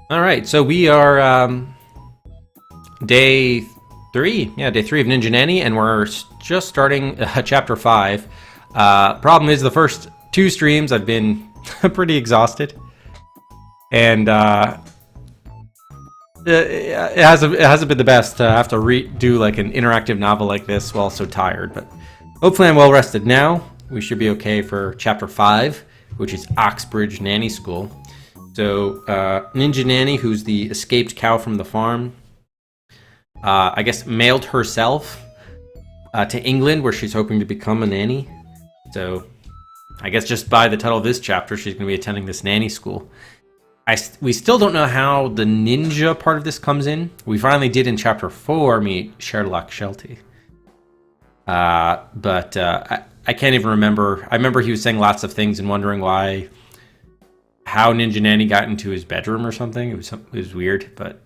All right, so we are day 3. Yeah, day 3 of Ninja Nanny, and we're just starting chapter 5. Problem is, the first 2 streams I've been pretty exhausted, and it hasn't been the best to have to do like an interactive novel like this while so tired. But hopefully, I'm well rested now. We should be okay for chapter 5, which is Oxbridge Nanny School. So, Ninja Nanny, who's the escaped cow from the farm, I guess mailed herself to England, where she's hoping to become a nanny. So, I guess just by the title of this chapter, she's going to be attending this nanny school. We still don't know how the ninja part of this comes in. We finally did in chapter 4 meet Sherrloch Sheltie. But I can't even remember. I remember he was saying lots of things and wondering how Ninja Nanny got into his bedroom or something. It was weird, but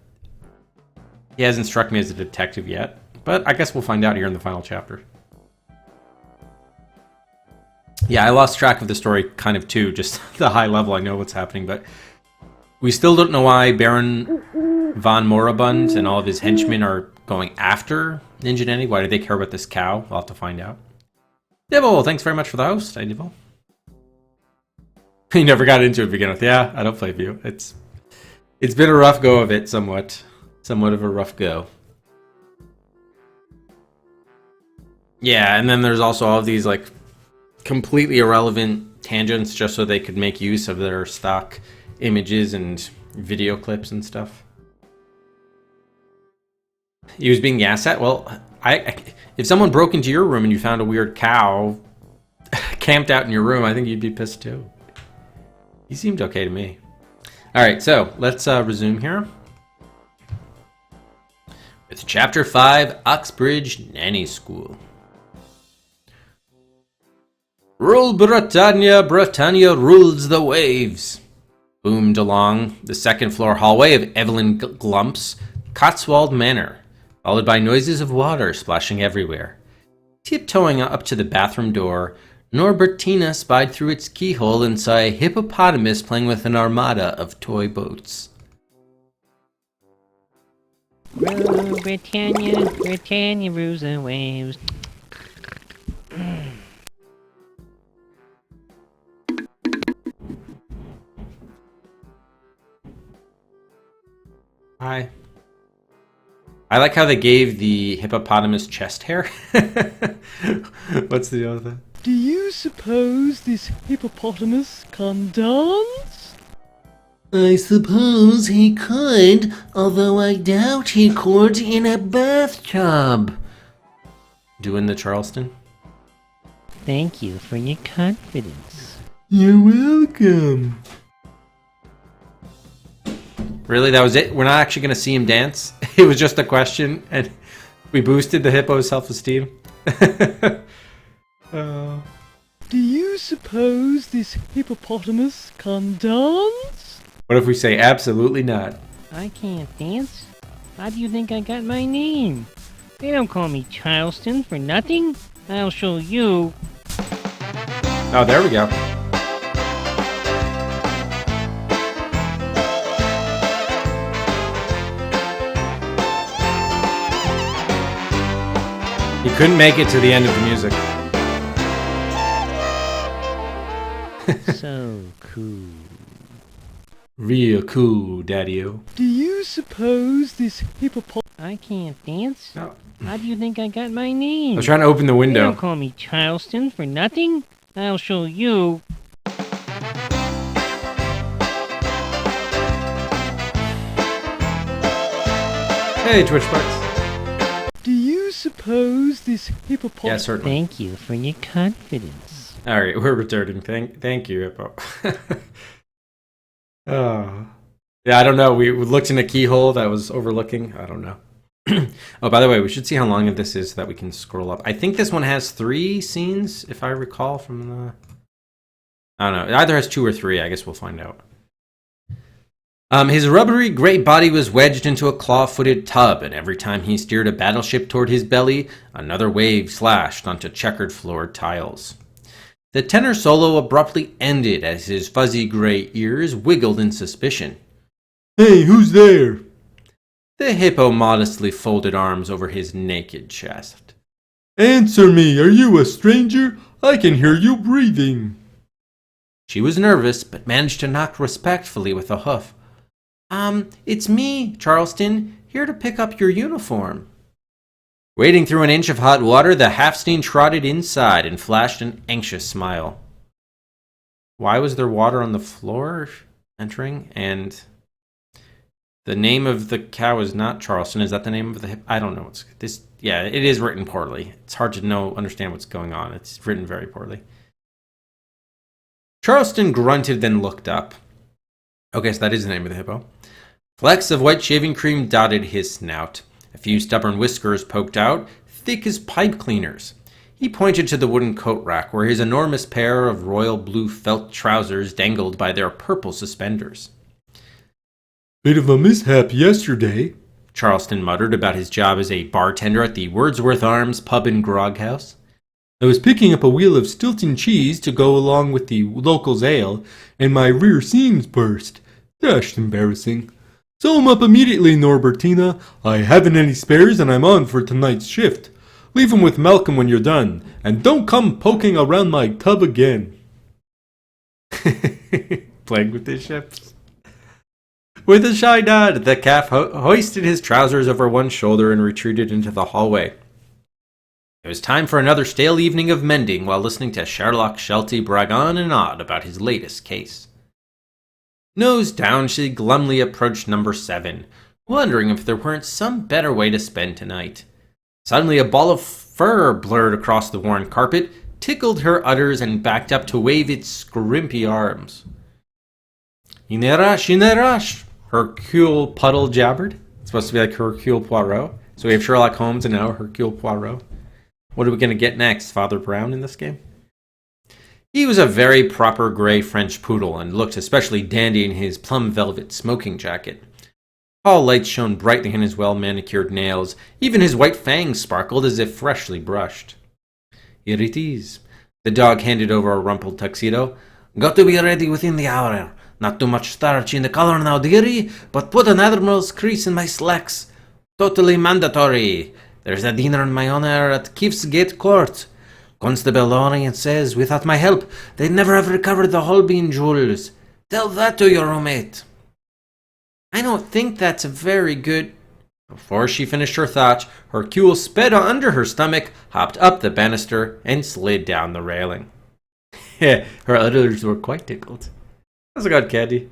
he hasn't struck me as a detective yet. But I guess we'll find out here in the final chapter. Yeah, I lost track of the story kind of too, just the high level. I know what's happening, but we still don't know why Baron von Moribund and all of his henchmen are going after Ninja Nanny. Why do they care about this cow? We'll have to find out. Dibble, thanks very much for the host. Hi, Dibble. You never got into it to begin with. Yeah, I don't play View. It's been a rough go of it, somewhat of a rough go. Yeah, and then there's also all of these like completely irrelevant tangents just so they could make use of their stock images and video clips and stuff. He was being gassed at. Well, if someone broke into your room and you found a weird cow camped out in your room, I think you'd be pissed too. He seemed okay to me. All right, so let's resume here. It's chapter 5, Oxbridge Nanny School. Rule Britannia, Britannia rules the waves. Boomed along the second floor hallway of Evelyn Glump's Cotswold Manor, followed by noises of water splashing everywhere. Tiptoeing up to the bathroom door, Norbertina spied through its keyhole and saw a hippopotamus playing with an armada of toy boats. Row, Britannia, Britannia rules the waves. Hi. I like how they gave the hippopotamus chest hair. What's the other thing? Do you suppose this hippopotamus can dance? I suppose he could, although I doubt he could in a bathtub. Doing the Charleston? Thank you for your confidence. You're welcome. Really, that was it? We're not actually going to see him dance? It was just a question, and we boosted the hippo's self-esteem? Do you suppose this hippopotamus can dance? What if we say absolutely not? I can't dance. How do you think I got my name? They don't call me Charleston for nothing. I'll show you. Oh, there we go. You couldn't make it to the end of the music. So cool. Real cool, Daddy-o. Do you suppose this hippopotamus... I can't dance. No. How do you think I got my I name? was trying to open the They window. don't call me Charleston for nothing. I'll show you. Hey, Twitch Bucks. Do you suppose this hippopotamus... Yeah, certainly. Thank you for your confidence. All right, we're returning. Thank you, Hippo. Oh. Yeah, I don't know. We looked in a keyhole that was overlooking. I don't know. Oh, by the way, we should see how long this is so that we can scroll up. I think this one has 3 scenes, if I recall from the... I don't know. It either has 2 or 3. I guess we'll find out. His rubbery gray body was wedged into a claw-footed tub, and every time he steered a battleship toward his belly, another wave slashed onto checkered-floored tiles. The tenor solo abruptly ended as his fuzzy gray ears wiggled in suspicion. Hey, who's there? The hippo modestly folded arms over his naked chest. Answer me, are you a stranger? I can hear you breathing. She was nervous, but managed to knock respectfully with a hoof. It's me, Charleston, here to pick up your uniform. Wading through an inch of hot water, the half-steen trotted inside and flashed an anxious smile. Why was there water on the floor? Entering, and the name of the cow is not Charleston. Is that the name of the I don't know. It's this. Yeah, it is written poorly. It's hard to understand what's going on. It's written very poorly. Charleston grunted, then looked up. Okay, so that is the name of the hippo. Flecks of white shaving cream dotted his snout. A few stubborn whiskers poked out, thick as pipe cleaners. He pointed to the wooden coat rack where his enormous pair of royal blue felt trousers dangled by their purple suspenders. Bit of a mishap yesterday, Charleston muttered about his job as a bartender at the Wordsworth Arms pub and grog house. I was picking up a wheel of Stilton cheese to go along with the local's ale, and my rear seams burst. Dashed embarrassing. Sew 'em up immediately, Norbertina. I haven't any spares, and I'm on for tonight's shift. Leave 'em with Malcolm when you're done, and don't come poking around my tub again. Playing with his ships. With a shy nod, the calf hoisted his trousers over one shoulder and retreated into the hallway. It was time for another stale evening of mending while listening to Sherlock Sheltie brag on and on about his latest case. Nose down, she glumly approached number 7, wondering if there weren't some better way to spend tonight. Suddenly a ball of fur blurred across the worn carpet, tickled her udders, and backed up to wave its scrimpy arms. In a rush, Hercule Puddle jabbered. It's supposed to be like Hercule Poirot. So we have Sherlock Holmes and now Hercule Poirot. What are we going to get next, Father Brown in this game? He was a very proper gray French poodle and looked especially dandy in his plum velvet smoking jacket. Hall lights shone brightly in his well-manicured nails. Even his white fangs sparkled as if freshly brushed. Here it is. The dog handed over a rumpled tuxedo. Got to be ready within the hour. Not too much starch in the collar now, dearie, but put an admiral's crease in my slacks. Totally mandatory. There's a dinner in my honor at Keefe's Gate Court. Constable Lorient says, without my help, they'd never have recovered the Holbein jewels. Tell that to your roommate. I don't think that's a very good... Before she finished her thought, Hercule sped under her stomach, hopped up the banister, and slid down the railing. Her udders were quite tickled. How's it got, Candy?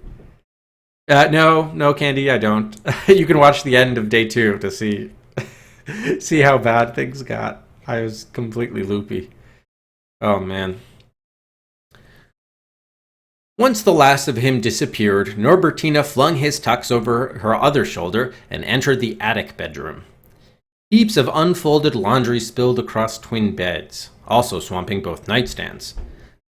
No, Candy, I don't. You can watch the end of day 2 to see how bad things got. I was completely loopy. Oh, man. Once the last of him disappeared, Norbertina flung his tux over her other shoulder and entered the attic bedroom. Heaps of unfolded laundry spilled across twin beds, also swamping both nightstands.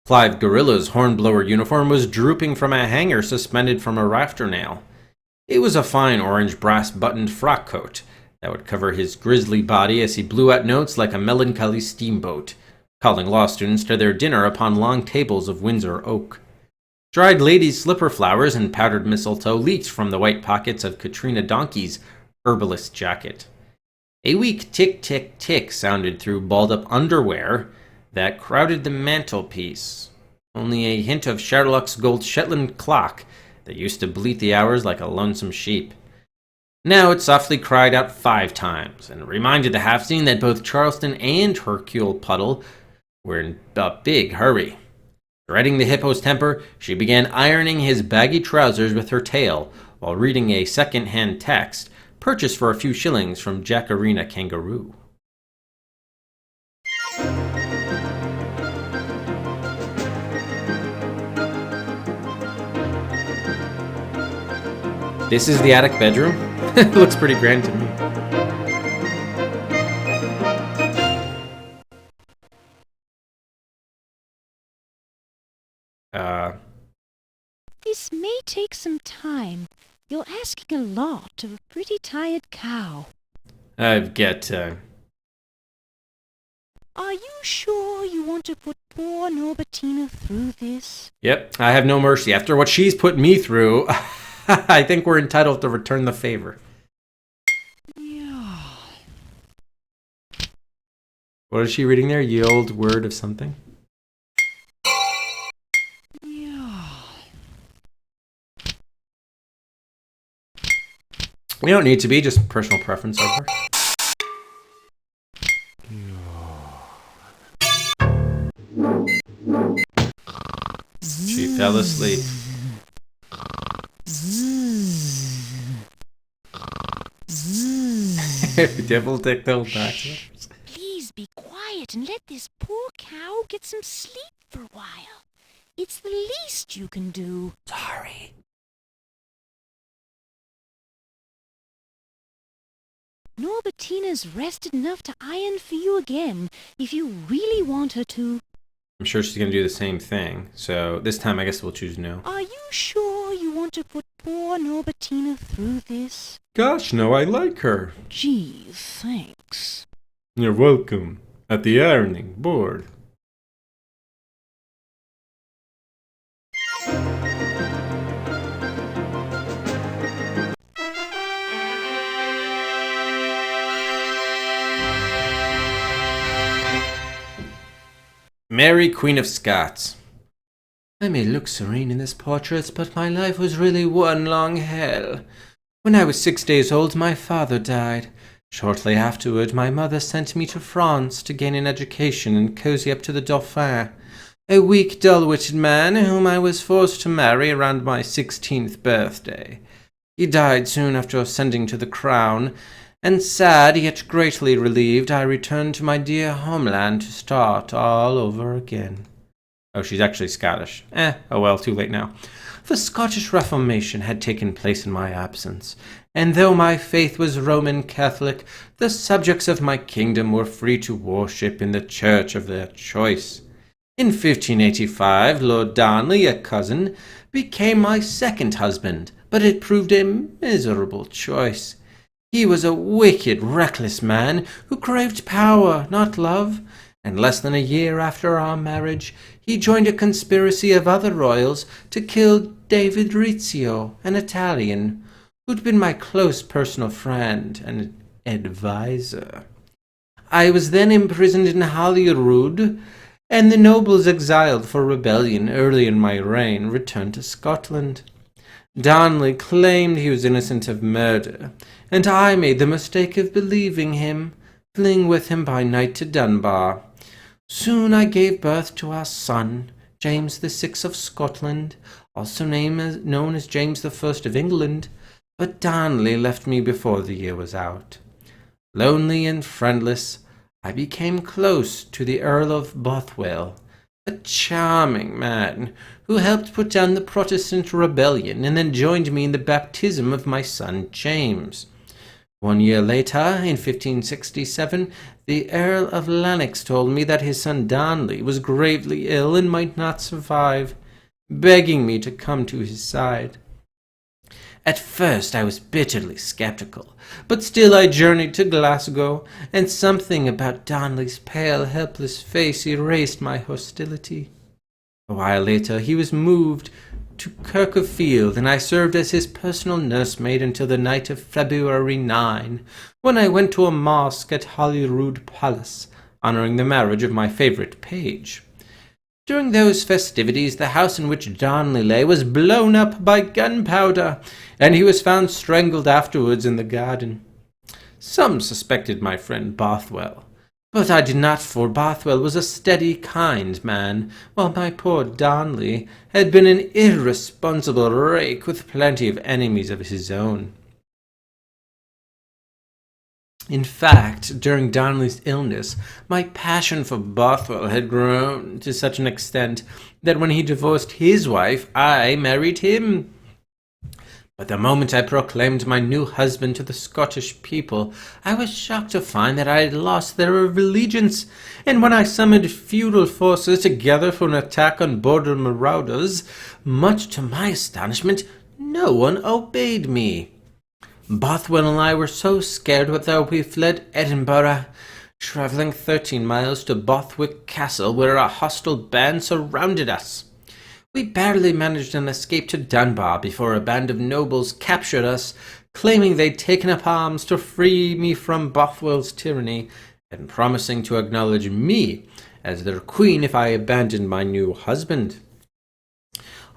Clive Gorilla's hornblower uniform was drooping from a hanger suspended from a rafter nail. It was a fine orange brass-buttoned frock coat that would cover his grisly body as he blew out notes like a melancholy steamboat, calling law students to their dinner upon long tables of Windsor oak. Dried ladies' slipper flowers and powdered mistletoe leaked from the white pockets of Katrina Donkey's herbalist jacket. A weak tick-tick-tick sounded through balled-up underwear that crowded the mantelpiece. Only a hint of Sherlock's gold Shetland clock that used to bleat the hours like a lonesome sheep. Now it softly cried out 5 times and reminded the half-seen that both Charleston and Hercule Puddle were in a big hurry. Dreading the hippo's temper, she began ironing his baggy trousers with her tail while reading a second-hand text purchased for a few shillings from Jackarina Kangaroo. This is the attic bedroom? It looks pretty grand to me. This may take some time. You're asking a lot of a pretty tired cow. I've got, Are you sure you want to put poor Norbertina through this? Yep, I have no mercy. After what she's put me through, I think we're entitled to return the favor. What is she reading there? Ye old word of something? We don't need to be, just personal preference over. She fell asleep. Devil take those back. Please be quiet and let this poor cow get some sleep for a while. It's the least you can do. Sorry. Norbertina's rested enough to iron for you again, if you really want her to. I'm sure she's going to do the same thing, so this time I guess we'll choose no. Are you sure you want to put poor Norbertina through this? Gosh, no, I like her. Gee, thanks. You're welcome. At the ironing board. Mary, Queen of Scots. I may look serene in this portrait, but my life was really one long hell. When I was 6 days old, my father died. Shortly afterward, my mother sent me to France to gain an education and cozy up to the Dauphin, a weak, dull-witted man whom I was forced to marry around my 16th birthday. He died soon after ascending to the crown, and sad yet greatly relieved, I returned to my dear homeland to start all over again. Oh, she's actually Scottish. Oh well, too late now. The Scottish Reformation had taken place in my absence, and though my faith was Roman Catholic, the subjects of my kingdom were free to worship in the church of their choice. In 1585, Lord Darnley, a cousin, became my second husband, but it proved a miserable choice. He was a wicked, reckless man who craved power, not love, and less than a year after our marriage, he joined a conspiracy of other royals to kill David Rizzio, an Italian, who'd been my close personal friend and advisor. I was then imprisoned in Holyrood, and the nobles exiled for rebellion early in my reign returned to Scotland. Darnley claimed he was innocent of murder, and I made the mistake of believing him, fleeing with him by night to Dunbar. Soon I gave birth to our son, James the Sixth of Scotland, also known as James the First of England, but Darnley left me before the year was out. Lonely and friendless, I became close to the Earl of Bothwell, a charming man who helped put down the Protestant rebellion and then joined me in the baptism of my son James. 1 year later, in 1567, the Earl of Lennox told me that his son Darnley was gravely ill and might not survive, begging me to come to his side. At first I was bitterly skeptical, but still I journeyed to Glasgow, and something about Darnley's pale, helpless face erased my hostility. A while later he was moved to Kirkfield, and I served as his personal nursemaid until the night of February 9, when I went to a mosque at Holyrood Palace, honouring the marriage of my favourite page. During those festivities, the house in which Darnley lay was blown up by gunpowder, and he was found strangled afterwards in the garden. Some suspected my friend Bothwell, but I did not, for Bothwell was a steady, kind man, while my poor Darnley had been an irresponsible rake with plenty of enemies of his own. In fact, during Darnley's illness, my passion for Bothwell had grown to such an extent that when he divorced his wife, I married him. But the moment I proclaimed my new husband to the Scottish people, I was shocked to find that I had lost their allegiance, and when I summoned feudal forces together for an attack on border marauders, much to my astonishment, no one obeyed me. Bothwell and I were so scared that we fled Edinburgh, travelling 13 miles to Bothwick Castle, where a hostile band surrounded us. We barely managed an escape to Dunbar before a band of nobles captured us, claiming they'd taken up arms to free me from Bothwell's tyranny, and promising to acknowledge me as their queen if I abandoned my new husband.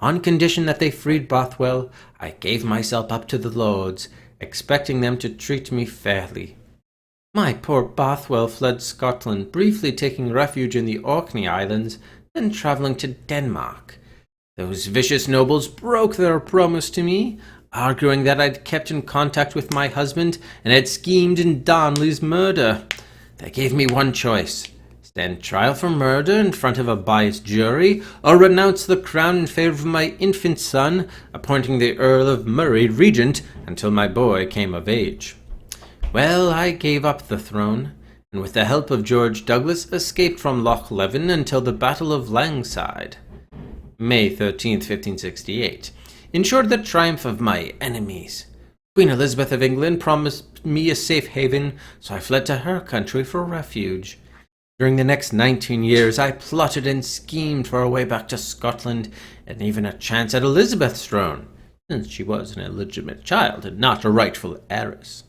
On condition that they freed Bothwell, I gave myself up to the lords, expecting them to treat me fairly. My poor Bothwell fled Scotland, briefly taking refuge in the Orkney Islands, then travelling to Denmark. Those vicious nobles broke their promise to me, arguing that I'd kept in contact with my husband and had schemed in Darnley's murder. They gave me one choice: stand trial for murder in front of a biased jury, or renounce the crown in favour of my infant son, appointing the Earl of Murray regent until my boy came of age. Well, I gave up the throne, and with the help of George Douglas escaped from Loch Leven until the Battle of Langside. May 13th, 1568, ensured the triumph of my enemies. Queen Elizabeth of England promised me a safe haven, so I fled to her country for refuge. During the next 19 years, I plotted and schemed for a way back to Scotland, and even a chance at Elizabeth's throne, since she was an illegitimate child and not a rightful heiress.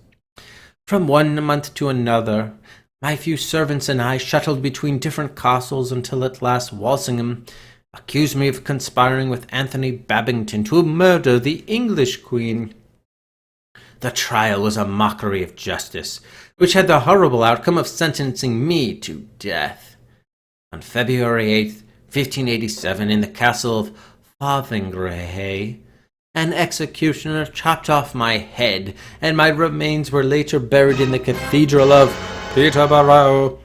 From one month to another, my few servants and I shuttled between different castles until at last Walsingham accused me of conspiring with Anthony Babington to murder the English queen. The trial was a mockery of justice, which had the horrible outcome of sentencing me to death. On February 8th, 1587, in the castle of Fotheringhay, an executioner chopped off my head, and my remains were later buried in the cathedral of Peterborough.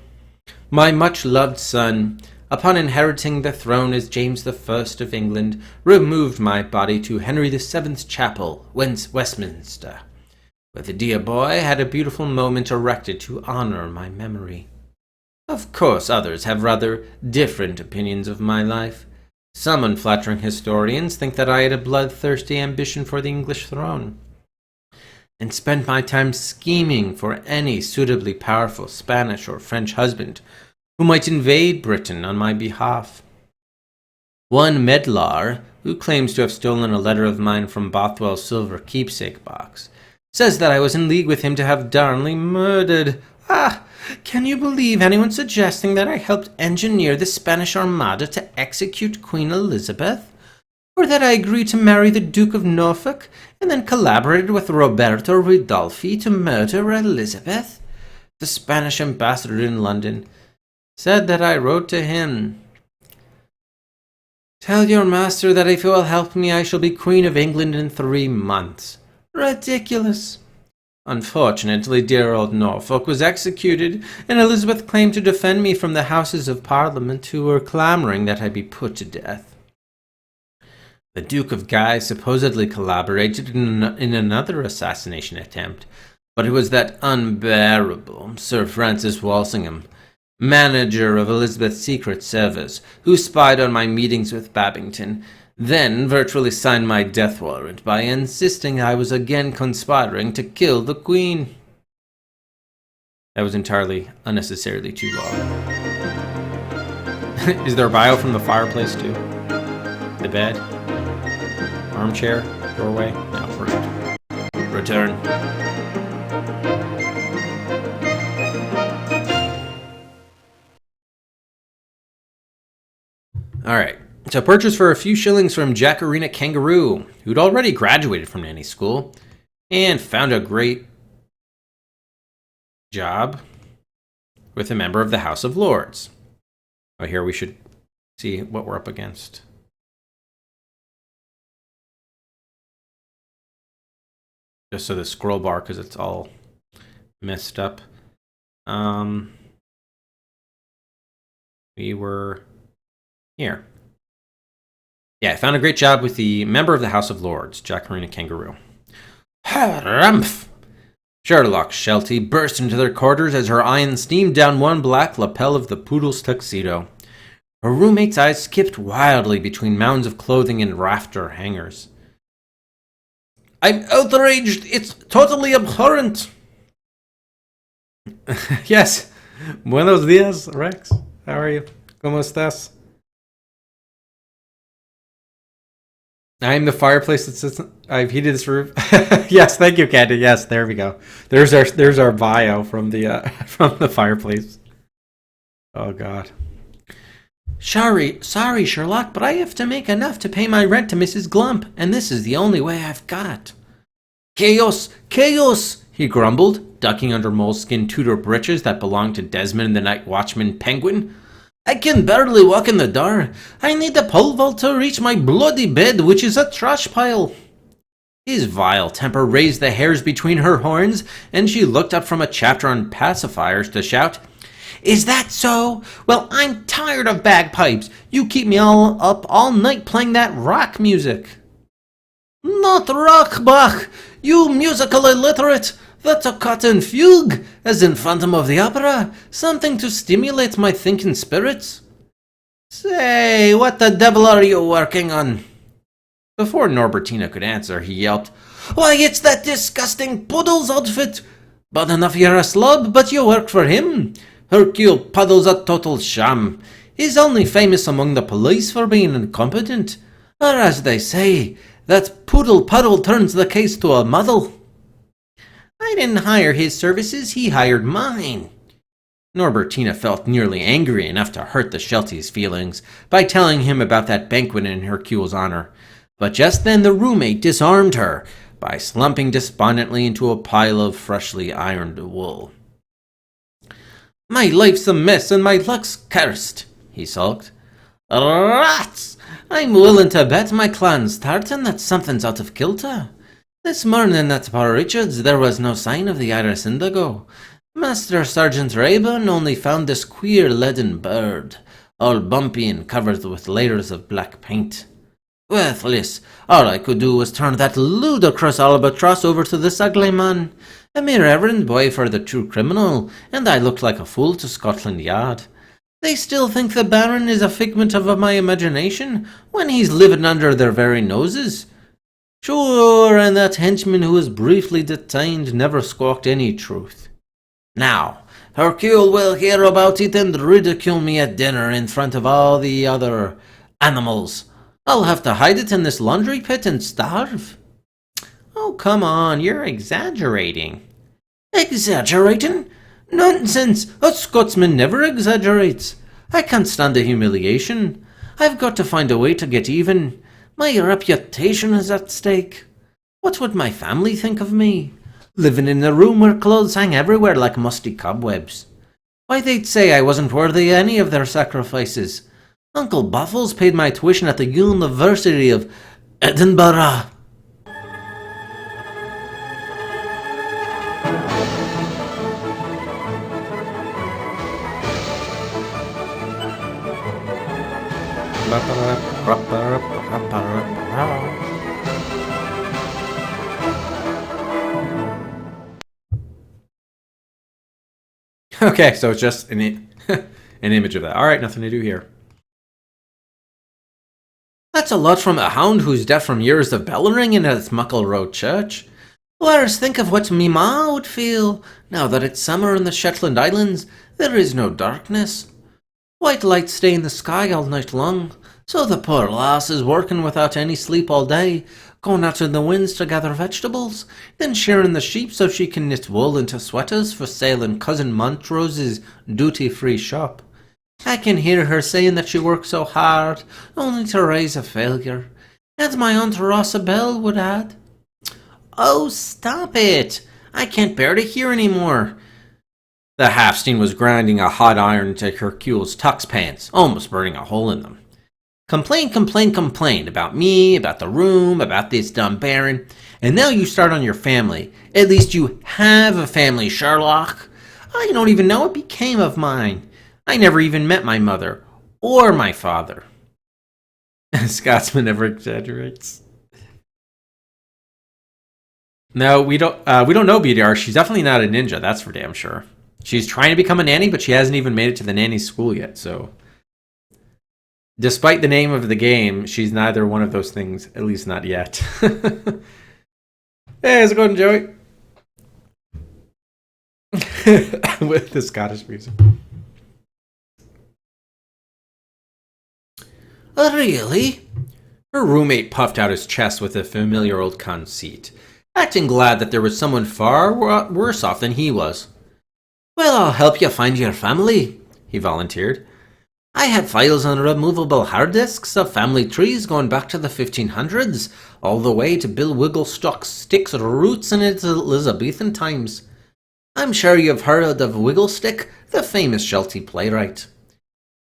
My much-loved son, upon inheriting the throne as James I of England, removed my body to Henry VII's chapel, Westminster, where the dear boy had a beautiful monument erected to honor my memory. Of course, others have rather different opinions of my life. Some unflattering historians think that I had a bloodthirsty ambition for the English throne, and spent my time scheming for any suitably powerful Spanish or French husband who might invade Britain on my behalf. One Medlar, who claims to have stolen a letter of mine from Bothwell's silver keepsake box, says that I was in league with him to have Darnley murdered. Can you believe anyone suggesting that I helped engineer the Spanish Armada to execute Queen Elizabeth? Or that I agreed to marry the Duke of Norfolk and then collaborated with Roberto Ridolfi to murder Elizabeth? The Spanish ambassador in London said that I wrote to him, "Tell your master that if he will help me, I shall be Queen of England in 3 months." Ridiculous! Unfortunately, dear old Norfolk was executed, and Elizabeth claimed to defend me from the Houses of Parliament, who were clamouring that I be put to death. The Duke of Guise supposedly collaborated in another assassination attempt, but it was that unbearable Sir Francis Walsingham, manager of Elizabeth's Secret Service, who spied on my meetings with Babington, then virtually signed my death warrant by insisting I was again conspiring to kill the Queen. That was entirely unnecessarily too long. Is there a bio from the fireplace too? The bed? Armchair? Doorway? No, rude. Return. Alright. So purchased for a few shillings from Jackarina Kangaroo, who'd already graduated from Nanny School and found a great job with a member of the House of Lords. Oh, here we should see what we're up against. Just so the scroll bar, because it's all messed up. We were here. Yeah, I found a great job with the member of the House of Lords, Jackarina Kangaroo. Harumph! Sherrloch Sheltie burst into their quarters as her eye steamed down one black lapel of the poodle's tuxedo. Her roommate's eyes skipped wildly between mounds of clothing and rafter hangers. "I'm outraged! It's totally abhorrent!" Yes. Buenos dias, Rex. How are you? ¿Cómo estás? I'm the fireplace that sits. I've heated this room. Yes, thank you, Candy. Yes, there we go. There's our bio from the from the fireplace. Oh God. Sorry, Sherlock, but I have to make enough to pay my rent to Mrs. Glump, and this is the only way I've got. Chaos, chaos! He grumbled, ducking under moleskin Tudor breeches that belonged to Desmond the Night Watchman Penguin. I can barely walk in the door. I need a pole vault to reach my bloody bed, which is a trash pile. His vile temper raised the hairs between her horns, and she looked up from a chapter on pacifiers to shout, Is that so? Well, I'm tired of bagpipes. You keep me all up all night playing that rock music. Not rock, Bach! You musical illiterate! That's a cotton fugue, as in Phantom of the Opera. Something to stimulate my thinking spirits. Say, what the devil are you working on? Before Norbertina could answer, he yelped, Why, it's that disgusting Puddles outfit! Bad enough you're a slob, but you work for him. Hercule Puddle's a total sham. He's only famous among the police for being incompetent. Or as they say, that Poodle Puddle turns the case to a muddle. I didn't hire his services, he hired mine. Norbertina felt nearly angry enough to hurt the Sheltie's feelings by telling him about that banquet in Hercule's honor. But just then the roommate disarmed her by slumping despondently into a pile of freshly ironed wool. My life's a mess and my luck's cursed, he sulked. Rats! I'm willing to bet my clan's tartan that something's out of kilter. This morning at Poor Richard's there was no sign of the iris indigo. Master Sergeant Rayburn only found this queer leaden bird, all bumpy and covered with layers of black paint. Worthless. All I could do was turn that ludicrous albatross over to this ugly man. A mere errand boy for the true criminal, and I looked like a fool to Scotland Yard. They still think the Baron is a figment of my imagination, when he's living under their very noses. Sure, and that henchman who was briefly detained never squawked any truth. Now, Hercule will hear about it and ridicule me at dinner in front of all the other animals. I'll have to hide it in this laundry pit and starve. Oh, come on, you're exaggerating. Exaggerating? Nonsense! A Scotsman never exaggerates. I can't stand the humiliation. I've got to find a way to get even. My reputation is at stake. What would my family think of me? Living in a room where clothes hang everywhere like musty cobwebs. Why, they'd say I wasn't worthy any of their sacrifices. Uncle Buffles paid my tuition at the University of Edinburgh. Okay, so it's just an image of that. All right, nothing to do here. That's a lot from a hound who's deaf from years of bellowing in its Muckle Road church. Whereas think of what me ma would feel, now that it's summer in the Shetland Islands, there is no darkness. White lights stay in the sky all night long, so the poor lass is working without any sleep all day, going out in the winds to gather vegetables, then shearing the sheep so she can knit wool into sweaters for sale in Cousin Montrose's duty-free shop. I can hear her saying that she works so hard, only to raise a failure. And my Aunt Rossabelle would add. Oh, stop it! I can't bear to hear any more. The Halfsteen was grinding a hot iron into Hercule's tux pants, almost burning a hole in them. Complain about me, about the room, about this dumb Baron, and now you start on your family. At least you have a family, Sherlock. I don't even know what became of mine. I never even met my mother, or my father. Scotsman never exaggerates. No, we don't know BDR. She's definitely not a ninja, that's for damn sure. She's trying to become a nanny, but she hasn't even made it to the nanny school yet, so... Despite the name of the game, she's neither one of those things, at least not yet. Hey, how's it going, Joey? With the Scottish music. Really? Her roommate puffed out his chest with a familiar old conceit, acting glad that there was someone far worse off than he was. "Well, I'll help you find your family," he volunteered. "I have files on removable hard disks of family trees going back to the 1500s, all the way to Bill Wigglestick's roots in its Elizabethan times. I'm sure you've heard of Wigglestick, the famous Sheltie playwright.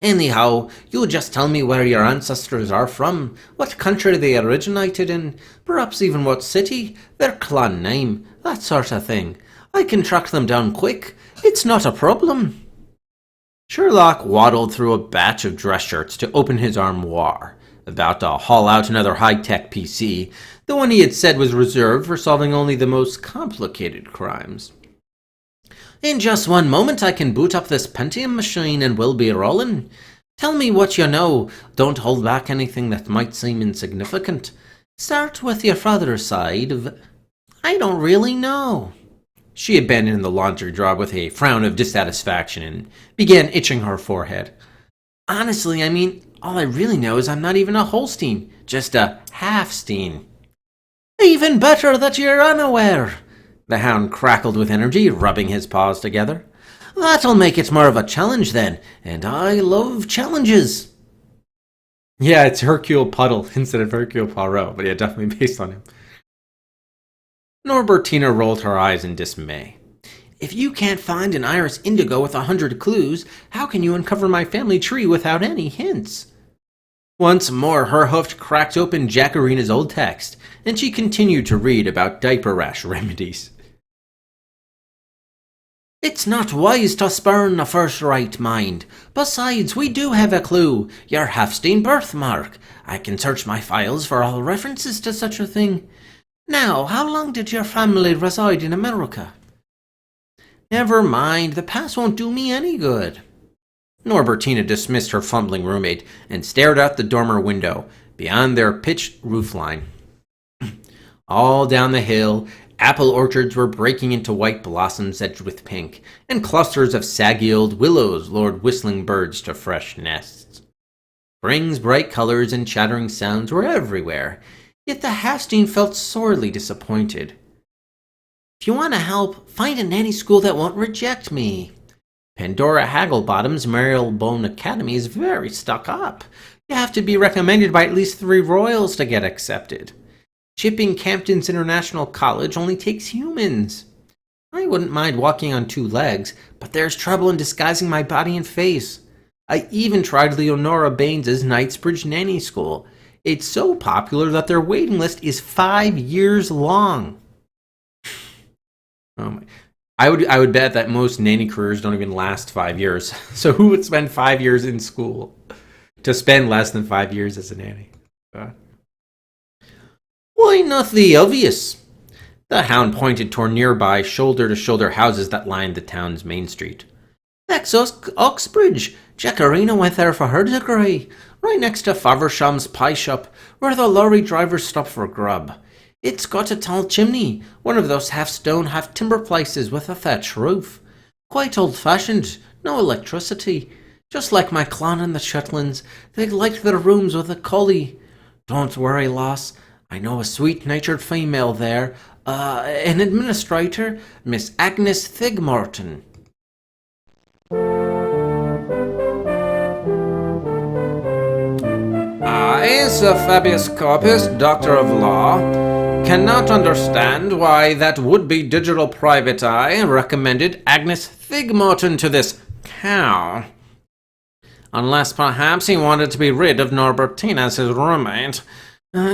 Anyhow, you just tell me where your ancestors are from, what country they originated in, perhaps even what city, their clan name, that sort of thing. I can track them down quick. It's not a problem." Sherlock waddled through a batch of dress shirts to open his armoire, about to haul out another high-tech PC, the one he had said was reserved for solving only the most complicated crimes. "In just one moment I can boot up this Pentium machine and we'll be rolling. Tell me what you know. Don't hold back anything that might seem insignificant. Start with your father's side of... I don't really know." She abandoned the laundry drawer with a frown of dissatisfaction and began itching her forehead. "Honestly, all I really know is I'm not even a Holstein, just a Halfstein." "Even better that you're unaware." The hound crackled with energy, rubbing his paws together. "That'll make it more of a challenge then, and I love challenges." Yeah, it's Hercule Puddle instead of Hercule Poirot, but yeah, definitely based on him. Norbertina rolled her eyes in dismay. "If you can't find an iris indigo with 100 clues, how can you uncover my family tree without any hints?" Once more, her hoof cracked open Jackarina's old text, and she continued to read about diaper rash remedies. "It's not wise to spurn a first-rate mind. Besides, we do have a clue. Your Halfstein birthmark. I can search my files for all references to such a thing. Now, how long did your family reside in America?" "Never mind, the past won't do me any good." Norbertina dismissed her fumbling roommate and stared out the dormer window, beyond their pitched roofline. All down the hill, apple orchards were breaking into white blossoms edged with pink, and clusters of saggy old willows lured whistling birds to fresh nests. Spring's bright colors and chattering sounds were everywhere, yet the Halfstein felt sorely disappointed. "If you want to help, find a nanny school that won't reject me. Pandora Hagglebottom's Marylebone Academy is very stuck up. You have to be recommended by at least 3 royals to get accepted. Chipping Campton's International College only takes humans. I wouldn't mind walking on 2 legs, but there's trouble in disguising my body and face. I even tried Leonora Baines's Knightsbridge Nanny School. It's so popular that their waiting list is 5 years long." Oh my. I would bet that most nanny careers don't even last 5 years. So who would spend 5 years in school to spend less than 5 years as a nanny? "Why not the obvious?" The hound pointed toward nearby shoulder-to-shoulder houses that lined the town's main street. "That's Oxbridge. Jackarina went there for her degree, right next to Faversham's pie shop, where the lorry drivers stop for grub. It's got a tall chimney, one of those half-stone, half-timber places with a thatch roof. Quite old-fashioned, no electricity. Just like my clan in the Shetlands, they light their rooms with a collie. Don't worry, lass. I know a sweet-natured female there, an administrator, Miss Agnes Thigmorton." "I, Sir Fabius Corpus, Doctor of Law, cannot understand why that would-be digital private eye recommended Agnes Thigmorton to this cow. Unless perhaps he wanted to be rid of Norbertina as his roommate,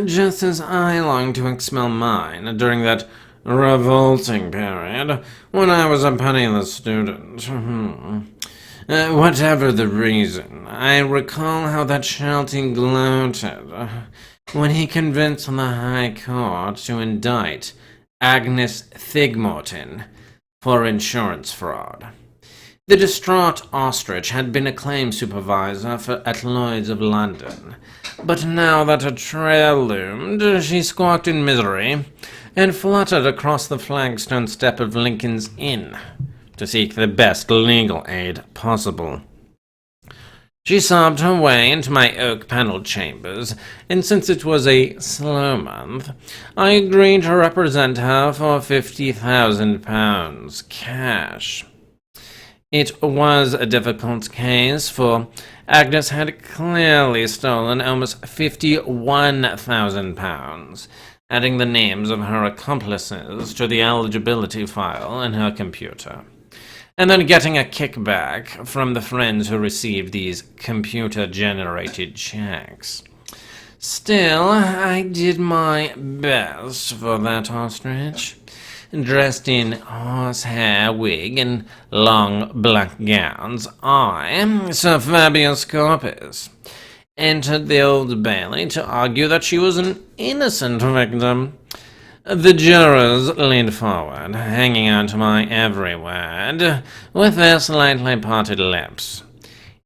just as I longed to expel mine during that revolting period when I was a penniless student. Whatever the reason, I recall how that Sheltie gloated when he convinced the High Court to indict Agnes Thigmorton for insurance fraud. The distraught ostrich had been a claims supervisor at Lloyd's of London, but now that a trail loomed, she squawked in misery and fluttered across the flagstone step of Lincoln's Inn to seek the best legal aid possible. She sobbed her way into my oak-paneled chambers, and since it was a slow month, I agreed to represent her for £50,000 cash. It was a difficult case, for Agnes had clearly stolen almost £51,000, adding the names of her accomplices to the eligibility file in her computer, and then getting a kickback from the friends who received these computer-generated checks. Still, I did my best for that ostrich. Dressed in horsehair wig and long black gowns, I, Sir Fabius Corpus, entered the Old Bailey to argue that she was an innocent victim. The jurors leaned forward, hanging on to my every word, with their slightly parted lips.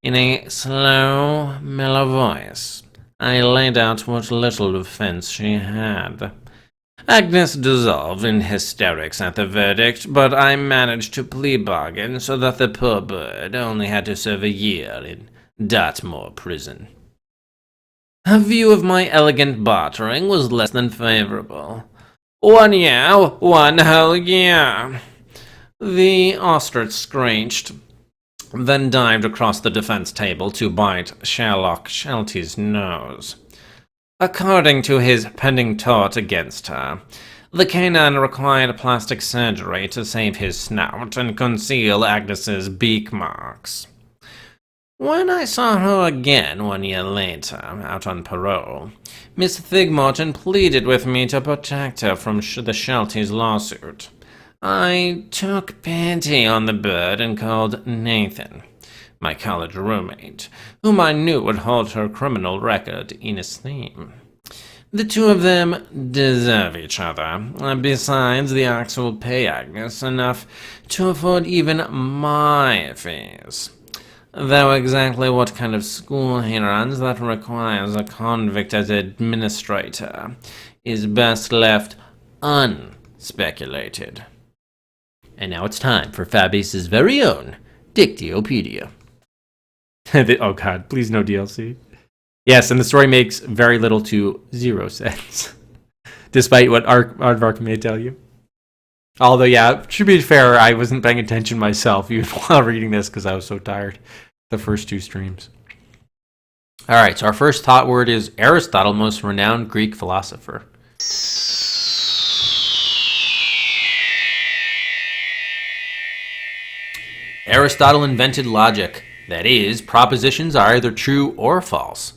In a slow, mellow voice, I laid out what little defense she had. Agnes dissolved in hysterics at the verdict, but I managed to plea bargain so that the poor bird only had to serve a year in Dartmoor prison. Her view of my elegant bartering was less than favorable. 1 year, 1 whole year. The ostrich screeched, then dived across the defense table to bite Sherlock Sheltie's nose. According to his pending tort against her, the canine required plastic surgery to save his snout and conceal Agnes's beak marks. When I saw her again 1 year later, out on parole, Miss Thigmorton pleaded with me to protect her from the Shelties' lawsuit. I took pity on the bird and called Nathan, my college roommate, whom I knew would hold her criminal record in esteem. The two of them deserve each other. Besides, the Ox will pay Agnes enough to afford even my fees. Though exactly what kind of school he runs that requires a convict as administrator is best left unspeculated. And now it's time for Fabius's very own Dictiopedia. Oh god, please no DLC. Yes, and the story makes very little to zero sense, despite what Aardvark may tell you. Although, yeah, to be fair, I wasn't paying attention myself even while reading this because I was so tired the first 2 streams. Alright, so our first thought word is Aristotle, most renowned Greek philosopher. Aristotle invented logic. That is, propositions are either true or false.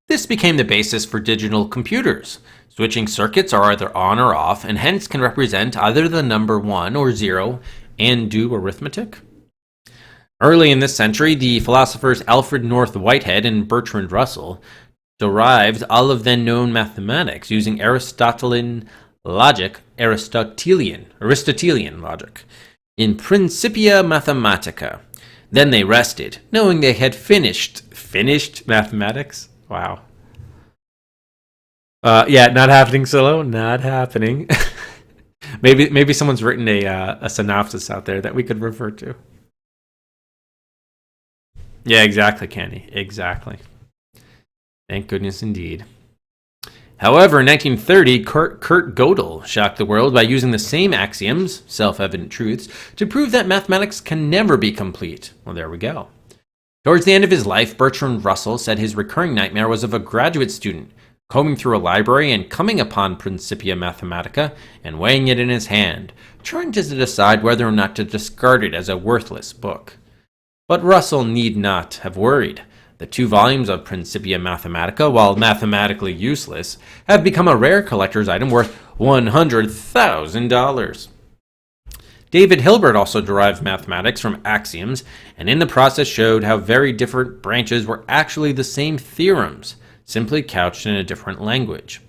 This became the basis for digital computers. Switching circuits are either on or off, and hence can represent either the number 1 or 0 and do arithmetic. Early in this century, the philosophers Alfred North Whitehead and Bertrand Russell derived all of then known mathematics using Aristotelian logic in Principia Mathematica. Then they rested, knowing they had finished mathematics. Wow. Yeah, not happening, Solo. Not happening. maybe someone's written a synopsis out there that we could refer to. Yeah, exactly, Kenny. Exactly. Thank goodness indeed. However, in 1930, Kurt Gödel shocked the world by using the same axioms, self-evident truths, to prove that mathematics can never be complete. Well, there we go. Towards the end of his life, Bertrand Russell said his recurring nightmare was of a graduate student combing through a library and coming upon Principia Mathematica and weighing it in his hand, trying to decide whether or not to discard it as a worthless book. But Russell need not have worried. The 2 volumes of Principia Mathematica, while mathematically useless, have become a rare collector's item worth $100,000. David Hilbert also derived mathematics from axioms, and in the process showed how very different branches were actually the same theorems, simply couched in a different language.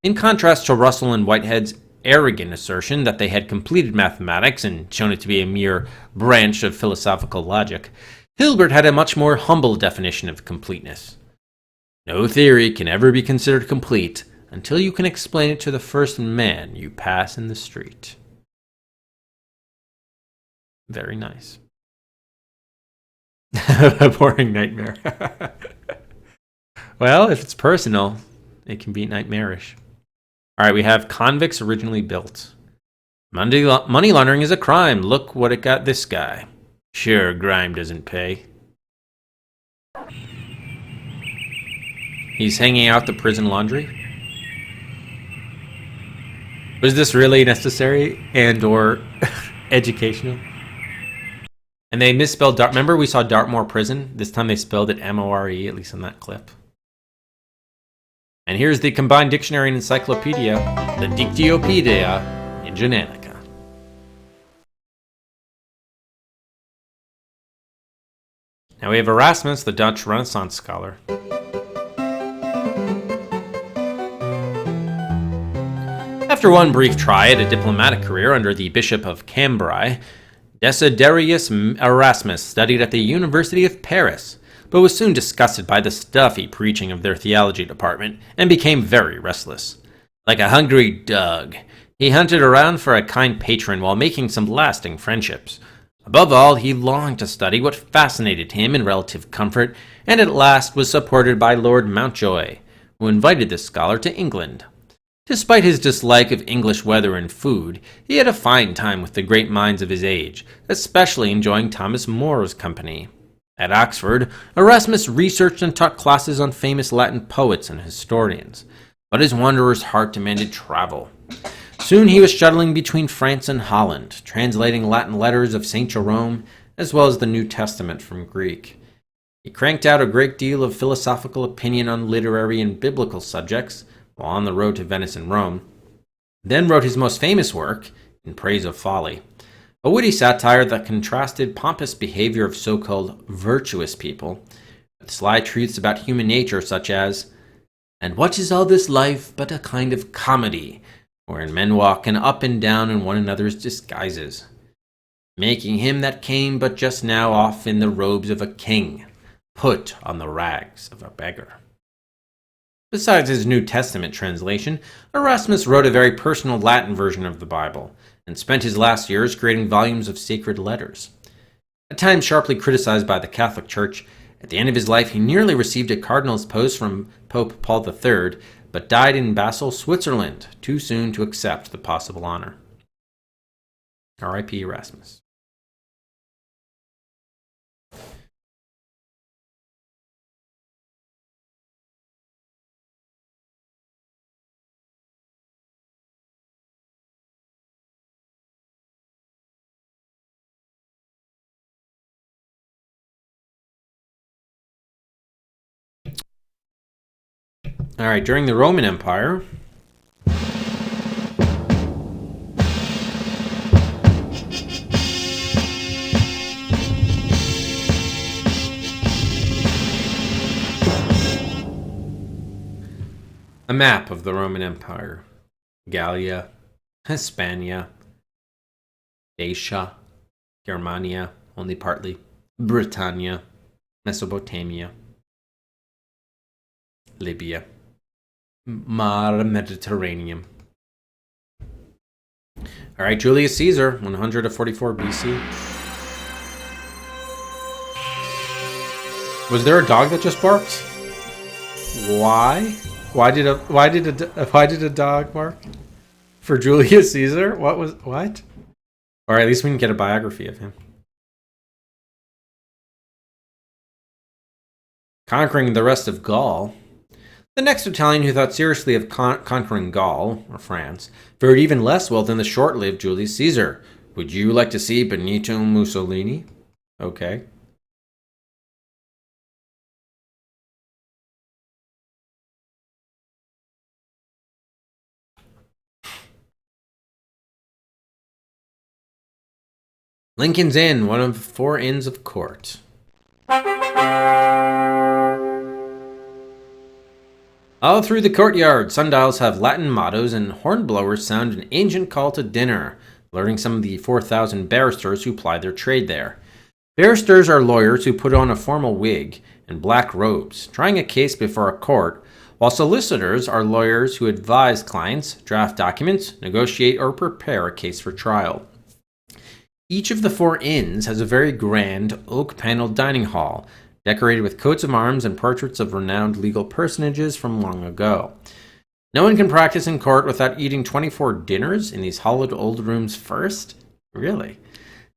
In contrast to Russell and Whitehead's arrogant assertion that they had completed mathematics and shown it to be a mere branch of philosophical logic, Hilbert had a much more humble definition of completeness. No theory can ever be considered complete until you can explain it to the first man you pass in the street. Very nice. A boring nightmare. Well, if it's personal, it can be nightmarish. All right, we have convicts originally built. Money laundering is a crime. Look what it got this guy. Sure, grime doesn't pay. He's hanging out the prison laundry. Was this really necessary and or educational? And they misspelled Dart. Remember we saw Dartmoor Prison? This time they spelled it M-O-R-E, at least in that clip. And here's the combined dictionary and encyclopedia, the Dictiopedia Ingenanica. Now we have Erasmus, the Dutch Renaissance scholar. After one brief try at a diplomatic career under the Bishop of Cambrai, Desiderius Erasmus studied at the University of Paris, but was soon disgusted by the stuffy preaching of their theology department and became very restless. Like a hungry dog, he hunted around for a kind patron while making some lasting friendships. Above all, he longed to study what fascinated him in relative comfort, and at last was supported by Lord Mountjoy, who invited the scholar to England. Despite his dislike of English weather and food, he had a fine time with the great minds of his age, especially enjoying Thomas More's company. At Oxford, Erasmus researched and taught classes on famous Latin poets and historians, but his wanderer's heart demanded travel. Soon he was shuttling between France and Holland, translating Latin letters of St. Jerome, as well as the New Testament from Greek. He cranked out a great deal of philosophical opinion on literary and biblical subjects, while on the road to Venice and Rome, then wrote his most famous work, In Praise of Folly, a witty satire that contrasted pompous behavior of so-called virtuous people with sly truths about human nature such as, "And what is all this life but a kind of comedy, wherein men walk up and down in one another's disguises, making him that came but just now off in the robes of a king, put on the rags of a beggar." Besides his New Testament translation, Erasmus wrote a very personal Latin version of the Bible, and spent his last years creating volumes of sacred letters. At times sharply criticized by the Catholic Church, at the end of his life he nearly received a cardinal's post from Pope Paul III, but died in Basel, Switzerland, too soon to accept the possible honor. R.I.P. Erasmus. All right, during the Roman Empire, a map of the Roman Empire. Gallia, Hispania, Dacia, Germania, only partly, Britannia, Mesopotamia, Libya, Mar Mediterraneum. All right, Julius Caesar, 100 to 44 BC. Was there a dog that just barked? Why? Why did a dog bark? For Julius Caesar? What? Or at least we can get a biography of him. Conquering the rest of Gaul. The next Italian who thought seriously of conquering Gaul, or France, fared even less well than the short-lived Julius Caesar. Would you like to see Benito Mussolini? Okay. Lincoln's Inn, one of 4 inns of court. All through the courtyard, sundials have Latin mottos and hornblowers sound an ancient call to dinner, alerting some of the 4,000 barristers who ply their trade there. Barristers are lawyers who put on a formal wig and black robes, trying a case before a court, while solicitors are lawyers who advise clients, draft documents, negotiate, or prepare a case for trial. Each of the 4 inns has a very grand oak-paneled dining hall, decorated with coats of arms and portraits of renowned legal personages from long ago. No one can practice in court without eating 24 dinners in these hollowed old rooms first? Really?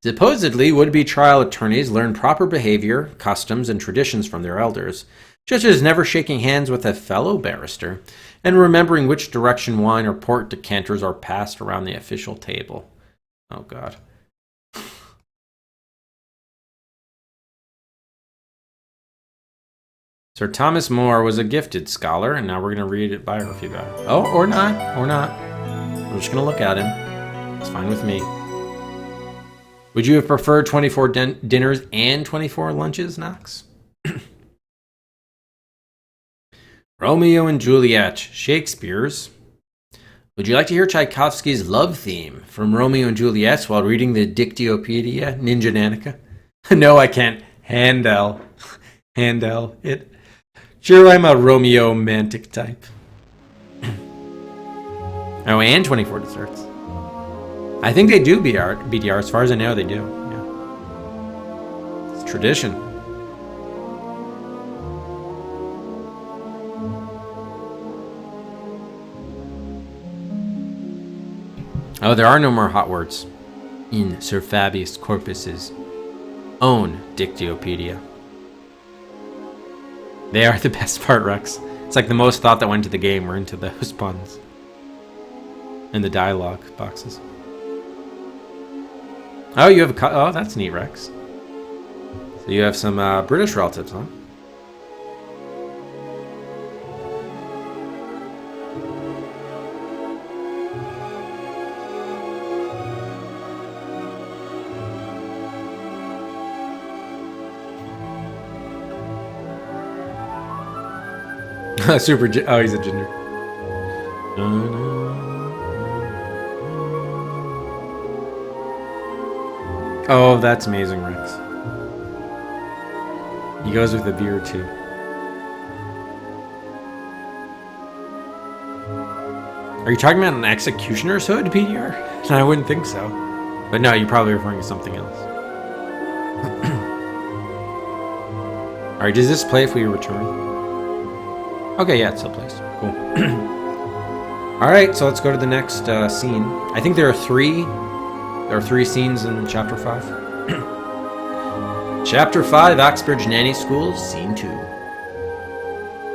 Supposedly, would-be trial attorneys learn proper behavior, customs, and traditions from their elders, such as never shaking hands with a fellow barrister, and remembering which direction wine or port decanters are passed around the official table. Oh, God. Sir Thomas More was a gifted scholar, and now we're going to read a biography about him. Oh, or not. We're just going to look at him. It's fine with me. Would you have preferred 24 dinners and 24 lunches, Knox? Romeo and Juliet, Shakespeare's. Would you like to hear Tchaikovsky's love theme from Romeo and Juliet while reading the Dictyopedia Ninja Nanica? No, I can't. Handel it. Sure, I'm a Romeo-mantic type. Oh, and 24 desserts. I think they do BDR. As far as I know, they do. Yeah. It's tradition. Oh, there are no more hot words in Sir Fabius Corpus's own Dictyopedia. They are the best part, Rex. It's like the most thought that went into the game were into those puns. And the dialogue boxes. Oh, you have oh, that's neat, Rex. So you have some British relatives, huh? Super. Oh, he's a ginger. Oh, that's amazing, Rex. He goes with the beer too. Are you talking about an executioner's hood, PDR? I wouldn't think so. But no, you're probably referring to something else. Alright, does this play if we return? Okay, yeah, it still plays. Cool. Alright, so let's go to the next scene. I think there are three scenes in Chapter 5. Chapter 5, Oxbridge Nanny School, Scene 2.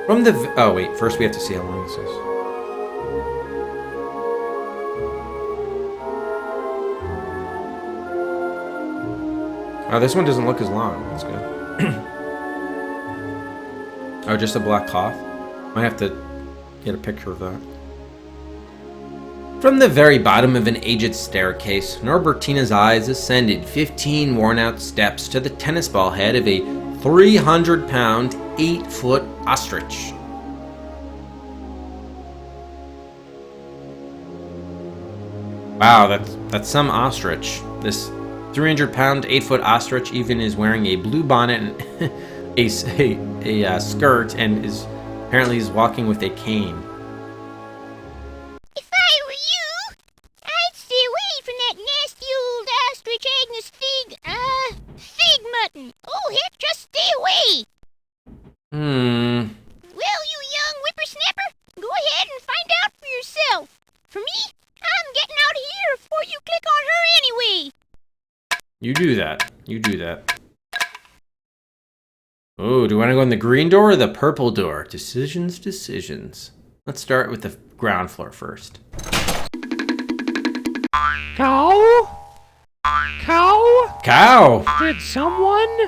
From the... Oh, wait. First we have to see how long this is. Oh, this one doesn't look as long. That's good. Oh, just a black cloth? Might have to get a picture of that. From the very bottom of an aged staircase, Norbertina's eyes ascended 15 worn-out steps to the tennis ball head of a 300-pound, 8-foot ostrich. Wow, that's some ostrich. This 300-pound, 8-foot ostrich even is wearing a blue bonnet and a skirt, and apparently is walking with a cane. If I were you, I'd stay away from that nasty old ostrich Agnes Fig mutton. Oh, heck, just stay away. Well, you young whippersnapper, go ahead and find out for yourself. For me, I'm getting out of here before you click on her anyway. You do that. Oh, do you want to go in the green door or the purple door? Decisions. Let's start with the ground floor first. Cow? Cow! Did someone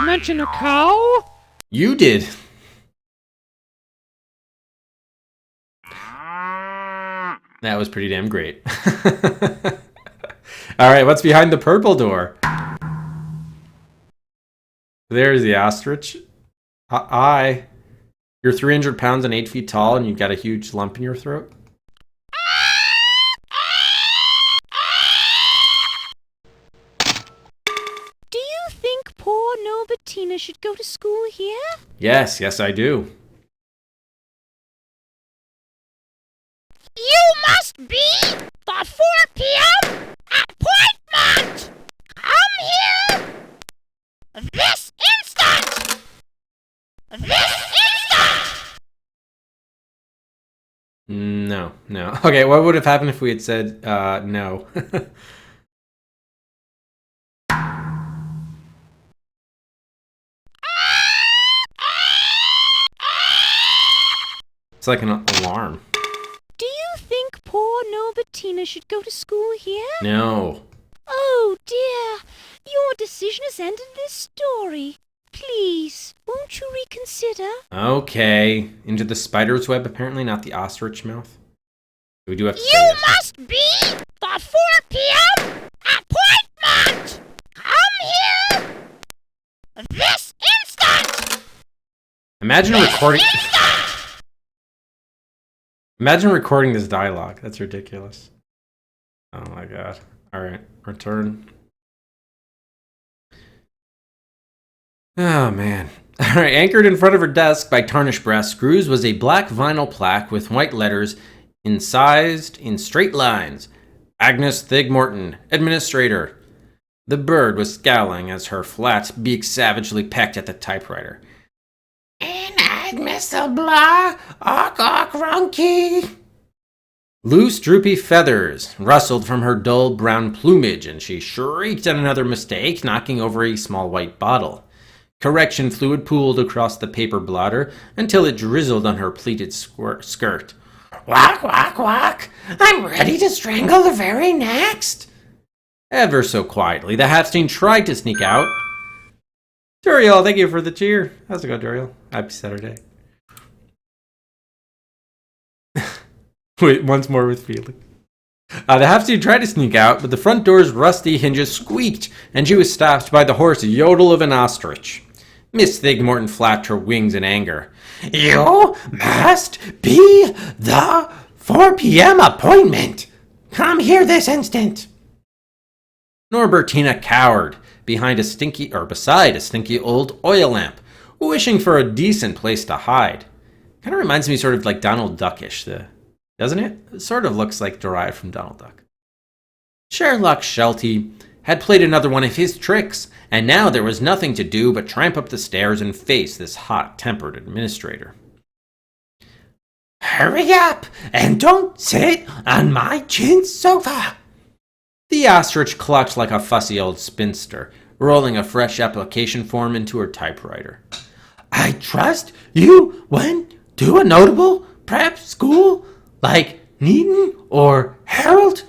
mention a cow? You did. That was pretty damn great. Alright, what's behind the purple door? There's the ostrich. You're 300 pounds and 8 feet tall, and you've got a huge lump in your throat. Do you think poor Norbertina should go to school here? Yes, I do. You must be the 4 p.m. appointment! No. Okay, what would have happened if we had said no? It's like an alarm. Do you think poor Norbertina should go to school here? No. Oh dear, your decision has ended this story. Please, won't you reconsider? Okay. Into the spider's web, apparently, not the ostrich mouth. We do have to say You this. must be the 4 p.m. appointment! Come here this instant! Imagine recording this dialogue. That's ridiculous. Oh my god. Alright, return. Oh man. Alright, anchored in front of her desk by tarnished brass screws was a black vinyl plaque with white letters incised in straight lines. Agnes Thigmorton, Administrator. The bird was scowling as her flat beak savagely pecked at the typewriter. Inadmissible, awk runky. Loose, droopy feathers rustled from her dull brown plumage, and she shrieked at another mistake, knocking over a small white bottle. Correction fluid pooled across the paper blotter until it drizzled on her pleated skirt. Walk, walk, walk! I'm ready to strangle the very next! Ever so quietly, the half-steen tried to sneak out. Duriel, thank you for the cheer. How's it going, Duriel? Happy Saturday. Wait, once more with feeling. The half-steen tried to sneak out, but the front door's rusty hinges squeaked, and she was stopped by the hoarse yodel of an ostrich. Miss Thigmorton flapped her wings in anger. You must be the 4 p.m. appointment. Come here this instant. Norbertina cowered beside a stinky old oil lamp, wishing for a decent place to hide. Kind of reminds me sort of like Donald Duckish, doesn't it? It sort of looks like derived from Donald Duck. Sherrloch Sheltie had played another one of his tricks, and now there was nothing to do but tramp up the stairs and face this hot-tempered administrator. Hurry up, and don't sit on my chintz sofa! The ostrich clucked like a fussy old spinster, rolling a fresh application form into her typewriter. I trust you went to a notable prep school like Neaton or Harold?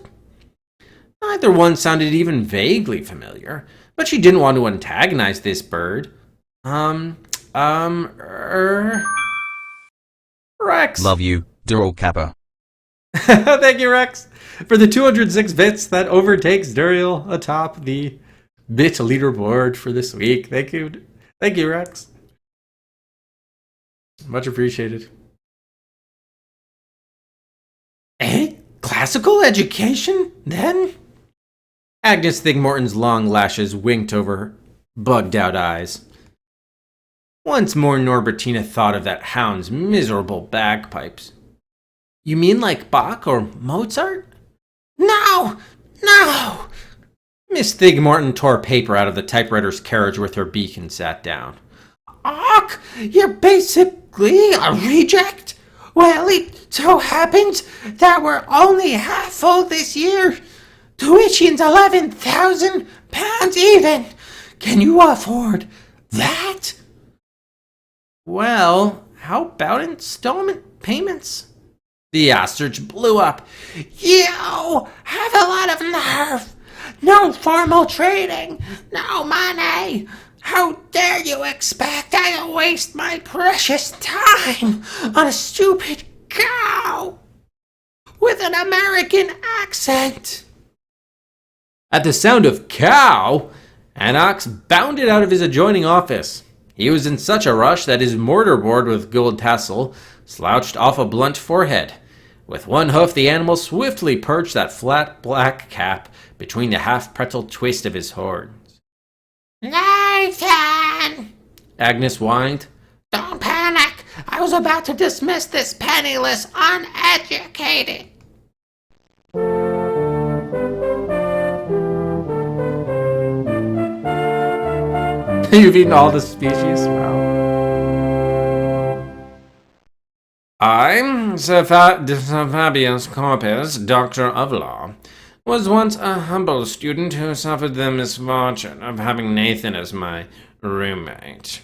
Neither one sounded even vaguely familiar, but she didn't want to antagonize this bird. Rex. Love you, Dural Kappa. Thank you, Rex, for the 206 bits that overtakes Duriel atop the bit leaderboard for this week. Thank you, Rex. Much appreciated. A classical education, then? Agnes Thigmorton's long lashes winked over her bugged-out eyes. Once more Norbertina thought of that hound's miserable bagpipes. You mean like Bach or Mozart? No! No! Miss Thigmorton tore paper out of the typewriter's carriage with her beak and sat down. Ach, you're basically a reject? Well, it so happens that we're only half full this year. Tuition's £11,000 even. Can you afford that? Well, how about installment payments? The ostrich blew up. You have a lot of nerve. No formal training. No money. How dare you expect I'll waste my precious time on a stupid cow with an American accent? At the sound of cow, an ox bounded out of his adjoining office. He was in such a rush that his mortarboard with gold tassel slouched off a blunt forehead. With one hoof, the animal swiftly perched that flat black cap between the half-pretzel twist of his horns. Nathan! Agnes whined. Don't panic. I was about to dismiss this penniless, uneducated. You've eaten all the species? Wow. I, Sir Fabius Corpus, Doctor of Law, was once a humble student who suffered the misfortune of having Nathan as my roommate.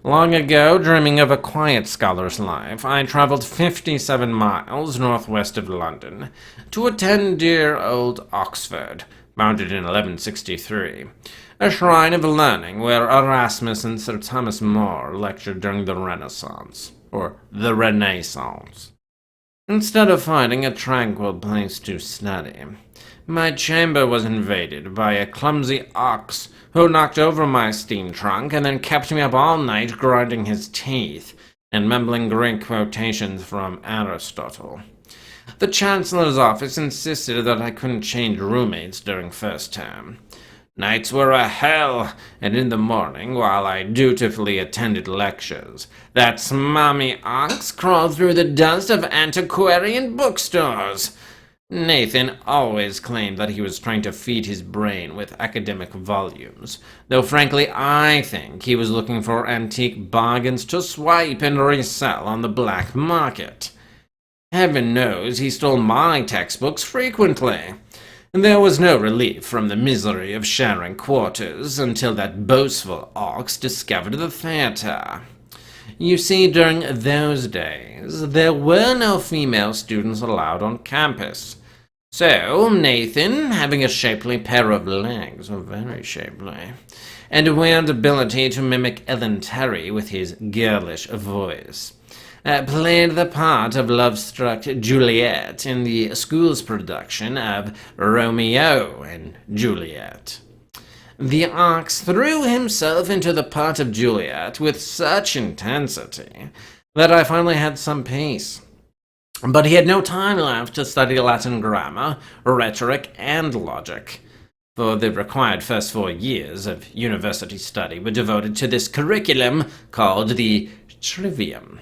Long ago, dreaming of a quiet scholar's life, I traveled 57 miles northwest of London to attend dear old Oxford, founded in 1163, a shrine of learning where Erasmus and Sir Thomas More lectured during the Renaissance, or the Renaissance. Instead of finding a tranquil place to study, my chamber was invaded by a clumsy ox who knocked over my steam trunk and then kept me up all night grinding his teeth and mumbling Greek quotations from Aristotle. The Chancellor's office insisted that I couldn't change roommates during first term. Nights were a hell, and in the morning, while I dutifully attended lectures, that smarmy ox crawled through the dust of antiquarian bookstores. Nathan always claimed that he was trying to feed his brain with academic volumes, though frankly I think he was looking for antique bargains to swipe and resell on the black market. Heaven knows he stole my textbooks frequently. There was no relief from the misery of sharing quarters until that boastful ox discovered the theater. You see, during those days, there were no female students allowed on campus. So, Nathan, having a shapely pair of legs, very shapely, and a weird ability to mimic Ellen Terry with his girlish voice, played the part of love-struck Juliet in the school's production of Romeo and Juliet. The ox threw himself into the part of Juliet with such intensity that I finally had some peace. But he had no time left to study Latin grammar, rhetoric, and logic, for the required first 4 years of university study were devoted to this curriculum called the Trivium.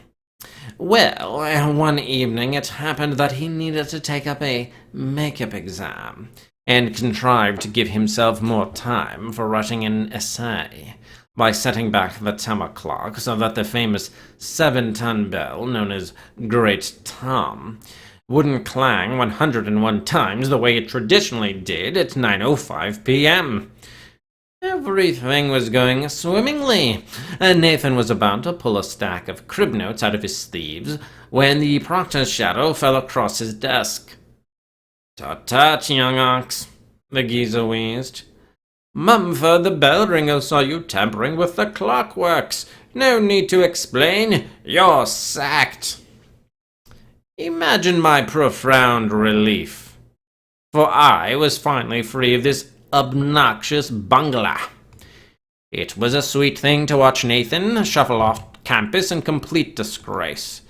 Well, one evening it happened that he needed to take up a makeup exam, and contrived to give himself more time for writing an essay by setting back the timer clock so that the famous 7-ton bell, known as Great Tom, wouldn't clang 101 times the way it traditionally did at 9:05 p.m. Everything was going swimmingly, and Nathan was about to pull a stack of crib notes out of his sleeves when the proctor's shadow fell across his desk. "Tut-tut, young ox," the geezer wheezed. "Mumford the bell ringer saw you tampering with the clockworks. No need to explain. You're sacked." Imagine my profound relief, for I was finally free of this obnoxious bungler. It was a sweet thing to watch Nathan shuffle off campus in complete disgrace.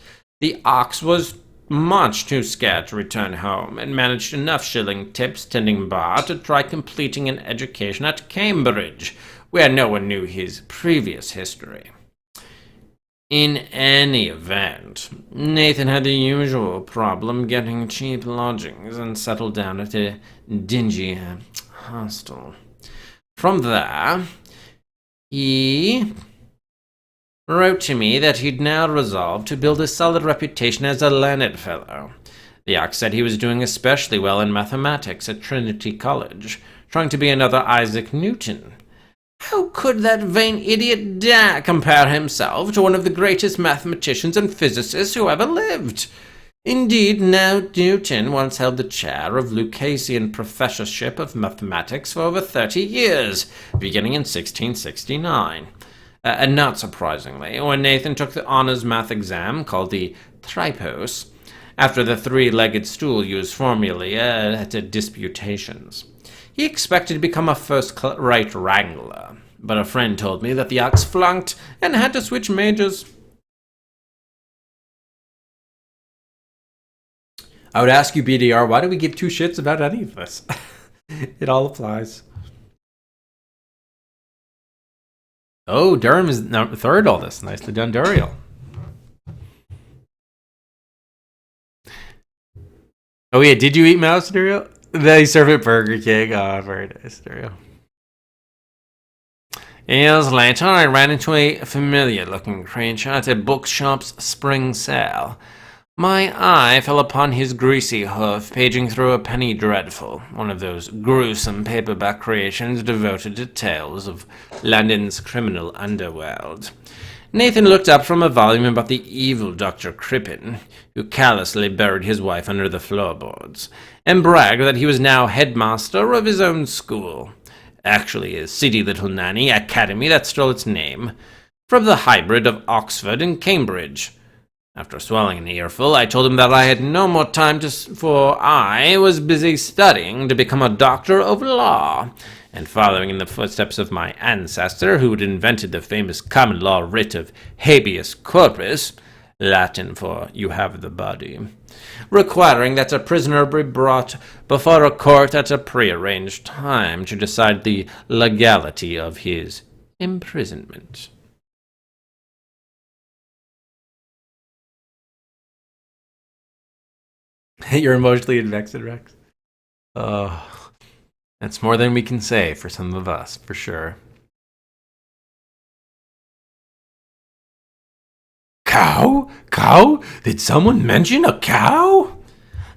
The ox was much too scared to return home, and managed enough shilling tips tending bar to try completing an education at Cambridge, where no one knew his previous history. In any event, Nathan had the usual problem getting cheap lodgings and settled down at a dingy hostel. From there, he wrote to me that he'd now resolved to build a solid reputation as a learned fellow. The ox said he was doing especially well in mathematics at Trinity College, trying to be another Isaac Newton. How could that vain idiot dare compare himself to one of the greatest mathematicians and physicists who ever lived? Indeed, now Newton once held the chair of Lucasian Professorship of Mathematics for over 30 years, beginning in 1669. And not surprisingly, when Nathan took the honors math exam called the Tripos, after the three-legged stool used formally at disputations, he expected to become a first-rate wrangler, but a friend told me that the ox flunked and had to switch majors. I would ask you, BDR, why do we give two shits about any of this? It all applies. Oh, Durham is third all this. Nicely done, Duriel. Oh yeah, did you eat mouse, Duriel? They serve at Burger King. Oh, very nice, Duriel. Years later, I ran into a familiar-looking creature at a bookshop's spring sale. My eye fell upon his greasy hoof paging through a penny dreadful, one of those gruesome paperback creations devoted to tales of London's criminal underworld. Nathan looked up from a volume about the evil Dr. Crippen, who callously buried his wife under the floorboards, and bragged that he was now headmaster of his own school. Actually, a seedy little nanny academy that stole its name from the hybrid of Oxford and Cambridge. After swallowing an earful, I told him that I had no more time for I was busy studying to become a doctor of law, and following in the footsteps of my ancestor who had invented the famous common law writ of habeas corpus, Latin for you have the body, requiring that a prisoner be brought before a court at a prearranged time to decide the legality of his imprisonment. You're emotionally invested, Rex. Oh, that's more than we can say for some of us, for sure. Cow? Cow? Did someone mention a cow?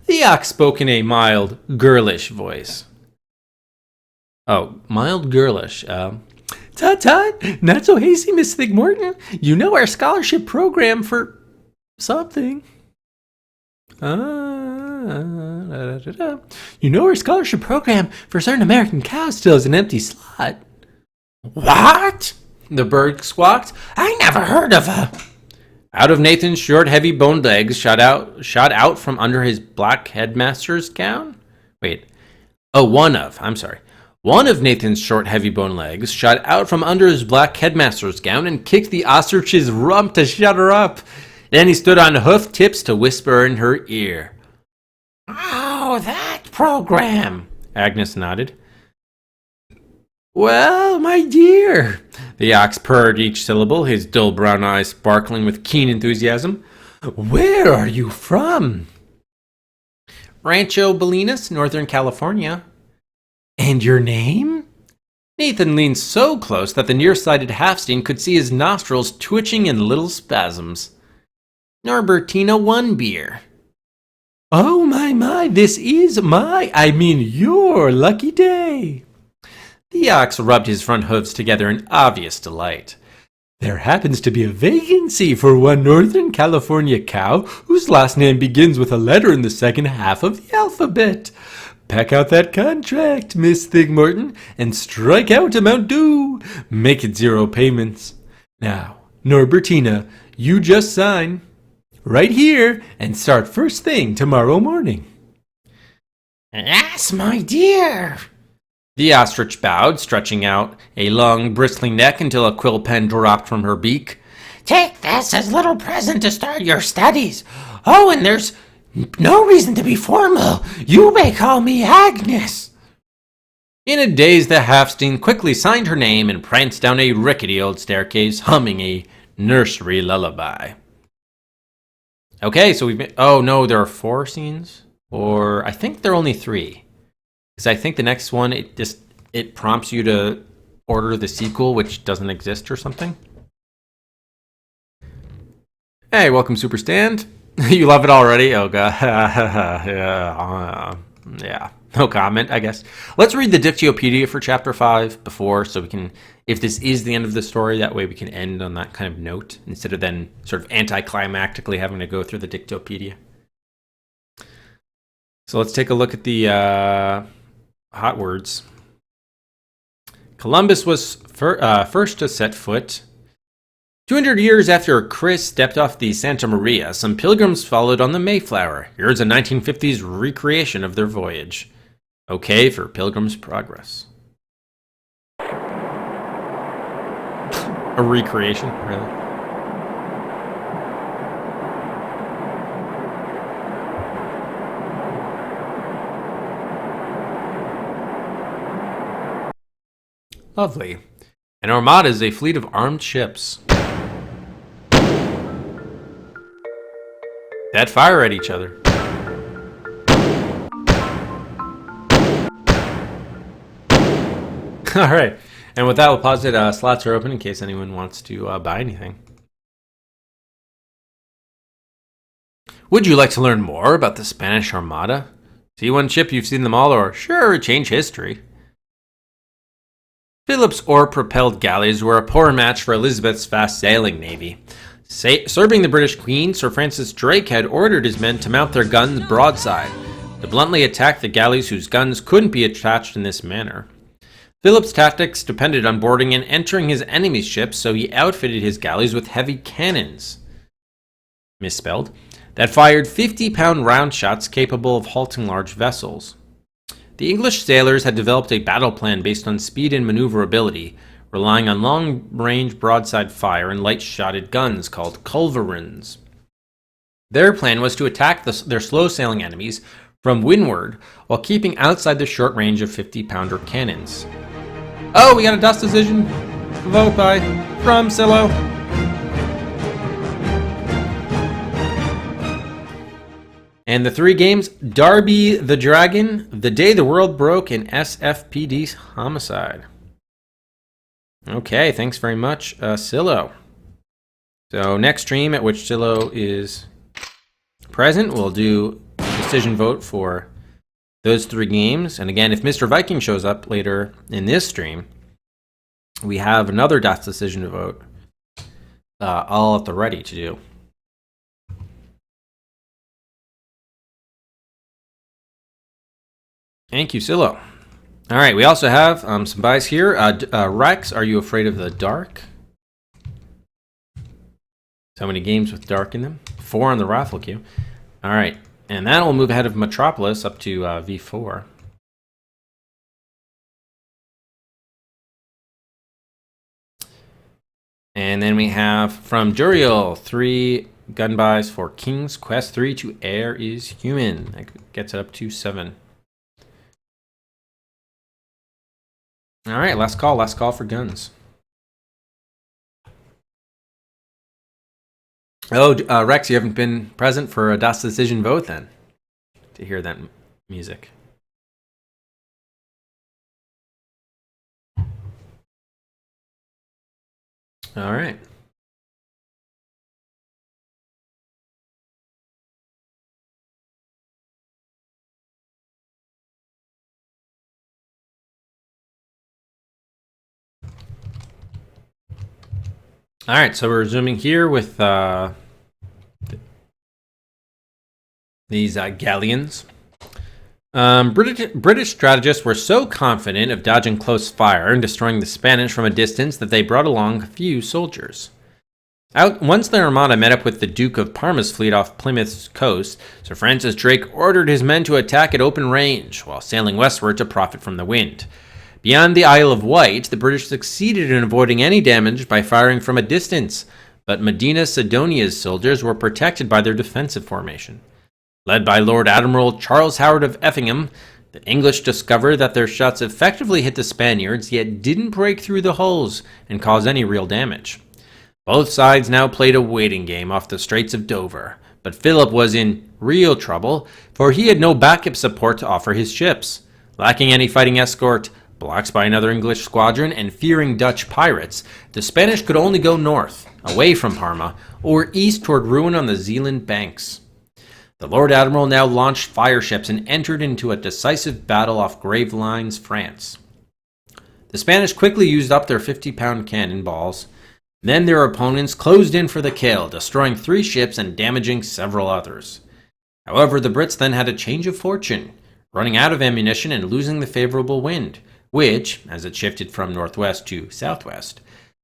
The ox spoke in a mild, girlish voice. Oh, mild, girlish. Tut tut, not so hasty, Miss Thigmorton. You know our scholarship program for something. You know our scholarship program for certain American cows still has an empty slot. What? The bird squawked. I never heard of a... Out of Nathan's short, heavy-boned legs shot out from under his black headmaster's gown. One of Nathan's short, heavy-boned legs shot out from under his black headmaster's gown and kicked the ostrich's rump to shut her up. Then he stood on hoof tips to whisper in her ear. Oh, that program, Agnes nodded. Well, my dear, the ox purred each syllable, his dull brown eyes sparkling with keen enthusiasm. Where are you from? Rancho Bolinas, Northern California. And your name? Nathan leaned so close that the nearsighted Halfstein could see his nostrils twitching in little spasms. Norbertina One Beer. Oh, my, this is your lucky day. The ox rubbed his front hooves together in obvious delight. There happens to be a vacancy for one Northern California cow whose last name begins with a letter in the second half of the alphabet. Pack out that contract, Miss Thigmorton, and strike out amount due. Make it 0 payments. Now, Norbertina, you just sign. Right here, and start first thing tomorrow morning. Yes, my dear. The ostrich bowed, stretching out a long, bristling neck until a quill pen dropped from her beak. Take this as a little present to start your studies. Oh, and there's no reason to be formal. You may call me Agnes. In a daze, the Halfstein quickly signed her name and pranced down a rickety old staircase, humming a nursery lullaby. Okay, so oh no, there are 4 scenes? Or I think there are only 3. Because I think the next one, it prompts you to order the sequel, which doesn't exist or something. Hey, welcome, Super Stand. You love it already? Oh, God. Yeah, no comment, I guess. Let's read the Dictiopedia for Chapter 5 before, so we can, if this is the end of the story, that way we can end on that kind of note, instead of then sort of anticlimactically having to go through the Dictiopedia. So let's take a look at the hot words. Columbus was first to set foot. 200 years after Chris stepped off the Santa Maria, some pilgrims followed on the Mayflower. Here's a 1950s recreation of their voyage. Okay for Pilgrim's Progress. A recreation, really. Lovely. An armada is a fleet of armed ships that fire at each other. All right. And with that, we'll pause it. Slots are open in case anyone wants to buy anything. Would you like to learn more about the Spanish Armada? See one ship, you've seen them all, or sure, change history. Philip's oar-propelled galleys were a poor match for Elizabeth's fast-sailing navy. Serving the British Queen, Sir Francis Drake had ordered his men to mount their guns broadside, to bluntly attack the galleys whose guns couldn't be attached in this manner. Philip's tactics depended on boarding and entering his enemy's ships, so he outfitted his galleys with heavy cannons, misspelled, that fired 50-pound round shots capable of halting large vessels. The English sailors had developed a battle plan based on speed and maneuverability, relying on long-range broadside fire and light-shotted guns called culverins. Their plan was to attack their slow-sailing enemies from windward while keeping outside the short range of 50-pounder cannons. Oh, we got a dust decision. Vote from Silo. And the 3 games: Darby the Dragon, The Day the World Broke, and SFPD's Homicide. Okay, thanks very much, Silo. So next stream at which Silo is present, we'll do a decision vote for those 3 games. And again, if Mr. Viking shows up later in this stream, we have another DAS decision vote all at the ready to do. Thank you, Silo. All right, we also have some buys here. Rex, Are You Afraid of the Dark? So many games with dark in them. 4 on the raffle queue. All right, and that will move ahead of Metropolis up to V4. And then we have from Juriel 3 gun buys for King's Quest 3 to Air is Human. That gets it up to 7. All right, last call for guns. Oh, Rex, you haven't been present for a DAS decision vote then, to hear that music. All right. All right, so we're resuming here with these galleons. British strategists were so confident of dodging close fire and destroying the Spanish from a distance that they brought along a few soldiers. Once the Armada met up with the Duke of Parma's fleet off Plymouth's coast, Sir Francis Drake ordered his men to attack at open range while sailing westward to profit from the wind. Beyond the Isle of Wight, the British succeeded in avoiding any damage by firing from a distance, but Medina Sidonia's soldiers were protected by their defensive formation. Led by Lord Admiral Charles Howard of Effingham, the English discovered that their shots effectively hit the Spaniards, yet didn't break through the hulls and cause any real damage. Both sides now played a waiting game off the Straits of Dover, but Philip was in real trouble, for he had no backup support to offer his ships. Lacking any fighting escort, blocked by another English squadron, and fearing Dutch pirates, the Spanish could only go north, away from Parma, or east toward ruin on the Zealand banks. The Lord Admiral now launched fire ships and entered into a decisive battle off Gravelines, France. The Spanish quickly used up their 50-pound cannonballs. Then their opponents closed in for the kill, destroying 3 ships and damaging several others. However, the Brits then had a change of fortune, running out of ammunition and losing the favorable wind, which, as it shifted from northwest to southwest,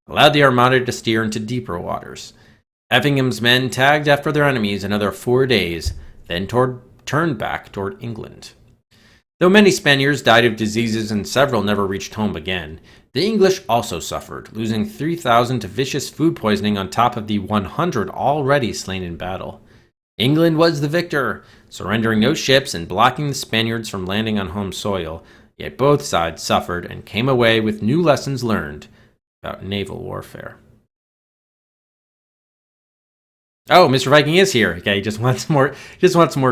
allowed the Armada to steer into deeper waters. Effingham's men tagged after their enemies another 4 days, then turned back toward England. Though many Spaniards died of diseases and several never reached home again, the English also suffered, losing 3,000 to vicious food poisoning on top of the 100 already slain in battle. England was the victor, surrendering no ships and blocking the Spaniards from landing on home soil, yet both sides suffered and came away with new lessons learned about naval warfare. Oh, Mr. Viking is here. Okay, he just wants more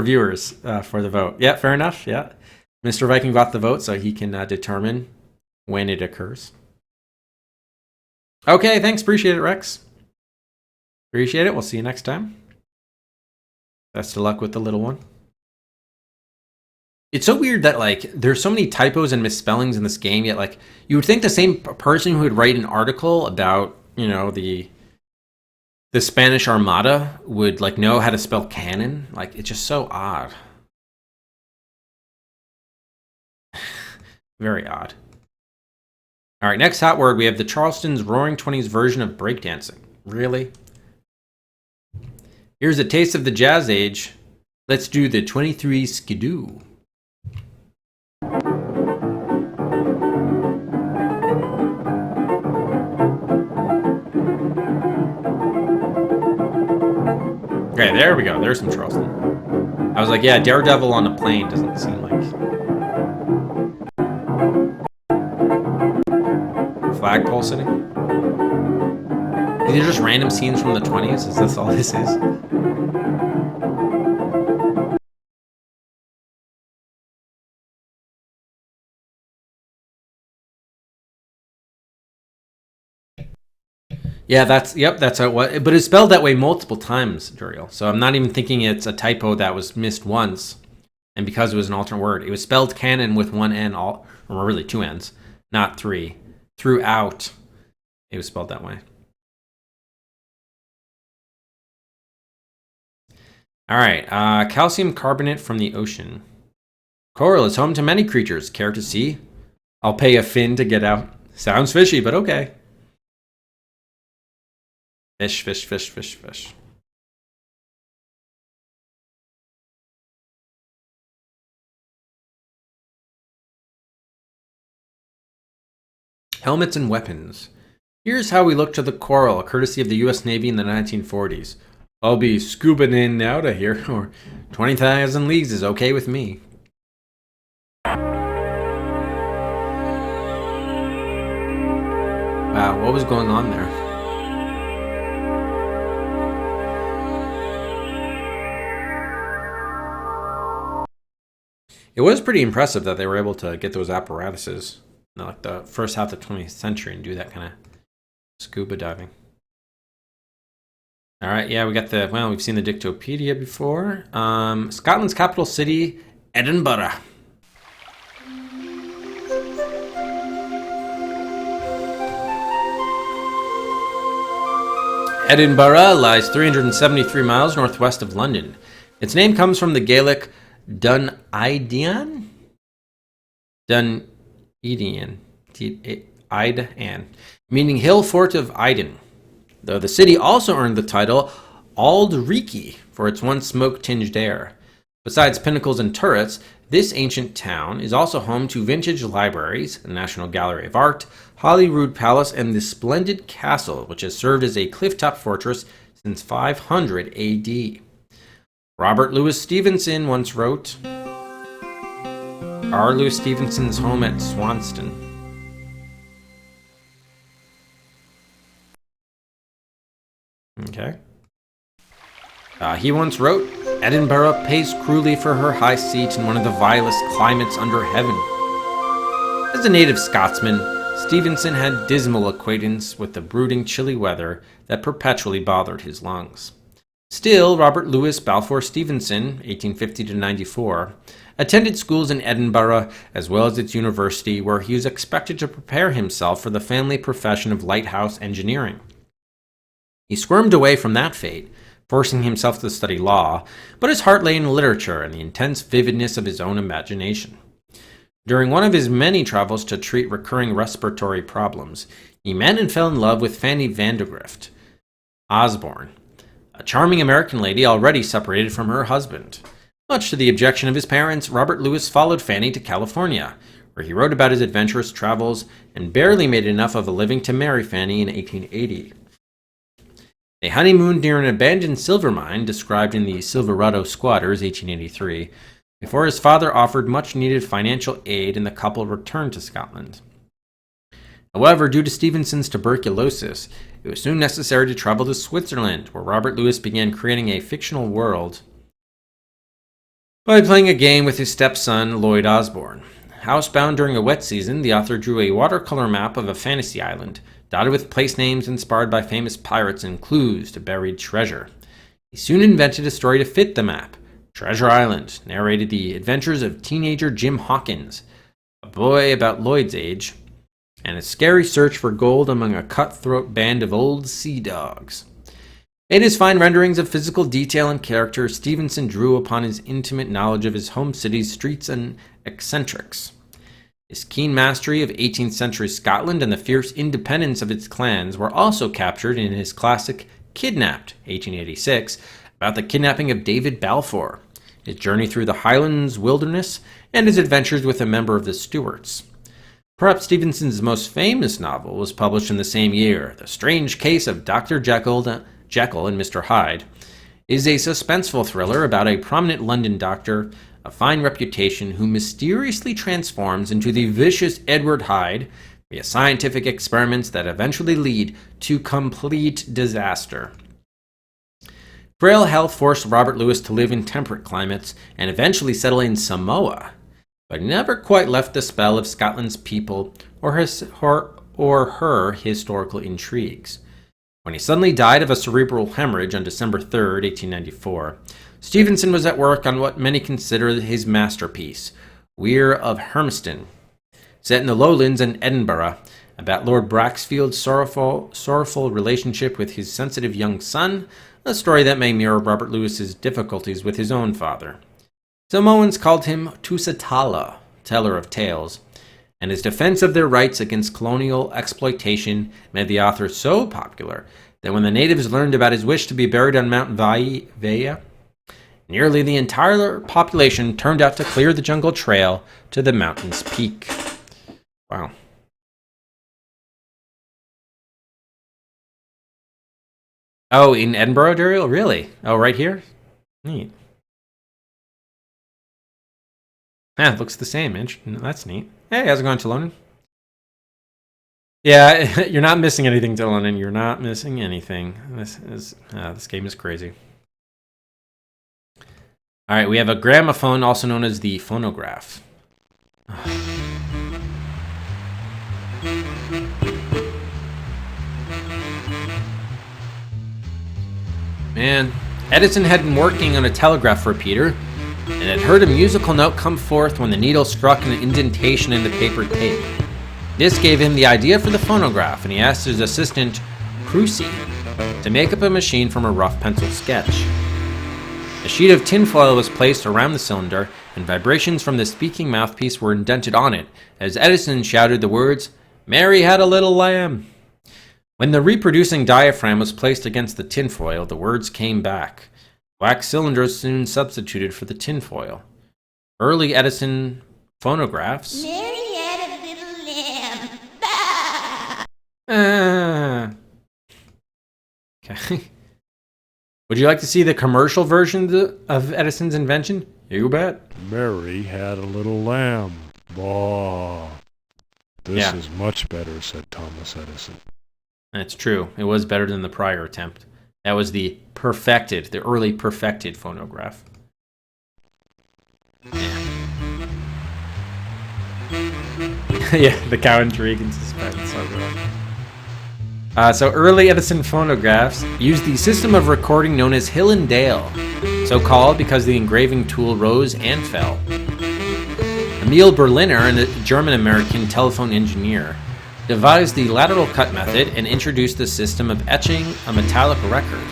viewers for the vote. Yeah, fair enough. Yeah. Mr. Viking got the vote so he can determine when it occurs. Okay, thanks. Appreciate it, Rex. Appreciate it. We'll see you next time. Best of luck with the little one. It's so weird that, like, there's so many typos and misspellings in this game, yet, like, you would think the same person who would write an article about, you know, the Spanish Armada would, like, know how to spell cannon. Like, it's just so odd. Very odd. All right, next hot word, we have the Charleston's Roaring Twenties version of breakdancing. Really? Here's a taste of the jazz age. Let's do the 23 skidoo. Okay, there we go. There's some Charleston. I was like, yeah, Daredevil on a plane doesn't seem like... Flagpole sitting? These are just random scenes from the 20s? Is this all this is? Yeah, that's how it was. But it's spelled that way multiple times, Duriel. So I'm not even thinking it's a typo that was missed once. And because it was an alternate word, it was spelled canon with one N, or really two N's, not three. Throughout, it was spelled that way. All right, calcium carbonate from the ocean. Coral is home to many creatures. Care to see? I'll pay a fin to get out. Sounds fishy, but okay. Fish, fish, fish, fish, fish. Helmets and weapons. Here's how we look to the Coral, courtesy of the U.S. Navy in the 1940s. I'll be scubaing in out of here, or 20,000 leagues is okay with me. Wow, what was going on there? It was pretty impressive that they were able to get those apparatuses in like the first half of the 20th century and do that kind of scuba diving. All right, yeah, we've seen the Dictopedia before. Scotland's capital city, Edinburgh. Edinburgh lies 373 miles northwest of London. Its name comes from the Gaelic Dun-Idian, meaning hill fort of Iden, though the city also earned the title Aldreiki for its once smoke-tinged air. Besides pinnacles and turrets, this ancient town is also home to vintage libraries, the National Gallery of Art, Holyrood Palace, and the splendid castle, which has served as a cliff-top fortress since 500 AD. Robert Louis Stevenson once wrote, R. Louis Stevenson's home at Swanston. Okay. He once wrote, Edinburgh pays cruelly for her high seat in one of the vilest climates under heaven. As a native Scotsman, Stevenson had dismal acquaintance with the brooding chilly weather that perpetually bothered his lungs. Still, Robert Louis Balfour Stevenson, 1850-94, attended schools in Edinburgh as well as its university, where he was expected to prepare himself for the family profession of lighthouse engineering. He squirmed away from that fate, forcing himself to study law, but his heart lay in literature and the intense vividness of his own imagination. During one of his many travels to treat recurring respiratory problems, he met and fell in love with Fanny Vandegrift Osborne, a charming American lady already separated from her husband. Much to the objection of his parents, Robert Louis followed Fanny to California, where he wrote about his adventurous travels and barely made enough of a living to marry Fanny in 1880. They honeymooned near an abandoned silver mine described in the Silverado Squatters, 1883, before his father offered much-needed financial aid and the couple returned to Scotland. However, due to Stevenson's tuberculosis, it was soon necessary to travel to Switzerland, where Robert Louis began creating a fictional world by playing a game with his stepson, Lloyd Osborne. Housebound during a wet season, the author drew a watercolor map of a fantasy island, dotted with place names inspired by famous pirates and clues to buried treasure. He soon invented a story to fit the map. Treasure Island narrated the adventures of teenager Jim Hawkins, a boy about Lloyd's age, and a scary search for gold among a cutthroat band of old sea dogs. In his fine renderings of physical detail and character, Stevenson drew upon his intimate knowledge of his home city's streets and eccentrics. His keen mastery of 18th century Scotland and the fierce independence of its clans were also captured in his classic Kidnapped, 1886, about the kidnapping of David Balfour, his journey through the Highlands wilderness, and his adventures with a member of the Stuarts. Perhaps Stevenson's most famous novel was published in the same year. The Strange Case of Dr. Jekyll and Mr. Hyde is a suspenseful thriller about a prominent London doctor of fine reputation who mysteriously transforms into the vicious Edward Hyde via scientific experiments that eventually lead to complete disaster. Frail health forced Robert Louis to live in temperate climates and eventually settle in Samoa, but he never quite left the spell of Scotland's people or her historical intrigues. When he suddenly died of a cerebral hemorrhage on December 3rd, 1894, Stevenson was at work on what many consider his masterpiece, Weir of Hermiston, set in the Lowlands and Edinburgh, about Lord Braxfield's sorrowful relationship with his sensitive young son, a story that may mirror Robert Louis's difficulties with his own father. Samoans called him Tusitala, teller of tales, and his defense of their rights against colonial exploitation made the author so popular that when the natives learned about his wish to be buried on Mount Vaea, nearly the entire population turned out to clear the jungle trail to the mountain's peak. Wow. Oh, in Edinburgh, Daryl? Really? Oh, right here? Neat. Yeah, it looks the same, Inch. That's neat. Hey, how's it going, Talonan? Yeah, you're not missing anything, Talonan. You're not missing anything. This game is crazy. All right, we have a gramophone, also known as the phonograph. Man, Edison had been working on a telegraph repeater and had heard a musical note come forth when the needle struck an indentation in the papered tape. This gave him the idea for the phonograph, and he asked his assistant, Crucy, to make up a machine from a rough pencil sketch. A sheet of tinfoil was placed around the cylinder, and vibrations from the speaking mouthpiece were indented on it as Edison shouted the words, "Mary had a little lamb." When the reproducing diaphragm was placed against the tinfoil, the words came back. Wax cylinders soon substituted for the tinfoil. Early Edison phonographs... Mary had a little lamb. Bah! Okay. Would you like to see the commercial version of Edison's invention? You bet. Mary had a little lamb. Bah. This is much better, said Thomas Edison. That's true. It was better than the prior attempt. That was the early perfected phonograph. Yeah. Yeah, the cow intrigue and suspense. So good. So early Edison phonographs used the system of recording known as Hill and Dale, so called because the engraving tool rose and fell. Emil Berliner, a German-American telephone engineer, devised the lateral cut method and introduced the system of etching a metallic record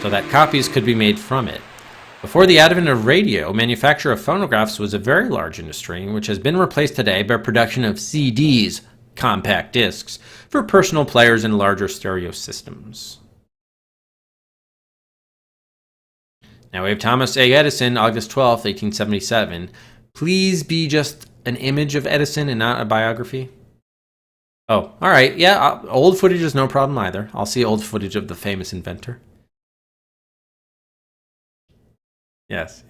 so that copies could be made from it. Before the advent of radio, manufacture of phonographs was a very large industry, which has been replaced today by production of CDs, compact discs, for personal players and larger stereo systems. Now we have Thomas A. Edison, August 12th, 1877. Please be just an image of Edison and not a biography. Oh, all right. Yeah, old footage is no problem either. I'll see old footage of the famous inventor. Yes.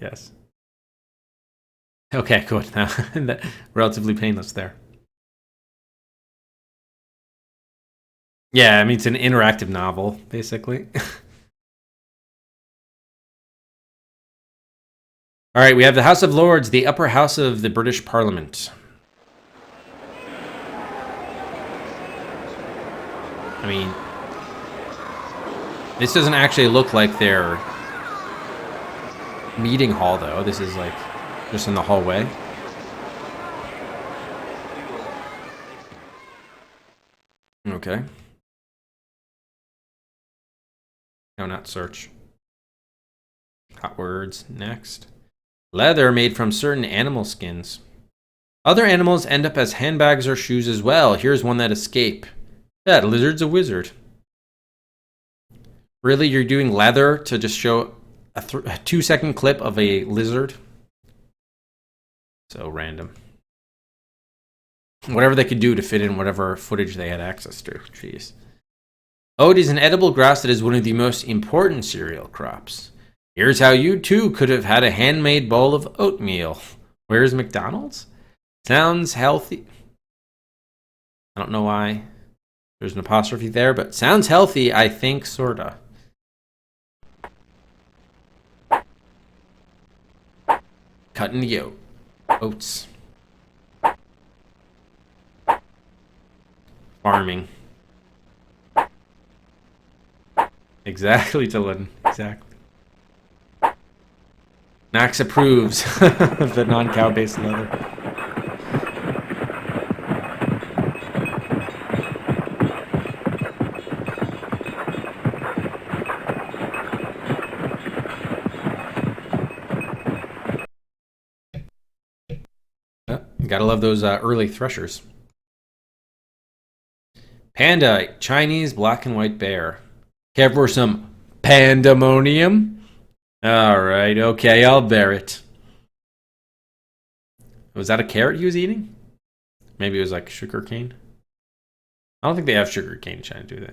Okay, good. Now, relatively painless there. Yeah, I mean, it's an interactive novel, basically. All right, we have the House of Lords, the upper house of the British Parliament. I mean, This doesn't actually look like their meeting hall, though. This is like just in the hallway. Okay. No, not search. Hot words. Next. Leather made from certain animal skins. Other animals end up as handbags or shoes as well. Here's one that escape. That lizard's a wizard. Really, you're doing leather to just show a 2-second clip of a lizard? So random. Whatever they could do to fit in whatever footage they had access to. Jeez. Oat is an edible grass that is one of the most important cereal crops. Here's how you too could have had a handmade bowl of oatmeal. Where's McDonald's? Sounds healthy. I don't know why there's an apostrophe there, but sounds healthy, I think, sorta. Cutting the oats. Farming. Exactly, Dylan. Exactly. Max approves of the non-cow based leather. Gotta love those early threshers. Panda, Chinese black and white bear. Care for some pandemonium? Alright, okay, I'll bear it. Was that a carrot he was eating? Maybe it was like sugar cane? I don't think they have sugar cane in China, do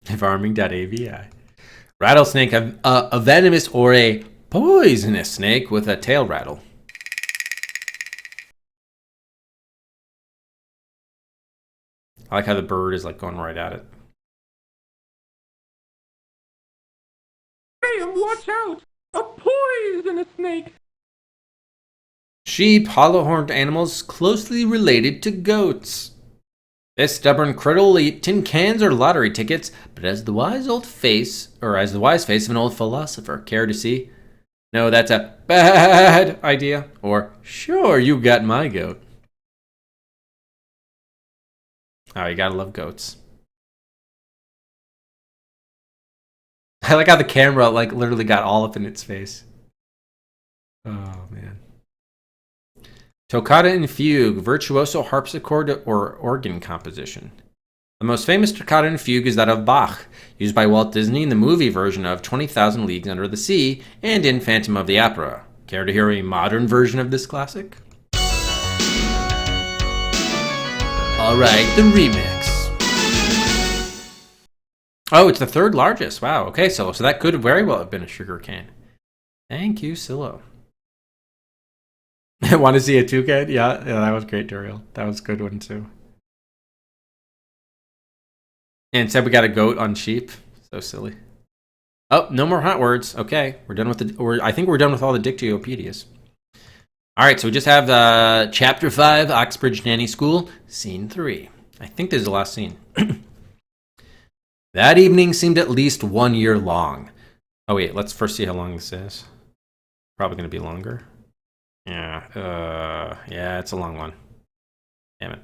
they? Farming.avi. Rattlesnake, a venomous or a poisonous snake with a tail rattle. I like how the bird is like going right at it. Graham, watch out! A poisonous snake! Sheep, hollow-horned animals closely related to goats. This stubborn critter will eat tin cans or lottery tickets, but as the wise face of an old philosopher. Care to see? No, that's a bad idea. Or, sure, you got my goat. Oh, you gotta love goats. I like how the camera like literally got all up in its face. Oh man. Toccata and Fugue, virtuoso harpsichord or organ composition. The most famous toccata and fugue is that of Bach, used by Walt Disney in the movie version of 20,000 Leagues Under the Sea and in Phantom of the Opera. Care to hear a modern version of this classic? Alright, the remix. Oh, it's the third largest. Wow, okay, so that could very well have been a sugar cane. Thank you, Silo. Want to see a toucan? Yeah, that was great, Duriel. That was a good one, too. And said we got a goat on sheep. So silly. Oh, no more hot words. Okay, we're done with I think we're done with all the Dictopedias. All right, so we just have Chapter 5, Oxbridge Nanny School, Scene 3. I think this is the last scene. That evening seemed at least 1 year long. Oh, wait, let's first see how long this is. Probably going to be longer. Yeah, it's a long one. Damn it.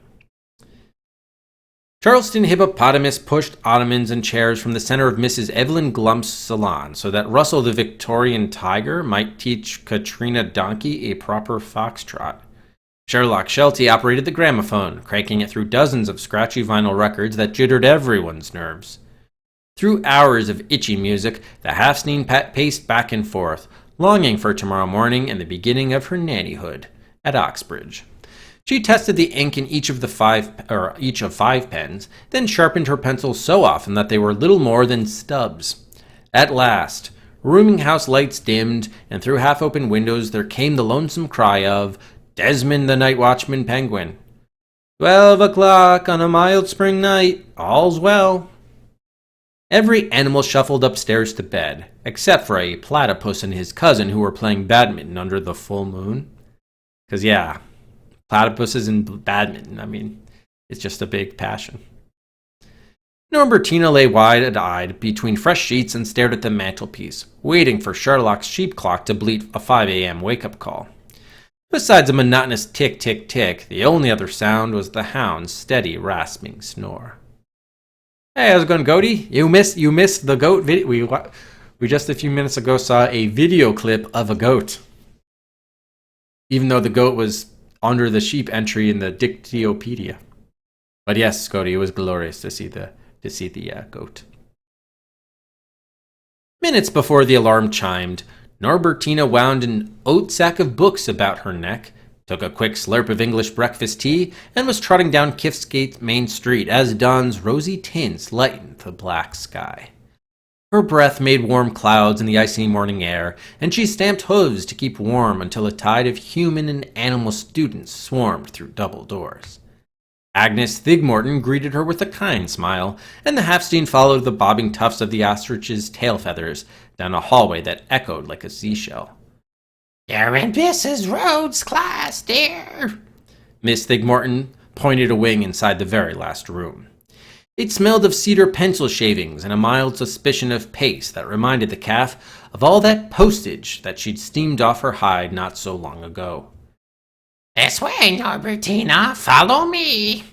Charleston Hippopotamus pushed ottomans and chairs from the center of Mrs. Evelyn Glump's salon so that Russell the Victorian Tiger might teach Katrina Donkey a proper foxtrot. Sherrloch Sheltie operated the gramophone, cranking it through dozens of scratchy vinyl records that jittered everyone's nerves. Through hours of itchy music, the half-seen paced back and forth, longing for tomorrow morning and the beginning of her nannyhood at Oxbridge. She tested the ink in each of 5 pens, then sharpened her pencils so often that they were little more than stubs. At last, rooming house lights dimmed, and through half-open windows there came the lonesome cry of Desmond the Night Watchman Penguin. 12 o'clock on a mild spring night, all's well. Every animal shuffled upstairs to bed, except for a platypus and his cousin who were playing badminton under the full moon. 'Cause yeah, platypuses and badminton. I mean, it's just a big passion. Norbertina lay wide-eyed between fresh sheets and stared at the mantelpiece, waiting for Sherlock's sheep clock to bleat a 5 a.m. wake-up call. Besides a monotonous tick-tick-tick, the only other sound was the hound's steady, rasping snore. Hey, how's it going, Goaty? You missed the goat video. We just a few minutes ago saw a video clip of a goat. Even though the goat was under the sheep entry in the Dictyopedia. But yes, Goaty, it was glorious to see the goat. Minutes before the alarm chimed, Norbertina wound an oat sack of books about her neck, took a quick slurp of English breakfast tea, and was trotting down Kiffsgate Main Street as dawn's rosy tints lightened the black sky. Her breath made warm clouds in the icy morning air, and she stamped hooves to keep warm until a tide of human and animal students swarmed through double doors. Agnes Thigmorton greeted her with a kind smile, and the Halfstein followed the bobbing tufts of the ostrich's tail feathers down a hallway that echoed like a seashell. "You're in Mrs. Rhodes' class, dear." Miss Thigmorton pointed a wing inside the very last room. It smelled of cedar pencil shavings and a mild suspicion of paste that reminded the calf of all that postage that she'd steamed off her hide not so long ago. "This way, Norbertina, follow me."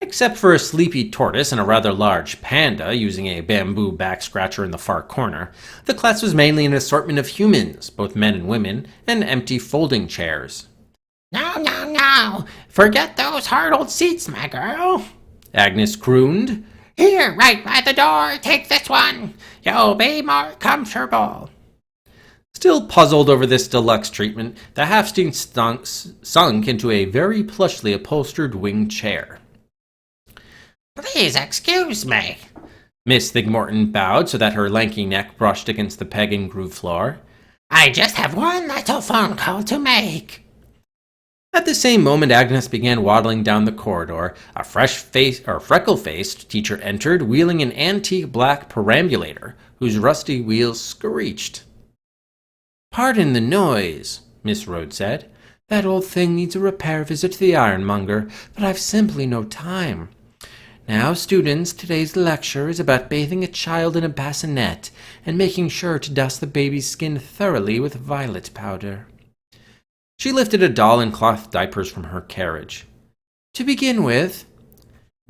Except for a sleepy tortoise and a rather large panda using a bamboo back scratcher in the far corner, the class was mainly an assortment of humans, both men and women, and empty folding chairs. No. Forget those hard old seats, my girl," Agnes crooned. "Here, right by the door, take this one. You'll be more comfortable." Still puzzled over this deluxe treatment, the Halfstein sunk into a very plushly upholstered wing chair. "Please excuse me." Miss Thigmorton bowed so that her lanky neck brushed against the peg and groove floor. "I just have one little phone call to make." At the same moment, Agnes began waddling down the corridor. A freckle-faced teacher entered, wheeling an antique black perambulator, whose rusty wheels screeched. "Pardon the noise," Miss Rhodes said. "That old thing needs a repair visit to the ironmonger, but I've simply no time. Now, students, today's lecture is about bathing a child in a bassinet and making sure to dust the baby's skin thoroughly with violet powder." She lifted a doll in cloth diapers from her carriage. "To begin with,"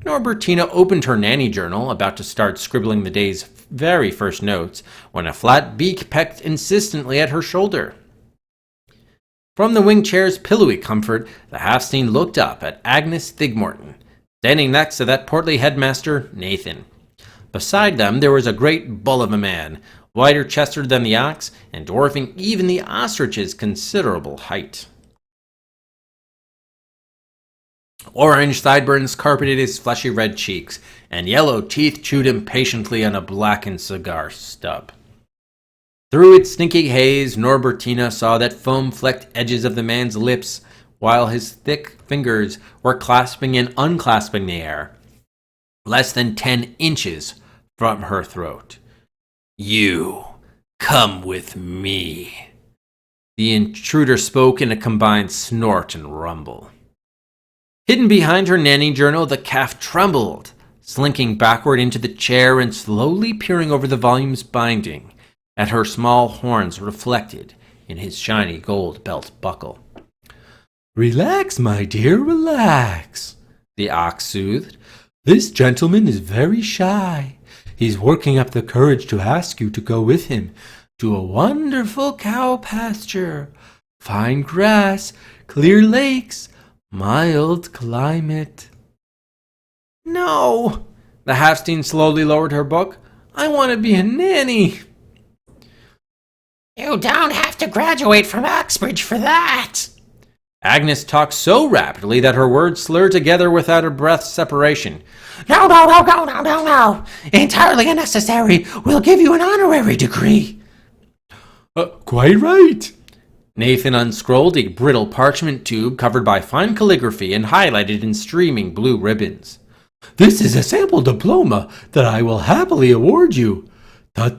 Norbertina opened her nanny journal, about to start scribbling the day's very first notes, when a flat beak pecked insistently at her shoulder. From the wing chair's pillowy comfort, the Halfstein looked up at Agnes Thigmorton, standing next to that portly headmaster, Nathan. Beside them there was a great bull of a man, wider-chested than the ox, and dwarfing even the ostrich's considerable height. Orange sideburns carpeted his fleshy red cheeks, and yellow teeth chewed impatiently on a blackened cigar stub. Through its stinky haze, Norbertina saw that foam-flecked edges of the man's lips, while his thick fingers were clasping and unclasping the air, less than 10 inches from her throat. "You, come with me." The intruder spoke in a combined snort and rumble. Hidden behind her nanny journal, the calf trembled, slinking backward into the chair and slowly peering over the volume's binding at her small horns reflected in his shiny gold belt buckle. "Relax, my dear, relax," the ox soothed. "This gentleman is very shy. He's working up the courage to ask you to go with him to a wonderful cow pasture. Fine grass, clear lakes, mild climate." "No!" The Halfstein slowly lowered her book. "I want to be a nanny." "You don't have to graduate from Oxbridge for that." Agnes talked so rapidly that her words slurred together without a breath's separation. No. Entirely unnecessary. We'll give you an honorary degree." Quite right." Nathan unscrolled a brittle parchment tube covered by fine calligraphy and highlighted in streaming blue ribbons. "This is a sample diploma that I will happily award you. Tut.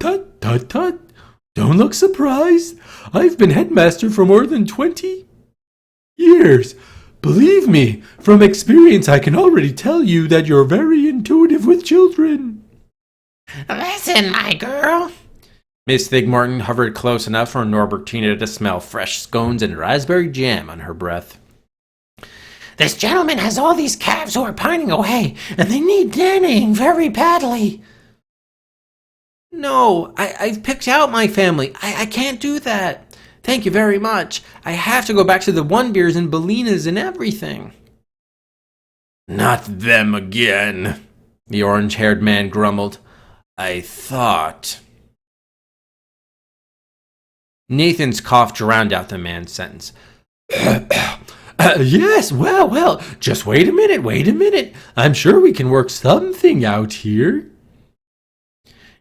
Don't look surprised. I've been headmaster for more than 20 years. Believe me, from experience I can already tell you that you're very intuitive with children. Listen, my girl. Miss Thigmartin hovered close enough for Norbertina to smell fresh scones and raspberry jam on her breath. This gentleman has all these calves who are pining away, and they need nannying very badly. No, I've picked out my family. I can't do that. Thank you very much. I have to go back to the One Beers and Bellinas and everything. Not them again, the orange-haired man grumbled. I thought... Nathan's cough drowned out the man's sentence. Yes, well, just wait a minute. I'm sure we can work something out here.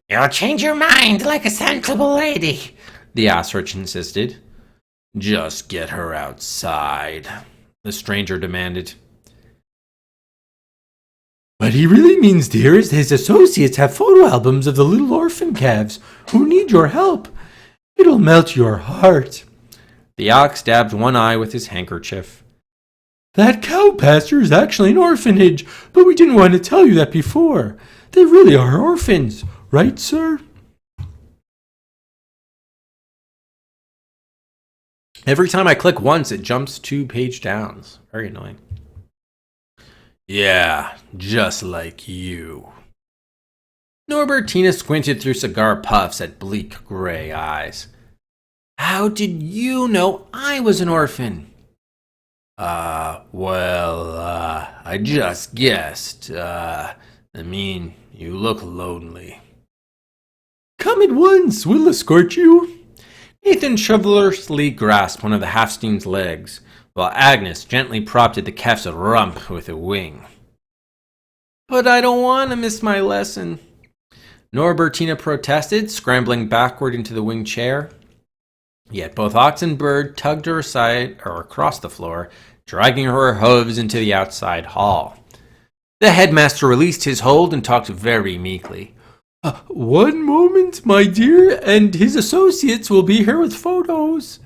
You'll change your mind like a sensible lady, the ostrich insisted. Just get her outside, the stranger demanded. What he really means, dear, is his associates have photo albums of the little orphan calves who need your help. It'll melt your heart. The ox dabbed one eye with his handkerchief. That cow pasture is actually an orphanage, but we didn't want to tell you that before. They really are orphans, right, sir? Every time I click once, it jumps 2 page downs. Very annoying. Yeah, just like you. Norbertina squinted through cigar puffs at bleak gray eyes. How did you know I was an orphan? I just guessed. You look lonely. Come at once, we'll escort you. Nathan chivalrously grasped one of the Halfstein's legs, while Agnes gently propped at the calf's rump with a wing. But I don't want to miss my lesson, Norbertina protested, scrambling backward into the wing chair. Yet both ox and bird tugged her aside or across the floor, dragging her hooves into the outside hall. The headmaster released his hold and talked very meekly. One moment, my dear, and his associates will be here with photos.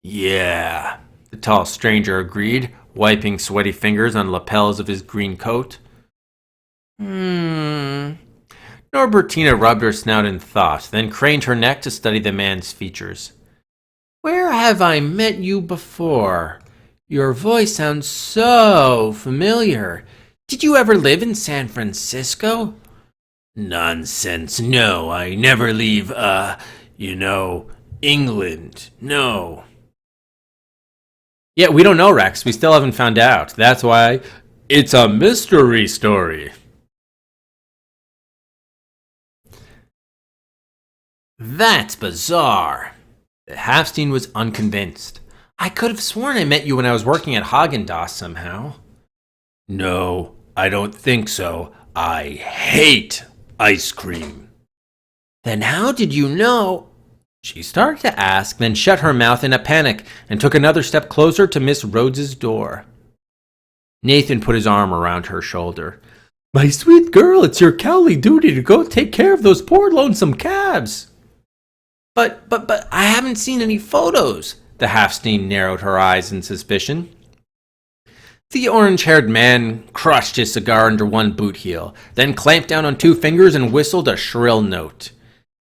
Yeah, the tall stranger agreed, wiping sweaty fingers on lapels of his green coat. Norbertina rubbed her snout in thought, then craned her neck to study the man's features. Where have I met you before? Your voice sounds so familiar. Did you ever live in San Francisco? Nonsense, no, I never leave, England, no. Yeah, we don't know, Rex. We still haven't found out. That's why it's a mystery story. That's bizarre. The Halfstein was unconvinced. I could have sworn I met you when I was working at Haagen-Dazs somehow. No, I don't think so. I hate ice cream. Then how did you know? She started to ask, then shut her mouth in a panic and took another step closer to Miss Rhodes's door. Nathan put his arm around her shoulder. My sweet girl, it's your cowly duty to go take care of those poor lonesome calves. But I haven't seen any photos. The Halfstein narrowed her eyes in suspicion. The orange-haired man crushed his cigar under one boot heel, then clamped down on 2 fingers and whistled a shrill note.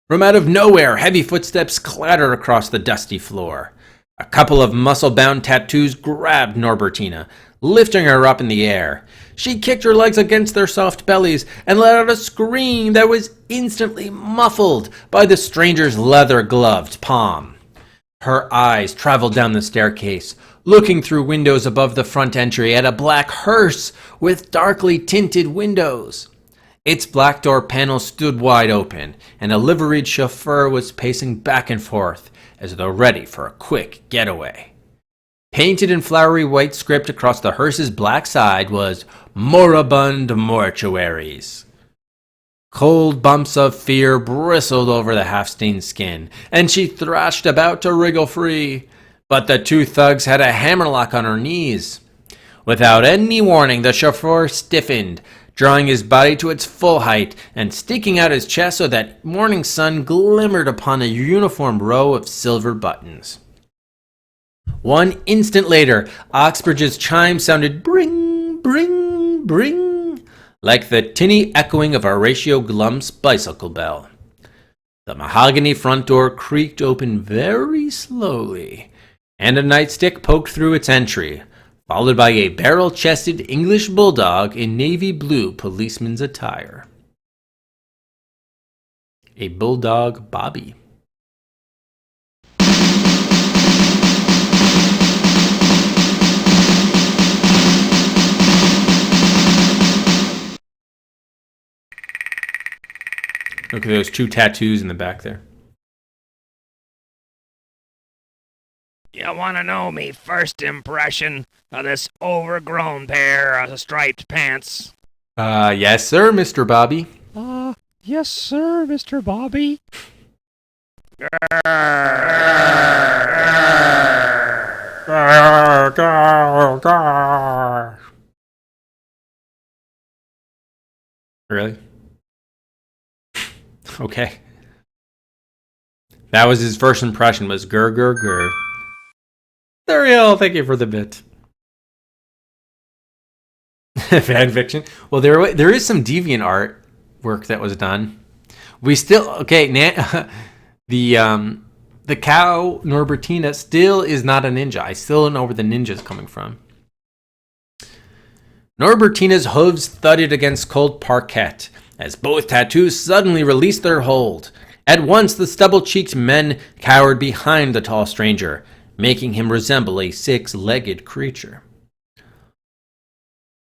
From out of nowhere, heavy footsteps clattered across the dusty floor. A couple of muscle-bound tattoos grabbed Norbertina, lifting her up in the air. She kicked her legs against their soft bellies and let out a scream that was instantly muffled by the stranger's leather-gloved palm. Her eyes traveled down the staircase, looking through windows above the front entry at a black hearse with darkly tinted windows. Its black door panel stood wide open, and a liveried chauffeur was pacing back and forth as though ready for a quick getaway. Painted in flowery white script across the hearse's black side was Moribund Mortuaries. Cold bumps of fear bristled over the Halfstein's skin, and she thrashed about to wriggle free. But the 2 thugs had a hammerlock on her knees. Without any warning, the chauffeur stiffened, drawing his body to its full height and sticking out his chest so that morning sun glimmered upon a uniform row of silver buttons. 1 instant later, Oxbridge's chime sounded bring, bring, bring, like the tinny echoing of Horatio Glum's bicycle bell. The mahogany front door creaked open very slowly, and a nightstick poked through its entry, followed by a barrel-chested English bulldog in navy blue policeman's attire. A bulldog Bobby. Look at those 2 tattoos in the back there. You want to know me first impression of this overgrown pair of striped pants? Yes, sir, Mr. Bobby. Yes, sir, Mr. Bobby. Really? Okay. That was his first impression, was grr, grr, grr. Ariel, thank you for the bit. Fan fiction. Well, there is some deviant art work that was done. We still the cow Norbertina still is not a ninja. I still don't know where the ninja's coming from. Norbertina's hooves thudded against cold parquet as both tattoos suddenly released their hold. At once, the stubble-cheeked men cowered behind the tall stranger, making him resemble a 6-legged creature.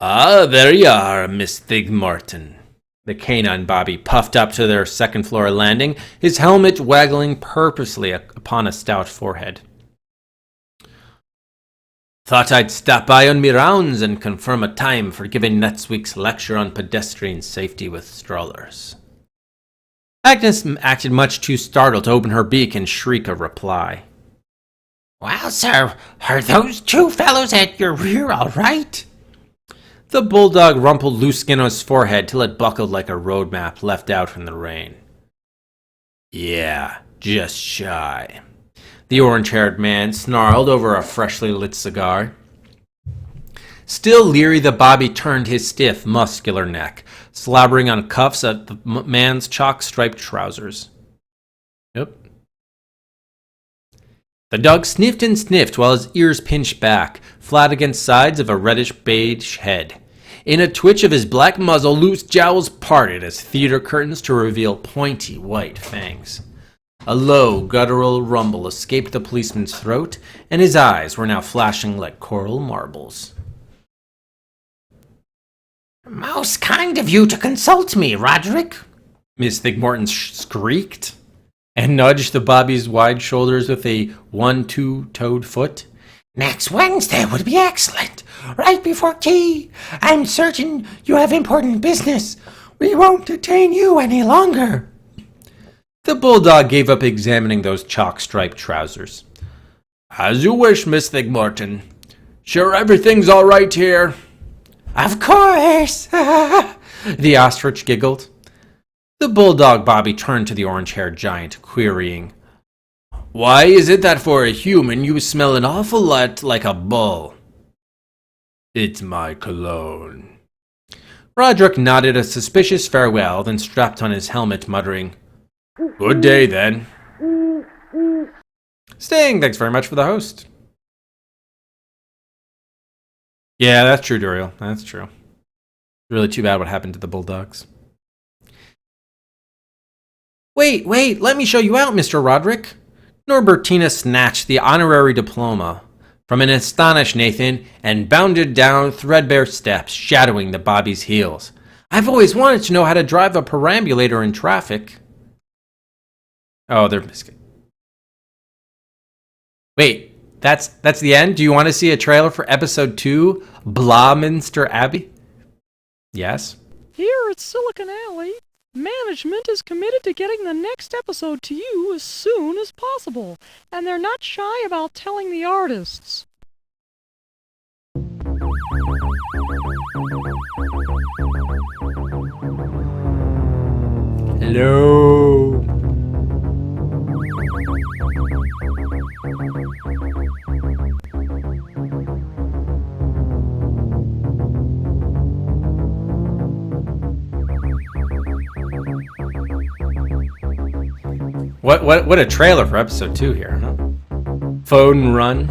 Ah, there you are, Miss Thigmorton. The canine Bobby puffed up to their second-floor landing, his helmet waggling purposely upon a stout forehead. Thought I'd stop by on me rounds and confirm a time for giving next week's lecture on pedestrian safety with strollers. Agnes acted much too startled to open her beak and shriek a reply. Well, sir, are those 2 fellows at your rear all right? The bulldog rumpled loose skin on his forehead till it buckled like a road map left out in the rain. Yeah, just shy. The orange-haired man snarled over a freshly lit cigar. Still leery, the Bobby turned his stiff, muscular neck, slobbering on cuffs at the man's chalk-striped trousers. Yep. The dog sniffed and sniffed while his ears pinched back, flat against sides of a reddish-beige head. In a twitch of his black muzzle, loose jowls parted as theater curtains to reveal pointy white fangs. A low, guttural rumble escaped the policeman's throat, and his eyes were now flashing like coral marbles. Most kind of you to consult me, Roderick, Miss Thigmorton squeaked, and nudged the Bobby's wide shoulders with a 1-2-toed foot. Next Wednesday would be excellent. Right before tea. I'm certain you have important business. We won't detain you any longer. The bulldog gave up examining those chalk-striped trousers. As you wish, Miss Thigmorton. Sure everything's all right here? Of course. The ostrich giggled. The bulldog Bobby turned to the orange-haired giant, querying, Why is it that for a human you smell an awful lot like a bull? It's my cologne. Roderick nodded a suspicious farewell, then strapped on his helmet, muttering, Good day, then. Sting, thanks very much for the host. Yeah, that's true, Duriel. That's true. Really too bad what happened to the bulldogs. Wait, let me show you out, Mr. Roderick. Norbertina snatched the honorary diploma from an astonished Nathan and bounded down threadbare steps, shadowing the Bobby's heels. I've always wanted to know how to drive a perambulator in traffic. Oh, they're... Wait, that's the end? Do you want to see a trailer for episode 2, Blawminster Abbey? Yes? Here at Silicon Alley, management is committed to getting the next episode to you as soon as possible, and they're not shy about telling the artists. Hello. What a trailer for episode 2 here, huh? Phone run.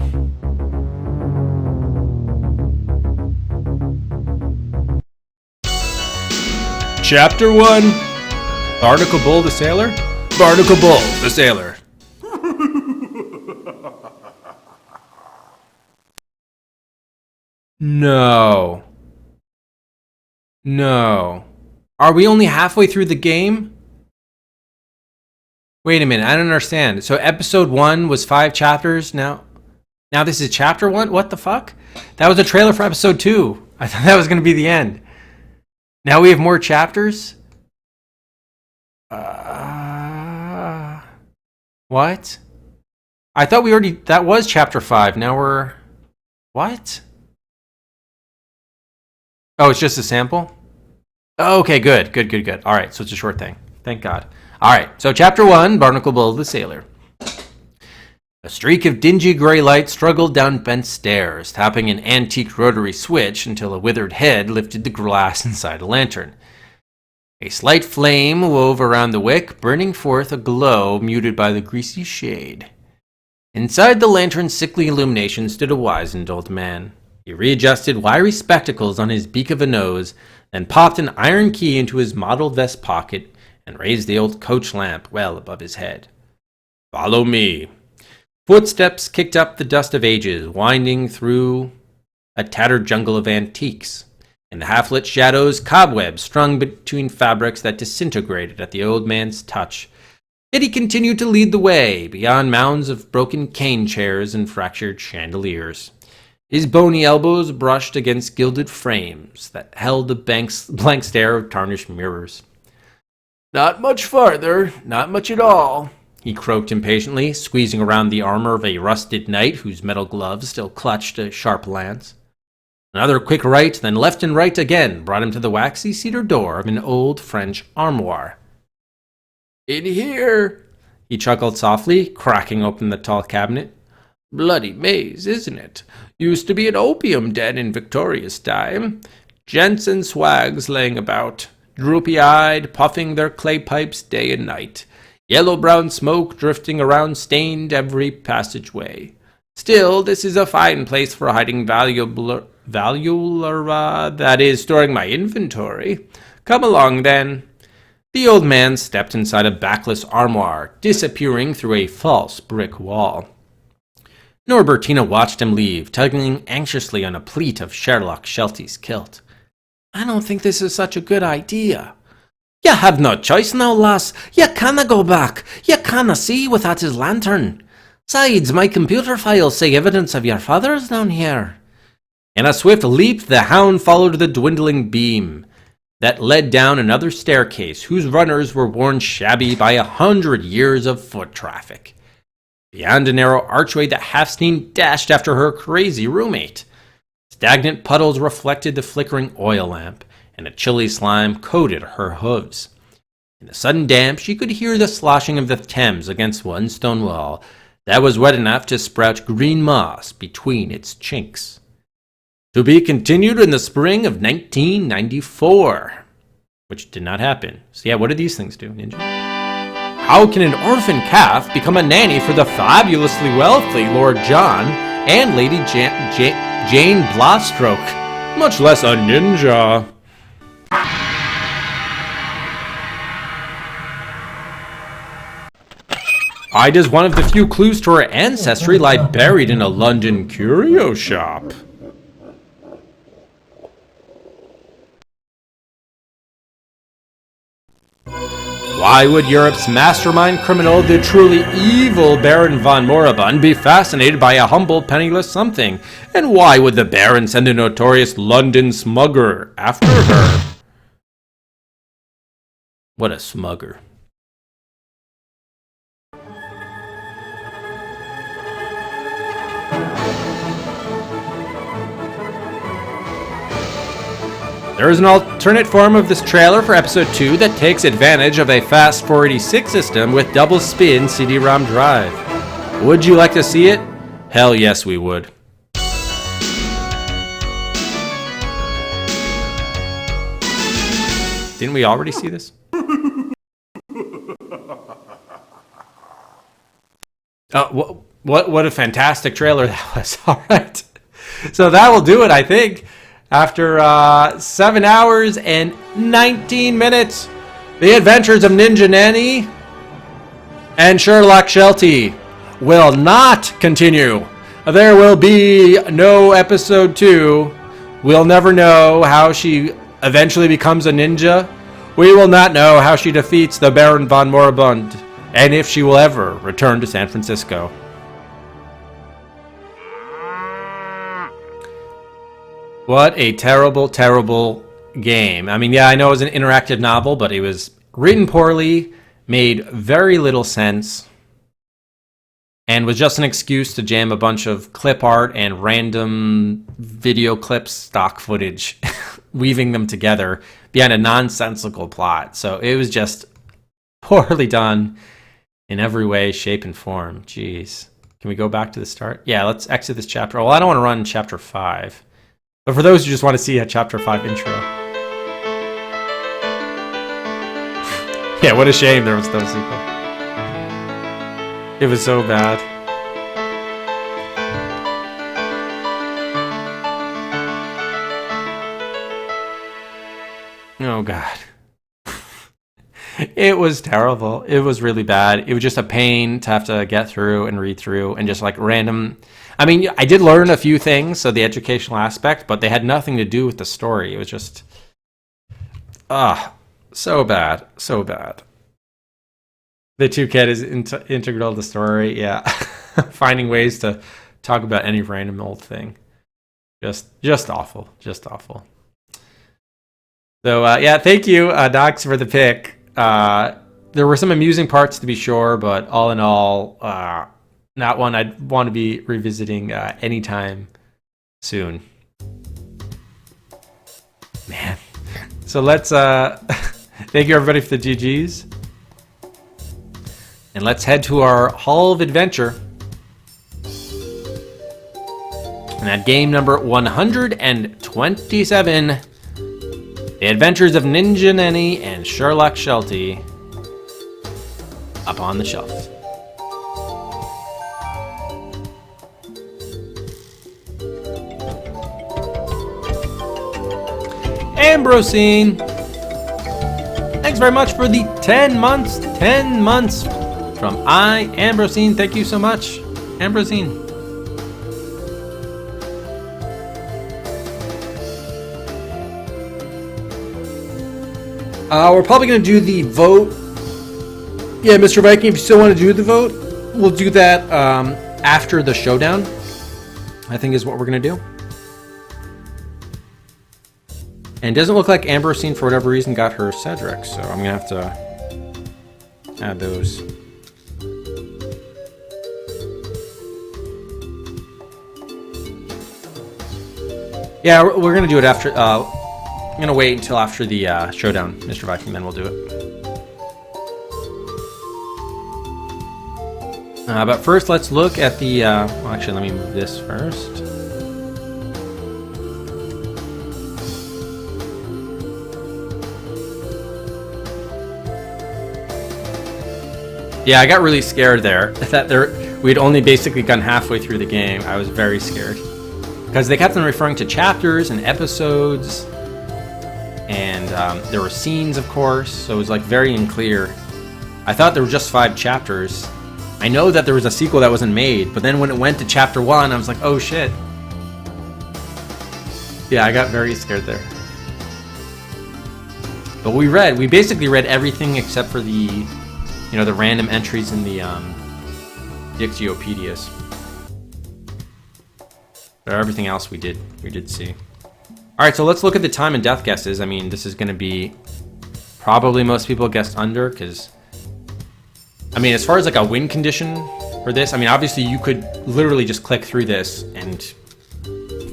Chapter 1. Barnacle Bull the Sailor? Barnacle Bull the Sailor. No. No. Are we only halfway through the game? Wait a minute, I don't understand. So episode 1 was 5 chapters, now this is chapter 1? What the fuck? That was a trailer for episode 2. I thought that was going to be the end. Now we have more chapters? What? I thought we already, that was chapter 5. Now we're, what? Oh, it's just a sample? Oh, okay, good. All right, so it's a short thing. Thank God. All right, so chapter 1, Barnacle Bull the Sailor. A streak of dingy gray light struggled down bent stairs, tapping an antique rotary switch until a withered head lifted the glass inside a lantern. A slight flame wove around the wick, burning forth a glow muted by the greasy shade. Inside the lantern's sickly illumination stood a wizened old man. He readjusted wiry spectacles on his beak of a nose, then popped an iron key into his mottled vest pocket and raised the old coach lamp well above his head. "Follow me." Footsteps kicked up the dust of ages, winding through a tattered jungle of antiques. In the half-lit shadows, cobwebs strung between fabrics that disintegrated at the old man's touch. Yet he continued to lead the way, beyond mounds of broken cane chairs and fractured chandeliers. His bony elbows brushed against gilded frames that held the blank stare of tarnished mirrors. "Not much farther, not much at all," he croaked impatiently, squeezing around the armor of a rusted knight whose metal gloves still clutched a sharp lance. Another quick right, then left and right again, brought him to the waxy cedar door of an old French armoire. "In here," he chuckled softly, cracking open the tall cabinet. "Bloody maze, isn't it? Used to be an opium den in Victoria's time. Gents and swags laying about, droopy-eyed, puffing their clay pipes day and night. Yellow-brown smoke drifting around stained every passageway. Still, this is a fine place for hiding valuable, that is, storing my inventory. Come along, then." The old man stepped inside a backless armoire, disappearing through a false brick wall. Norbertina watched him leave, tugging anxiously on a pleat of Sherlock Sheltie's kilt. "I don't think this is such a good idea." "You have no choice now, lass. You canna go back. You canna see without his lantern. Sides, my computer files say evidence of your father is down here." In a swift leap, the hound followed the dwindling beam that led down another staircase whose runners were worn shabby by 100 years of foot traffic. Beyond a narrow archway, the half-seen dashed after her crazy roommate. Stagnant puddles reflected the flickering oil lamp, and a chilly slime coated her hooves. In the sudden damp, she could hear the sloshing of the Thames against one stone wall that was wet enough to sprout green moss between its chinks. To be continued in the spring of 1994. Which did not happen. So yeah, what do these things do, Ninja? How can an orphan calf become a nanny for the fabulously wealthy Lord John and Lady Jane Blostroke, much less a ninja? Why does one of the few clues to her ancestry lie buried in a London curio shop? Why would Europe's mastermind criminal, the truly evil Baron von Moribund, be fascinated by a humble, penniless something? And why would the Baron send the notorious London smuggler after her? What a smugger. There is an alternate form of this trailer for episode 2 that takes advantage of a fast 486 system with double spin CD-ROM drive. Would you like to see it? Hell yes, we would. Didn't we already see this? What a fantastic trailer that was. All right. So that will do it, I think. After 7 hours and 19 minutes, the adventures of Ninja Nanny and Sherrloch Sheltie will not continue. There will be no episode 2. We'll never know how she eventually becomes a ninja. We will not know how she defeats the Baron von Moribund, and if she will ever return to San Francisco. What a terrible, terrible game. I mean, yeah, I know it was an interactive novel, but it was written poorly, made very little sense, and was just an excuse to jam a bunch of clip art and random video clips, stock footage, weaving them together behind a nonsensical plot. So it was just poorly done in every way, shape, and form. Jeez. Can we go back to the start? Yeah, let's exit this chapter. Well, I don't want to run chapter 5. But for those who just want to see a chapter 5 intro. Yeah, what a shame there was no sequel. It was so bad. Oh, God. It was terrible. It was really bad. It was just a pain to have to get through and read through and just like random. I mean, I did learn a few things, so the educational aspect, but they had nothing to do with the story. It was just, so bad. So bad. The 2Kid is integral to the story. Yeah. Finding ways to talk about any random old thing. Just awful. Just awful. So, yeah, thank you, Docs, for the pick. There were some amusing parts to be sure, but all in all, not one I'd want to be revisiting anytime soon. Man. So let's thank you everybody for the GGs. And let's head to our Hall of Adventure. And at game number 127, The Adventures of Ninja Nanny and Sherrloch Sheltie, up on the shelf. Ambrosine, thanks very much for the 10 months. 10 months from Ambrosine. Thank you so much, Ambrosine. We're probably going to do the vote. Yeah, Mr. Viking, if you still want to do the vote, we'll do that after the showdown, I think is what we're going to do. And it doesn't look like Ambrosine, for whatever reason, got her Cedric, so I'm going to have to add those. Yeah, we're going to do it after... I'm going to wait until after the showdown, Mr. Viking, then we'll do it. But first, let's look at the... well, actually, let me move this first. Yeah, I got really scared there. I thought we'd only basically gone halfway through the game. I was very scared. Because they kept on referring to chapters and episodes. And there were scenes, of course. So it was like very unclear. I thought there were just 5 chapters. I know that there was a sequel that wasn't made. But then when it went to chapter 1, I was like, oh shit. Yeah, I got very scared there. But we basically read everything except for the... You know, the random entries in the Dictiopedias. But everything else we did see. Alright, so let's look at the time and death guesses. I mean, this is going to be... Probably most people guessed under, because... I mean, as far as like a win condition for this, I mean, obviously you could literally just click through this and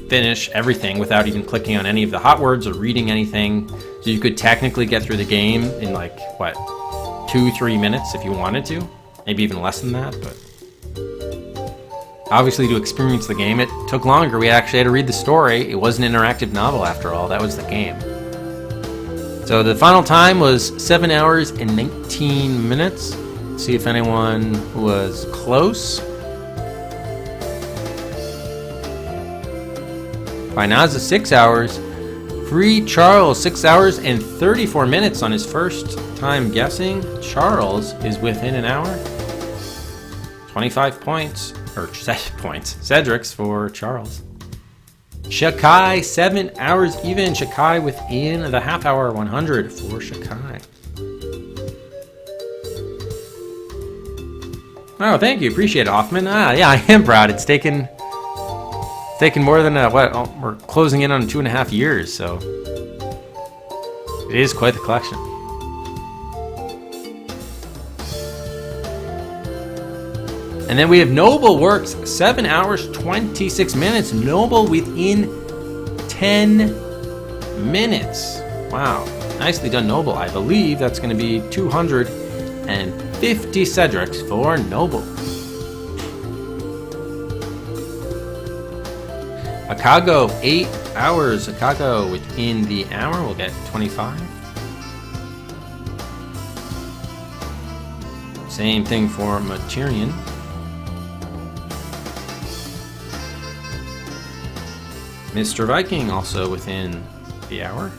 finish everything without even clicking on any of the hot words or reading anything. So you could technically get through the game in like, what... 2-3 minutes if you wanted to, maybe even less than that, but obviously to experience the game it took longer. We actually had to read the story. It was an interactive novel after all. That was the game. So the final time was 7 hours and 19 minutes. Let's see if anyone was close. Finaza, 6 hours. Free Charles, 6 hours and 34 minutes on his first time guessing. Charles is within an hour. 25 points, or points. Cedric's for Charles. Shakai, 7 hours even. Shakai within the half hour, 100 for Shakai. Oh, thank you. Appreciate it, Hoffman. Yeah, I am proud. It's taken more than, we're closing in on 2.5 years, so it is quite the collection. And then we have Noble Works, 7 hours, 26 minutes. Noble within 10 minutes. Wow. Nicely done, Noble. I believe that's going to be 250 Cedrics for Noble. Akago, 8 hours. Akago within the hour will get 25. Same thing for Materian. Mr. Viking also within the hour.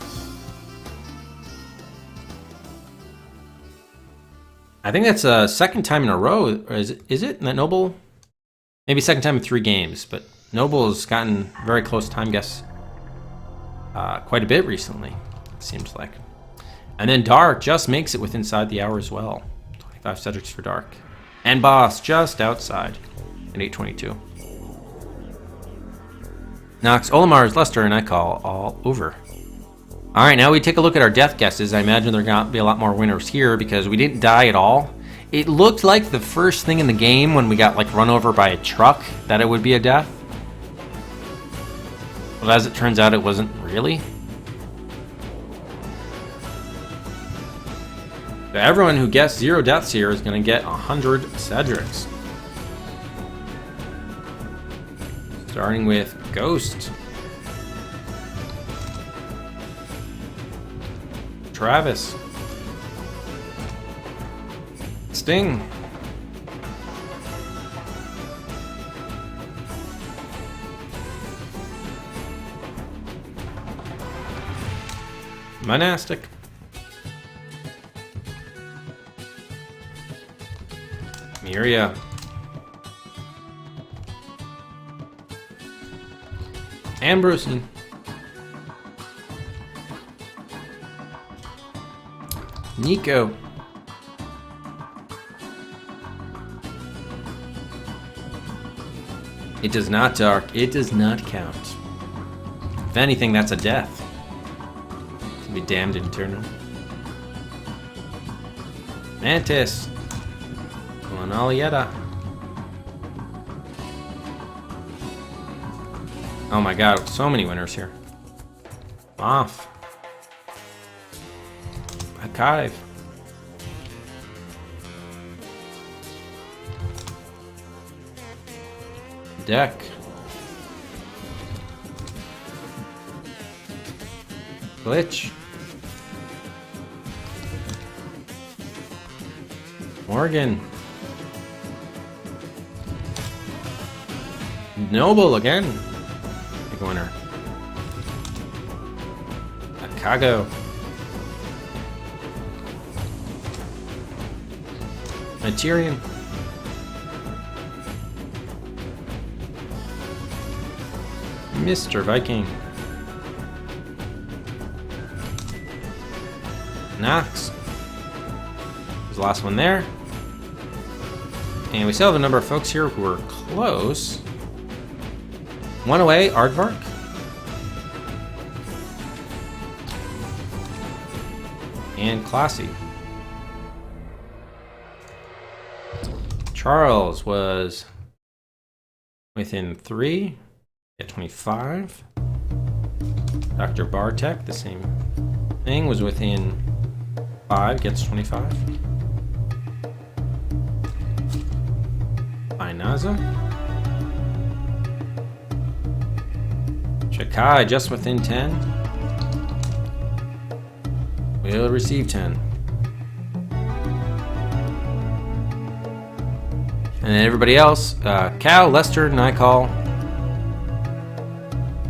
I think that's a second time in a row. Or is it that Noble? Maybe second time in 3 games, but Noble has gotten very close time guess quite a bit recently, it seems like. And then Dark just makes it with inside the hour as well. 25 Cedrics for Dark. And Boss just outside at 8:22. Knox, Olimar's, Lester, and I call all over. All right, now we take a look at our death guesses. I imagine there are going to be a lot more winners here because we didn't die at all. It looked like the first thing in the game when we got like run over by a truck that it would be a death. But as it turns out, it wasn't really. So everyone who guessed 0 deaths here is going to get 100 Cedrics. Starting with Ghost. Travis. Sting. Monastic. Miria. Ambrosine. Nico. It does not dark. It does not count. If anything, that's a death. To be damned eternal. Mantis. Lanalieta. Oh my god, so many winners here. Off. Archive. Deck. Glitch. Morgan. Noble again. Big winner. Akago. Materian. Mr. Viking. Knox. There's the last one there. And we still have a number of folks here who are close. One away, Aardvark. And Classy. Charles was within 3 at 25. Dr. Bartek, the same thing, was within 5, gets 25. Inaza. Shakai just within 10. Will receive 10. And then everybody else, Cal, Lester, Nikal,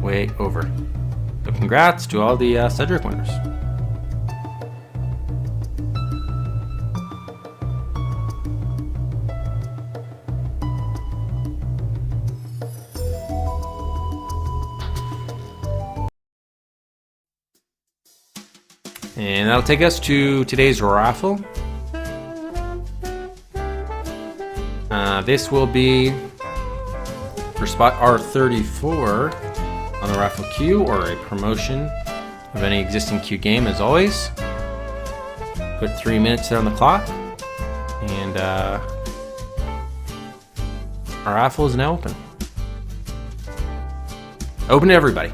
way over. So congrats to all the Cedric winners. And that'll take us to today's raffle. This will be for spot R34 on the raffle queue, or a promotion of any existing queue game, as always. Put 3 minutes there on the clock, and our raffle is now open. Open to everybody.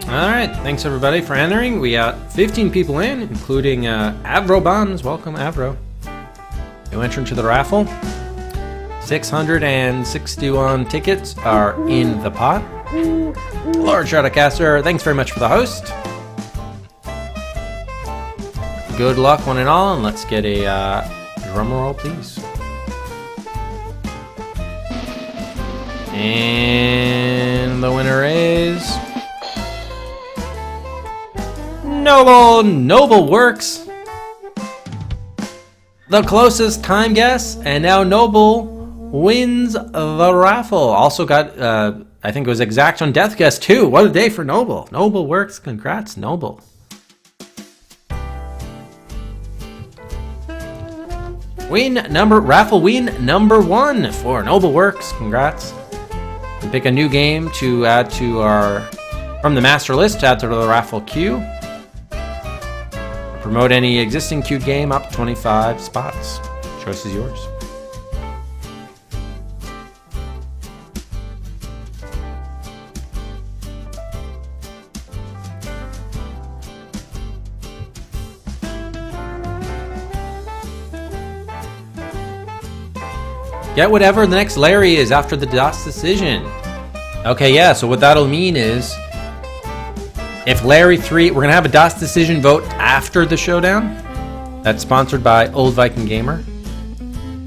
Alright, thanks everybody for entering. We got 15 people in, including Avro Bonds. Welcome, Avro. You enter into the raffle. 661 tickets are in the pot. Lord Shadowcaster, thanks very much for the host. Good luck, one and all, and let's get a drum roll, please. And the winner is Noble works. The closest time guess, and now Noble wins the raffle. Also got, I think it was exact on death guess too. What a day for Noble. Noble works. Congrats, Noble. Raffle win number 1 for Noble works. Congrats. And pick a new game to add to from the master list to add to the raffle queue. Promote any existing queued game up 25 spots. Choice is yours. Get whatever the next Larry is after the DOS decision. Okay, yeah, so what that'll mean is if Larry 3, we're going to have a DOS decision vote after the showdown. That's sponsored by Old Viking Gamer.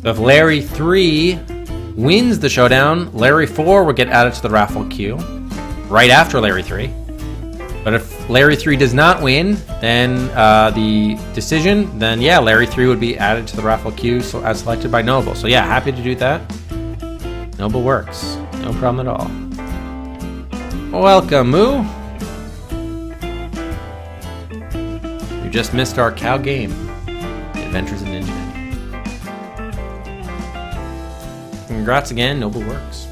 So if Larry 3 wins the showdown, Larry 4 will get added to the raffle queue right after Larry 3. But if Larry 3 does not win, then the decision, then yeah, Larry 3 would be added to the raffle queue as selected by Noble. So yeah, happy to do that. Noble works. No problem at all. Welcome, Moo. You just missed our cow game. Adventures in Ninja. Congrats again, Noble works.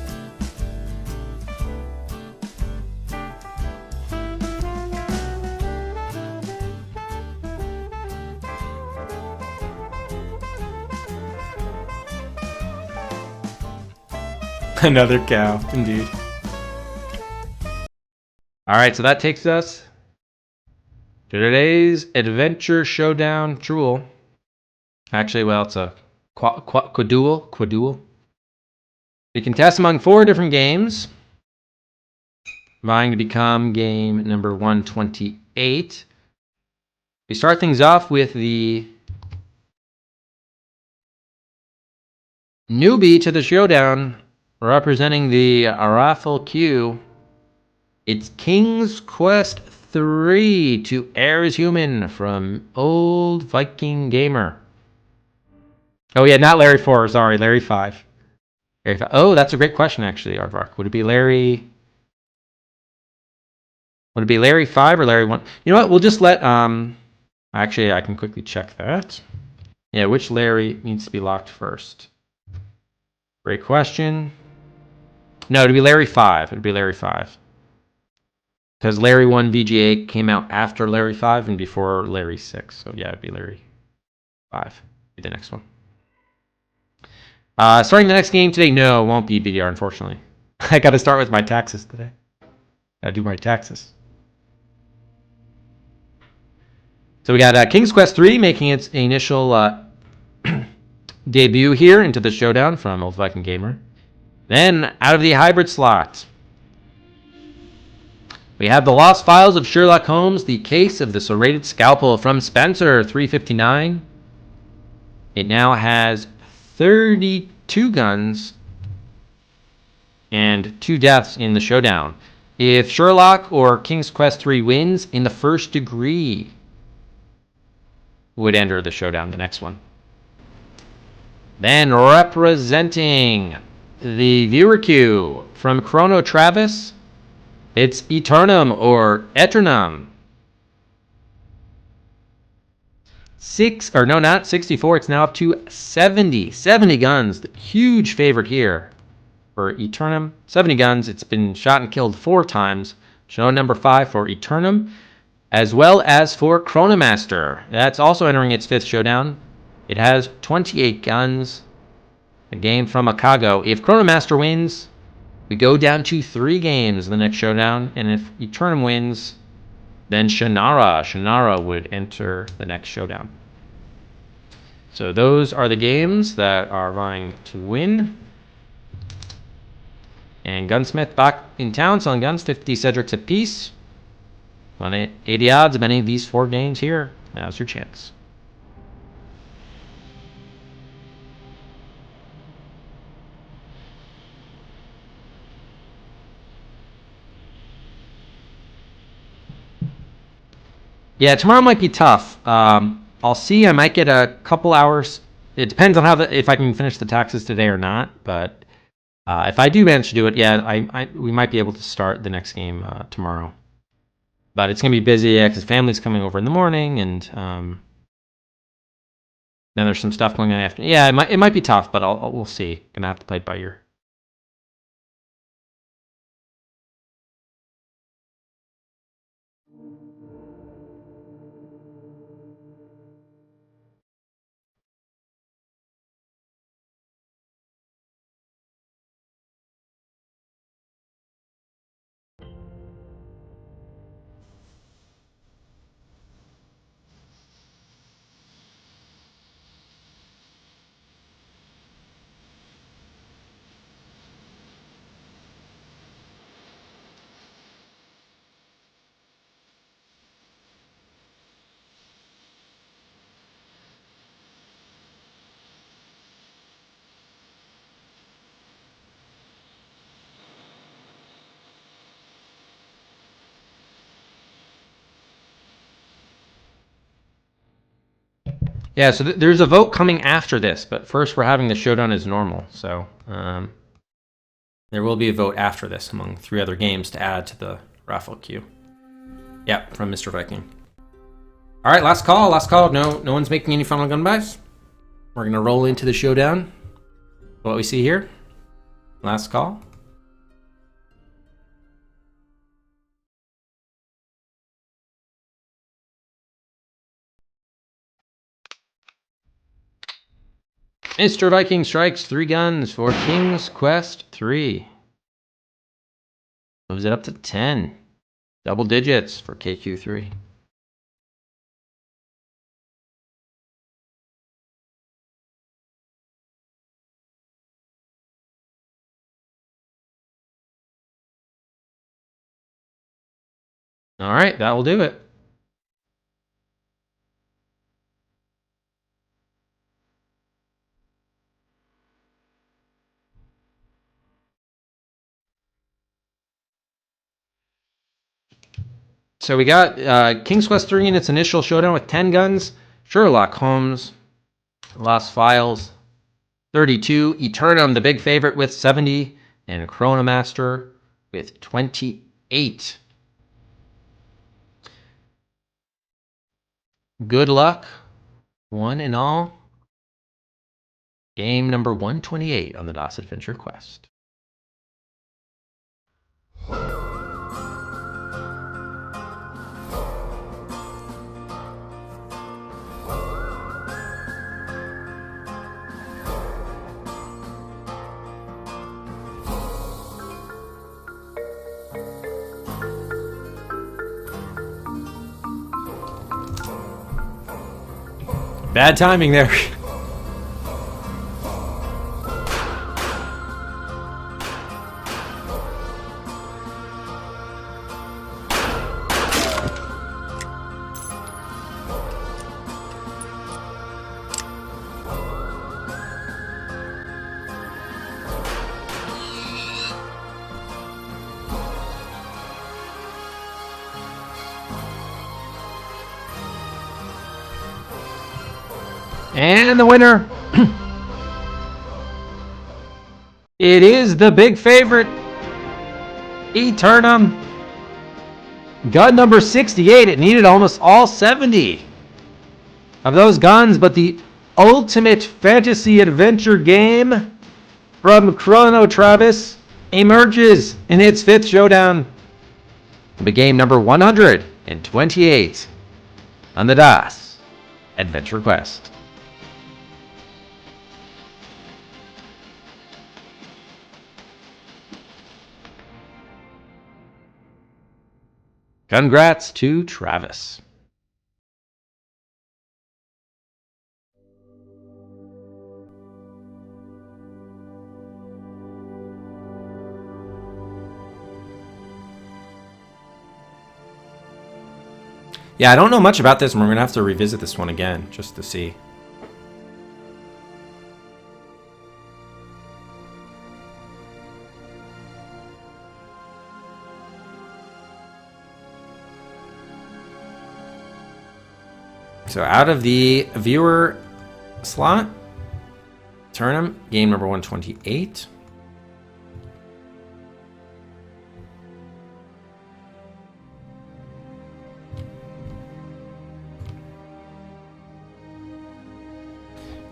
Another cow, indeed. Alright, so that takes us to today's Adventure Showdown Duel. Actually, well, it's a quaduel. We contest among 4 different games, vying to become game number 128. We start things off with the newbie to the showdown, representing the raffle queue. It's King's Quest 3 to Air is Human from Old Viking Gamer. Oh yeah, not Larry 4, sorry, Larry 5. Larry 5. Oh, that's a great question actually, Aardvark. Would it be Larry 5 or Larry 1? You know what, we'll just let actually I can quickly check that. Yeah, which Larry needs to be locked first? Great question. No, it'd be Larry 5. It'd be Larry 5. Because Larry 1 VGA came out after Larry 5 and before Larry 6. So yeah, it'd be Larry 5. Be the next one. Starting the next game today, no, it won't be BDR, unfortunately. I gotta start with my taxes today. Gotta do my taxes. So we got King's Quest 3 making its initial debut here into the showdown from Old Viking Gamer. Then, out of the hybrid slot, we have The Lost Files of Sherlock Holmes, the case of the serrated scalpel from Spencer 359. It now has 32 guns and 2 deaths in the showdown. If Sherlock or King's Quest 3 wins in the first degree, would enter the showdown, the next one. Then representing the viewer queue from Chrono Travis, it's Eternum or Eternum. 64. It's now up to 70. 70 guns. The huge favorite here for Eternum. 70 guns. It's been shot and killed 4 times. Show number 5 for Eternum, as well as for Chronomaster. That's also entering its 5th showdown. It has 28 guns. A game from Akago. If Chronomaster wins, we go down to 3 games in the next showdown. And if Eternum wins, then Shannara would enter the next showdown. So those are the games that are vying to win. And Gunsmith back in town selling guns, 50 Cedrics apiece. On 80 odds of any of these 4 games here. Now's your chance. Yeah, tomorrow might be tough. I'll see. I might get a couple hours. It depends on if I can finish the taxes today or not. But if I do manage to do it, yeah, we might be able to start the next game tomorrow. But it's gonna be busy because family's coming over in the morning, and then there's some stuff going on after. Yeah, it might be tough, but we'll see. Gonna have to play it by ear. Yeah, so there's a vote coming after this, but first we're having the showdown as normal. So there will be a vote after this among 3 other games to add to the raffle queue. Yeah, from Mr. Viking. All right, last call. No one's making any final gun buys. We're gonna roll into the showdown. What we see here. Last call. Mr. Viking strikes 3 guns for King's Quest 3. Moves it up to 10. Double digits for KQ3. All right, that will do it. So we got King's Quest 3 in its initial showdown with 10 guns. Sherlock Holmes, Lost Files, 32. Eternum, the big favorite, with 70. And Chronomaster with 28. Good luck, one and all. Game number 128 on the DOS Adventure Quest. Bad timing there. And the winner, it is the big favorite, Eternum. Gun number 68. It needed almost all 70 of those guns, but the ultimate fantasy adventure game from Chrono Travis emerges in its 5th showdown. The game number 128 on the DOS Adventure Quest. Congrats to Travis. Yeah, I don't know much about this, and we're going to have to revisit this one again just to see. So out of the viewer slot, Eternum, game number 128.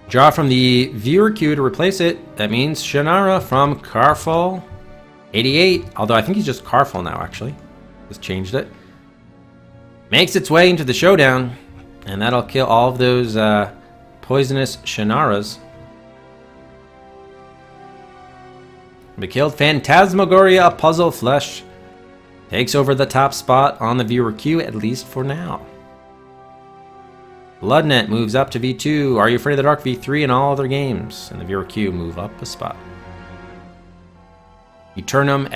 Draw from the viewer queue to replace it. That means Shannara from Carful 88. Although I think he's just Carful now, actually. Just changed it. Makes its way into the showdown. And that'll kill all of those poisonous Shannaras. We killed Phantasmagoria Puzzle Flesh. Takes over the top spot on the viewer queue, at least for now. Bloodnet moves up to V2. Are You Afraid of the Dark V3 and all other games. And the viewer queue move up a spot. Eternum.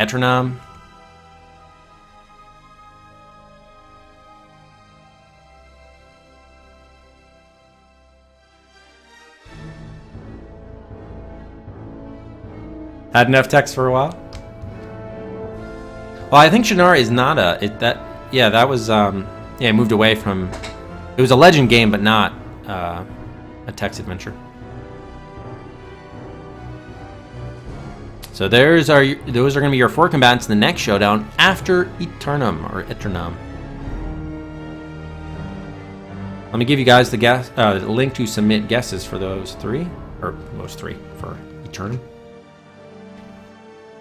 Had enough text for a while. Well, I think Shannara is not that was it moved away from. It was a Legend game, but not a text adventure. So those are going to be your 4 combatants in the next showdown after Eternum or Eternum. Let me give you guys the link to submit guesses for those 3, or those 3 for Eternum.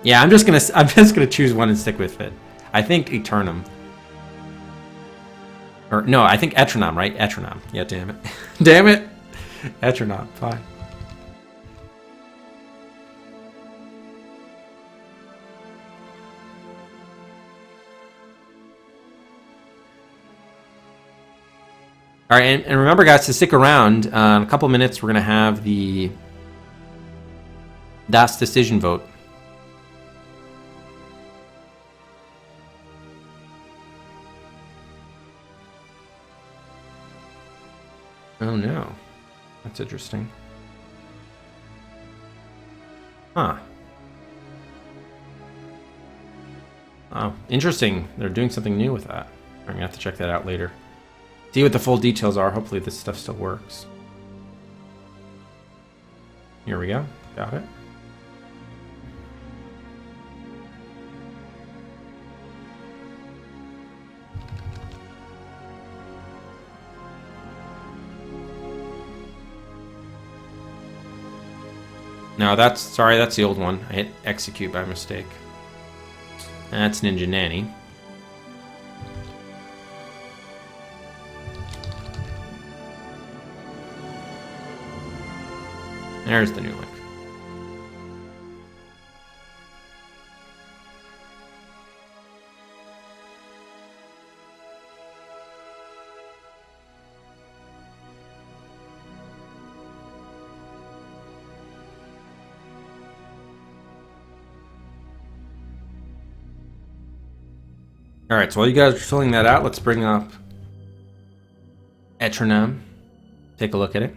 Yeah, I'm just gonna choose one and stick with it. I think Eternum. Or no, I think Eternum, right? Eternum. Yeah, damn it. Damn it. Eternum, fine. All right, and remember, guys, to stick around. In a couple minutes, we're going to have the Das decision vote. Oh, no. That's interesting. Huh. Oh, interesting. They're doing something new with that. I'm going to have to check that out later. See what the full details are. Hopefully this stuff still works. Here we go. Got it. No, that's the old one. I hit execute by mistake. That's Ninja Nanny. There's the new link. All right, so while you guys are filling that out, let's bring up Eternum. Take a look at it.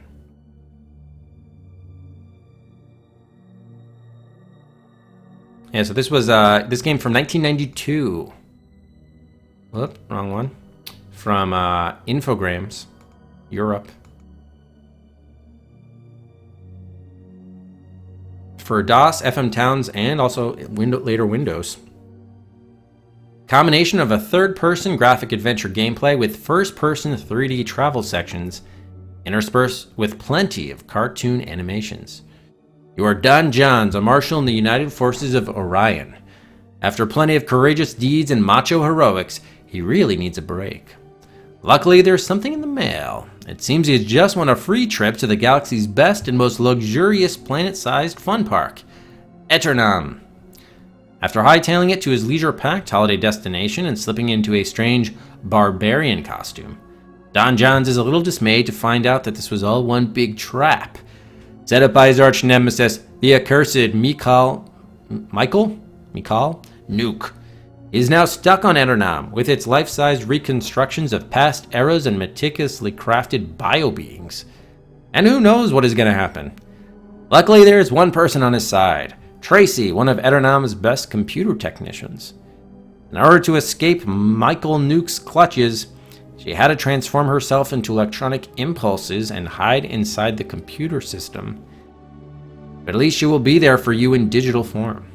Yeah, so this was this game from 1992. Whoop, wrong one. From Infogrames, Europe. For DOS, FM Towns, and also later Windows. Combination of a third-person graphic adventure gameplay with first-person 3D travel sections, interspersed with plenty of cartoon animations. You are Don Johns, a marshal in the United Forces of Orion. After plenty of courageous deeds and macho heroics, he really needs a break. Luckily, there's something in the mail. It seems he has just won a free trip to the galaxy's best and most luxurious planet-sized fun park, Eternum. After hightailing it to his leisure-packed holiday destination and slipping into a strange barbarian costume, Don Johns is a little dismayed to find out that this was all one big trap, set up by his arch nemesis, the accursed Michael Nuke. He is now stuck on Eternum with its life-sized reconstructions of past eras and meticulously crafted bio-beings. And who knows what is going to happen. Luckily, there is one person on his side, Tracy, one of Eternum's best computer technicians. In order to escape Michael Nuke's clutches, she had to transform herself into electronic impulses and hide inside the computer system. But at least she will be there for you in digital form.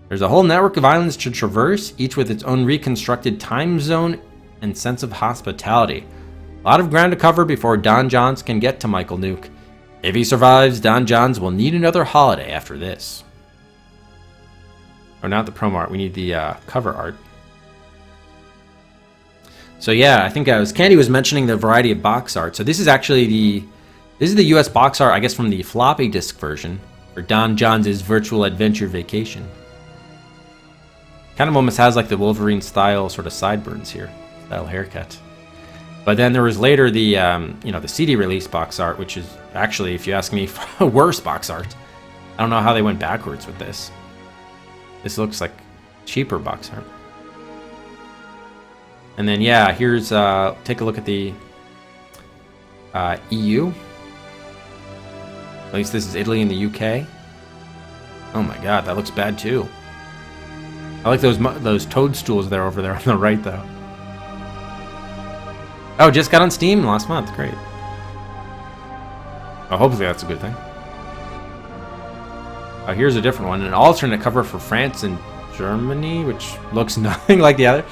There's a whole network of islands to traverse, each with its own reconstructed time zone and sense of hospitality. A lot of ground to cover before Don Johns can get to Michael Nuke. If he survives, Don Johns will need another holiday after this. Oh, not the promo art. We need the cover art. So yeah, I think Candy was mentioning the variety of box art. So this is actually the US box art, I guess, from the floppy disk version for Don Johns' Virtual Adventure Vacation. Kind of almost has like the Wolverine style sort of sideburns here, style haircut. But then there was later the the CD release box art, which is actually, if you ask me, worse box art. I don't know how they went backwards with this. This looks like cheaper box art. And then yeah, here's take a look at the EU. At least this is Italy and the UK. Oh my god, that looks bad too. I like those toadstools there over there on the right though. Oh, just got on Steam last month. Great. Oh, hopefully that's a good thing. Oh, here's a different one. An alternate cover for France and Germany, which looks nothing like the other.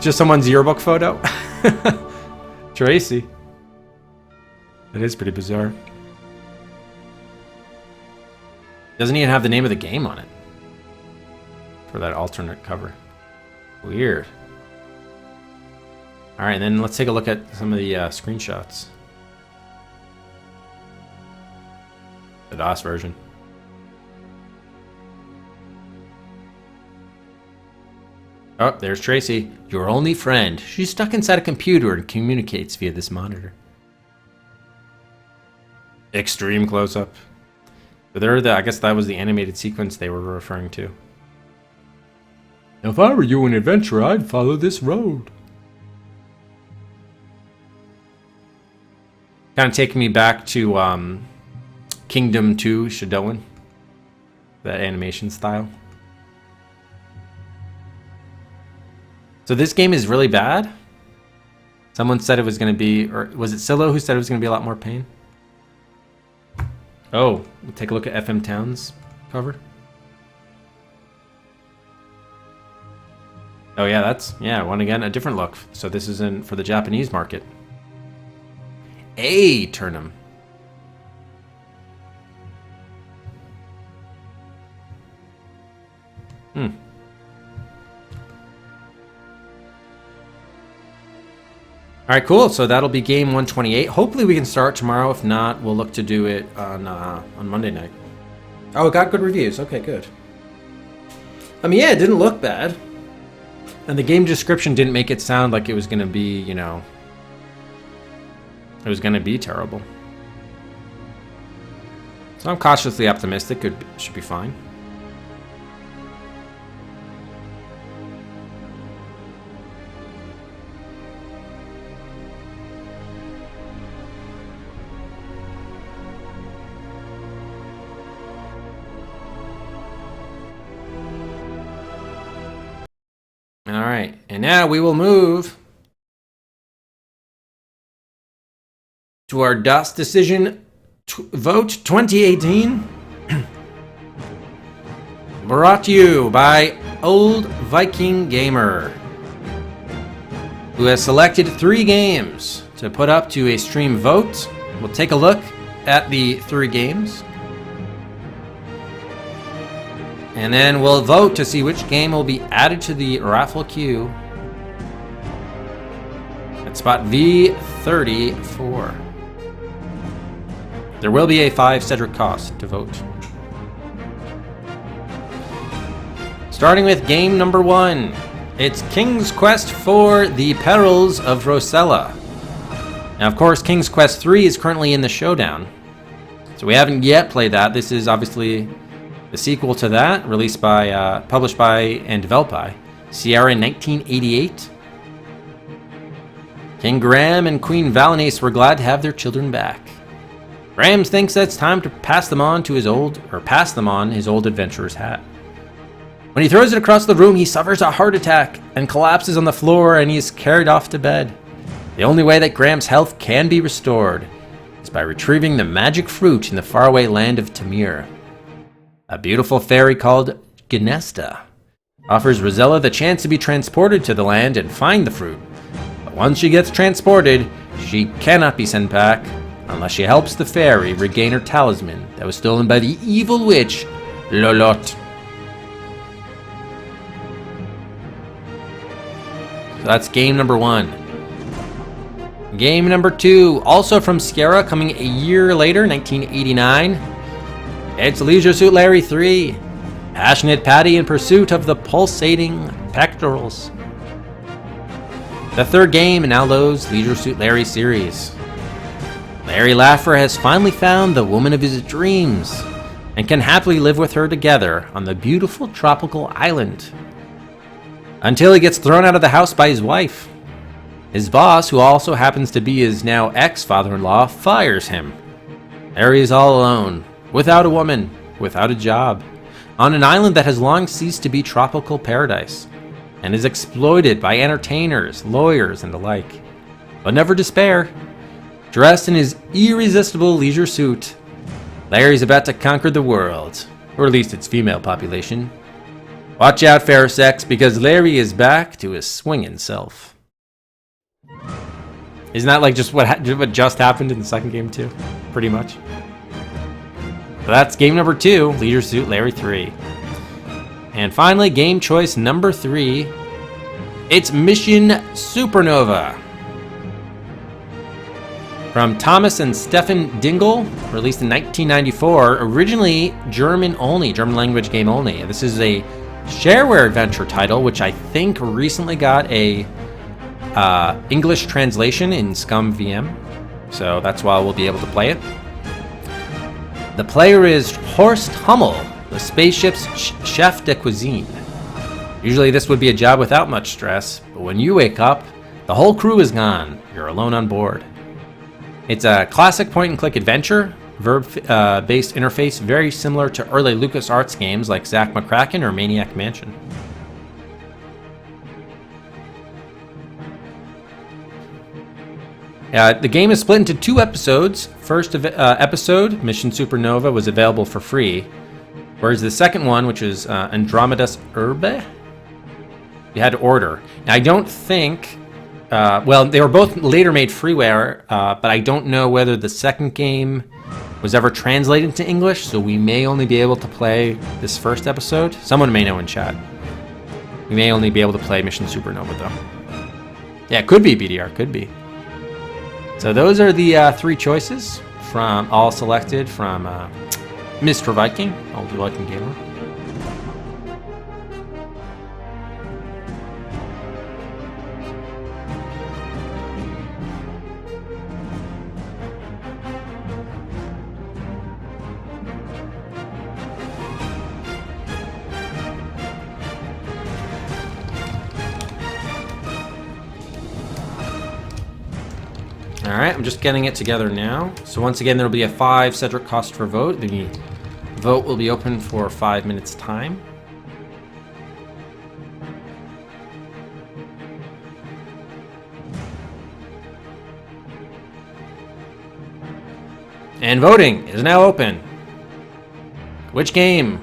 Just someone's yearbook photo. Tracy. That is pretty bizarre. Doesn't even have the name of the game on it. For that alternate cover. Weird. Alright, then let's take a look at some of the screenshots. The DOS version. Oh, there's Tracy, your only friend. She's stuck inside a computer and communicates via this monitor. Extreme close-up. But I guess that was the animated sequence they were referring to. If I were you an adventurer, I'd follow this road. Kind of taking me back to Kingdom 2 Shadowin. That animation style. So this game is really bad? Someone said it was going to be, or was it Silo who said it was going to be a lot more pain? Oh, we'll take a look at FM Town's cover. Oh yeah, one again, a different look. So this is for the Japanese market. Hey, Turnham. Alright, cool. So that'll be game 128. Hopefully we can start tomorrow. If not, we'll look to do it on Monday night. Oh, it got good reviews. Okay, good. I mean, yeah, it didn't look bad. And the game description didn't make it sound like it was going to be, you know... It was going to be terrible. So I'm cautiously optimistic. It should be fine. Alright, and now we will move to our DOS decision vote 2018. Brought to you by Old Viking Gamer, who has selected 3 games to put up to a stream vote. We'll take a look at the 3 games. And then we'll vote to see which game will be added to the raffle queue at spot V34. There will be a 5 Cedric cost to vote. Starting with game number 1. It's King's Quest IV: The Perils of Rosella. Now, of course, King's Quest III is currently in the showdown. So we haven't yet played that. This is obviously the sequel to that, released by, published by, and developed by Sierra in 1988. King Graham and Queen Valenice were glad to have their children back. Graham thinks that it's time to pass them on his old adventurer's hat. When he throws it across the room, he suffers a heart attack and collapses on the floor, and he is carried off to bed. The only way that Graham's health can be restored is by retrieving the magic fruit in the faraway land of Tamir. A beautiful fairy called Gnesta offers Rosella the chance to be transported to the land and find the fruit. But once she gets transported, she cannot be sent back unless she helps the fairy regain her talisman that was stolen by the evil witch, Lolot. So that's game number 1. Game number 2, also from Sierra, coming a year later, 1989. It's Leisure Suit Larry 3, Passionate Patty in pursuit of the pulsating pectorals. The 3rd game in Aldo's Leisure Suit Larry series. Larry Laffer has finally found the woman of his dreams and can happily live with her together on the beautiful tropical island. Until he gets thrown out of the house by his wife. His boss, who also happens to be his now ex-father-in-law, fires him. Larry is all alone, without a woman, without a job, on an island that has long ceased to be tropical paradise, and is exploited by entertainers, lawyers, and the like. But never despair. Dressed in his irresistible leisure suit, Larry's about to conquer the world, or at least its female population. Watch out, fair sex, because Larry is back to his swinging self. Isn't that like just what just happened in the second game too? Pretty much. So that's game number 2, Leisure Suit Larry 3. And finally, game choice number 3. It's Mission Supernova. From Thomas and Stefan Dingle, released in 1994, originally German language game only. This is a shareware adventure title, which I think recently got a English translation in Scum VM, so that's why we'll be able to play it. The player is Horst Hummel, the spaceship's chef de cuisine. Usually this would be a job without much stress, but when you wake up, the whole crew is gone. You're alone on board. It's a classic point-and-click adventure, verb-based interface, very similar to early LucasArts games like Zack McCracken or Maniac Mansion. The game is split into 2 episodes. First episode, Mission Supernova, was available for free, whereas the second one, which is Andromeda's Urbe, you had to order. Now, I don't think... they were both later made freeware, but I don't know whether the second game was ever translated to English, so we may only be able to play this first episode. Someone may know in chat. We may only be able to play Mission Supernova, though. Yeah, it could be BDR, could be. So those are the 3 choices, all selected from Mr. Viking, Old Viking Gamer. Alright, I'm just getting it together now. So once again, there will be a 5 Cedric cost for vote. The vote will be open for 5 minutes time. And voting is now open. Which game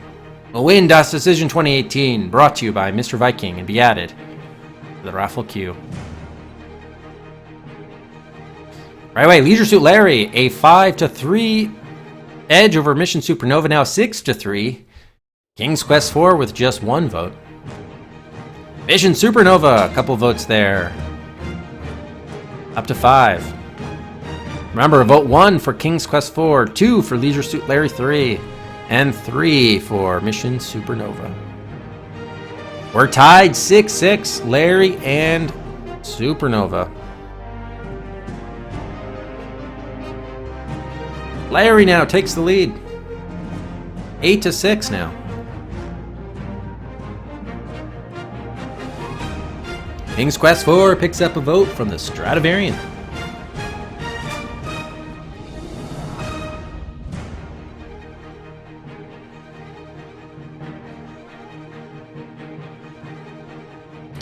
will win Das Decision 2018? Brought to you by Mr. Viking and be added to the raffle queue. Right away, Leisure Suit Larry, a 5-3 edge over Mission Supernova, now 6-3. King's Quest 4 with just 1 vote. Mission Supernova, a couple votes there. Up to 5. Remember, vote 1 for King's Quest 4, 2 for Leisure Suit Larry 3, and 3 for Mission Supernova. We're tied 6-6, Larry and Supernova. Larry now takes the lead. 8-6 now. King's Quest 4 picks up a vote from the Stradivarian.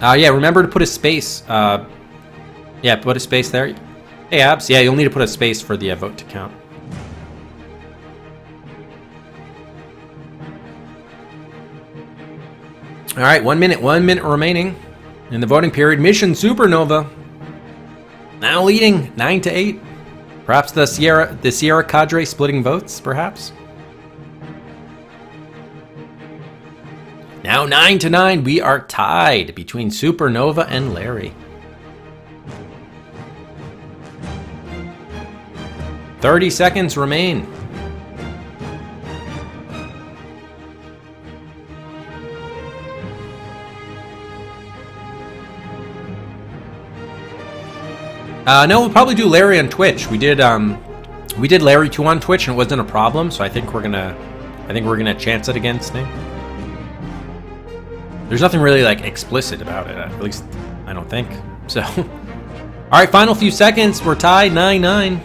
Yeah, remember to put a space. Yeah, put a space there. Hey, Abs. Yeah, you'll need to put a space for the vote to count. All right, 1 minute remaining in the voting period. Mission Supernova now leading 9-8. Perhaps the Sierra cadre splitting votes, perhaps. Now 9-9. We are tied between Supernova and Larry. 30 seconds remain. No, we'll probably do Larry on Twitch. We did Larry 2 on Twitch and it wasn't a problem, so I think we're gonna chance it again, Snake. There's nothing really like explicit about it, at least I don't think. So, all right, final few seconds. We're tied 9-9.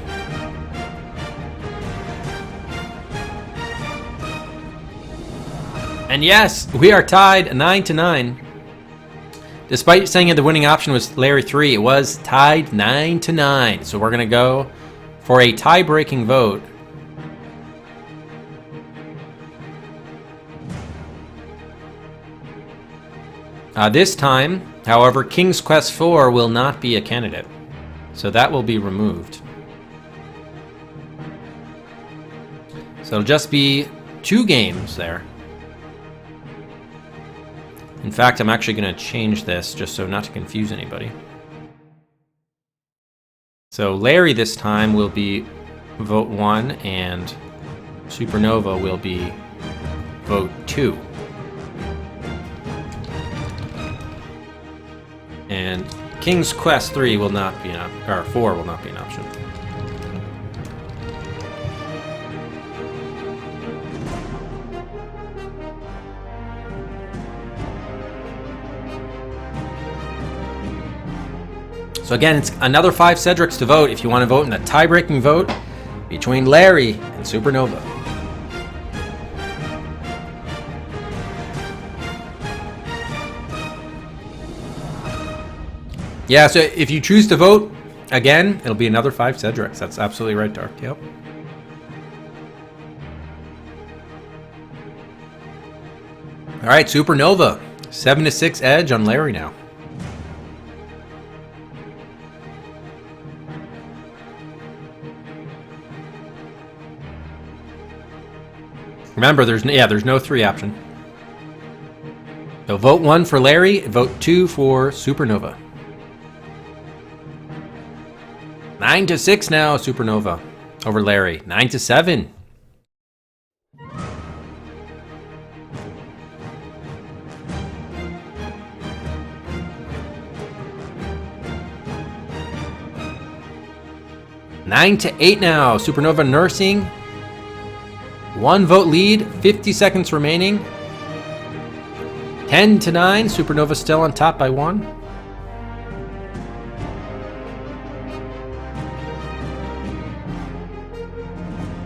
And yes, we are tied 9-9. Despite saying the winning option was Larry 3, it was tied 9-9. So we're gonna go for a tie-breaking vote. This time, however, King's Quest IV will not be a candidate, so that will be removed. So it'll just be 2 games there. In fact, I'm actually going to change this just so not to confuse anybody. So Larry this time will be vote 1 and Supernova will be vote 2. And King's Quest 3 will not be or 4 will not be an option. So again, it's another 5 Cedrics to vote if you want to vote in a tie-breaking vote between Larry and Supernova. Yeah, so if you choose to vote, again, it'll be another 5 Cedrics. That's absolutely right, Dark. Yep. All right, Supernova. 7-6 edge on Larry now. Remember, there's no 3 option. So vote 1 for Larry, vote 2 for Supernova. 9-6 now, Supernova over Larry. 9-7. Nine to 8 now, Supernova nursing. 1 vote lead, 50 seconds remaining. 10-9, Supernova still on top by 1.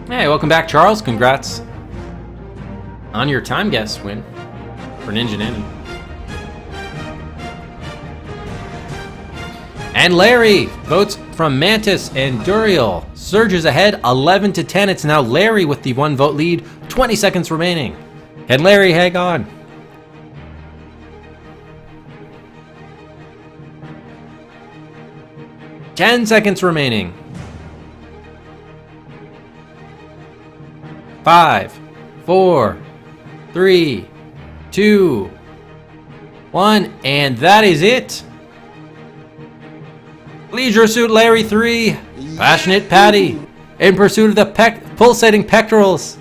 Hey, welcome back, Charles. Congrats on your time guess win for Ninja Nanny. And Larry votes from Mantis and Duriel. Surges ahead 11-10. It's now Larry with the 1 vote lead. 20 seconds remaining. Can Larry hang on? Ten seconds remaining. 5, 4, 3, 2, 1, and that is it. Leisure Suit Larry 3, Passionate Patty, in pursuit of the pulsating pectorals,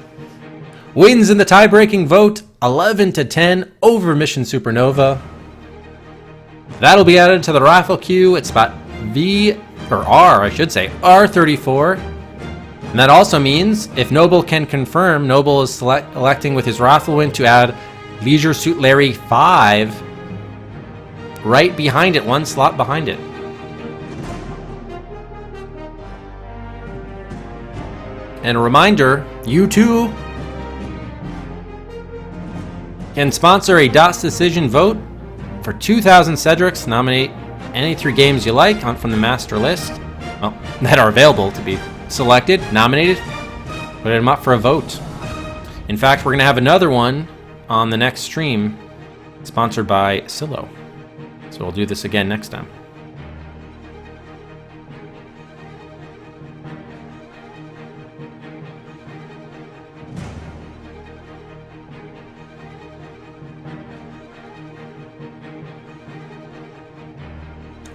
wins in the tie-breaking vote 11-10 over Mission Supernova. That'll be added to the raffle queue at spot R34. And that also means if Noble can confirm, Noble is electing with his raffle win to add Leisure Suit Larry 5 right behind it, 1 slot behind it. And a reminder, you too can sponsor a DOTS decision vote for 2,000 Cedrics. Nominate any 3 games you like from the master list, well, that are available to be selected, nominated, put them up for a vote. In fact, we're going to have another one on the next stream sponsored by Silo. So we'll do this again next time.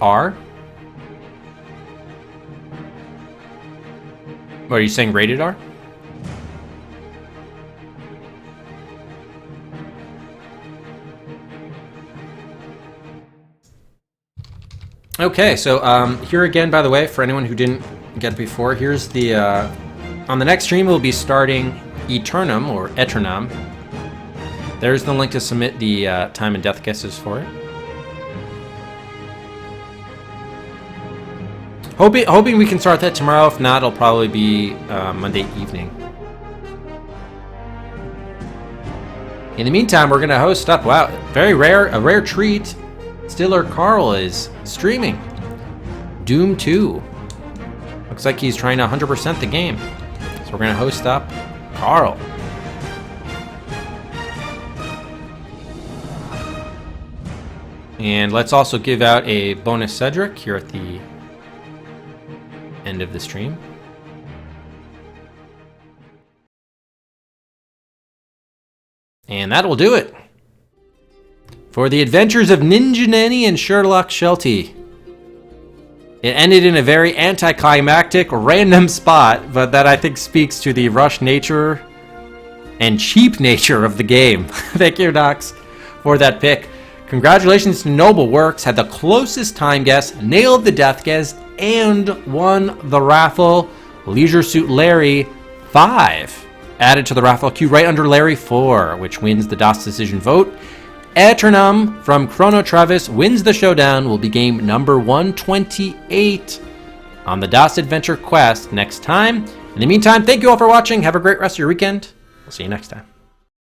R? What, are you saying rated R? Okay, so here again, by the way, for anyone who didn't get it before, here's the... on the next stream, we'll be starting Eternum, or Eternum. There's the link to submit the time and death guesses for it. Hoping we can start that tomorrow. If not, it'll probably be Monday evening. In the meantime, we're gonna host up. Wow, a rare treat. Stiller Carl is streaming Doom 2. Looks like he's trying to 100% the game. So we're going to host up Carl. And let's also give out a bonus Cedric here at the end of the stream. And that'll do it for the adventures of Ninja Nanny and Sherrloch Sheltie. It ended in a very anticlimactic, random spot, but that I think speaks to the rush nature and cheap nature of the game. Thank you, Docs, for that pick. Congratulations to Noble Works, had the closest time guess, nailed the death guess, and won the raffle. Leisure Suit Larry 5 added to the raffle queue right under Larry 4, which wins the DOS decision vote. Eternum from Chrono Travis wins the showdown, will be game number 128 on the DOS Adventure Quest next time. In the meantime, thank you all for watching. Have a great rest of your weekend. We'll see you next time.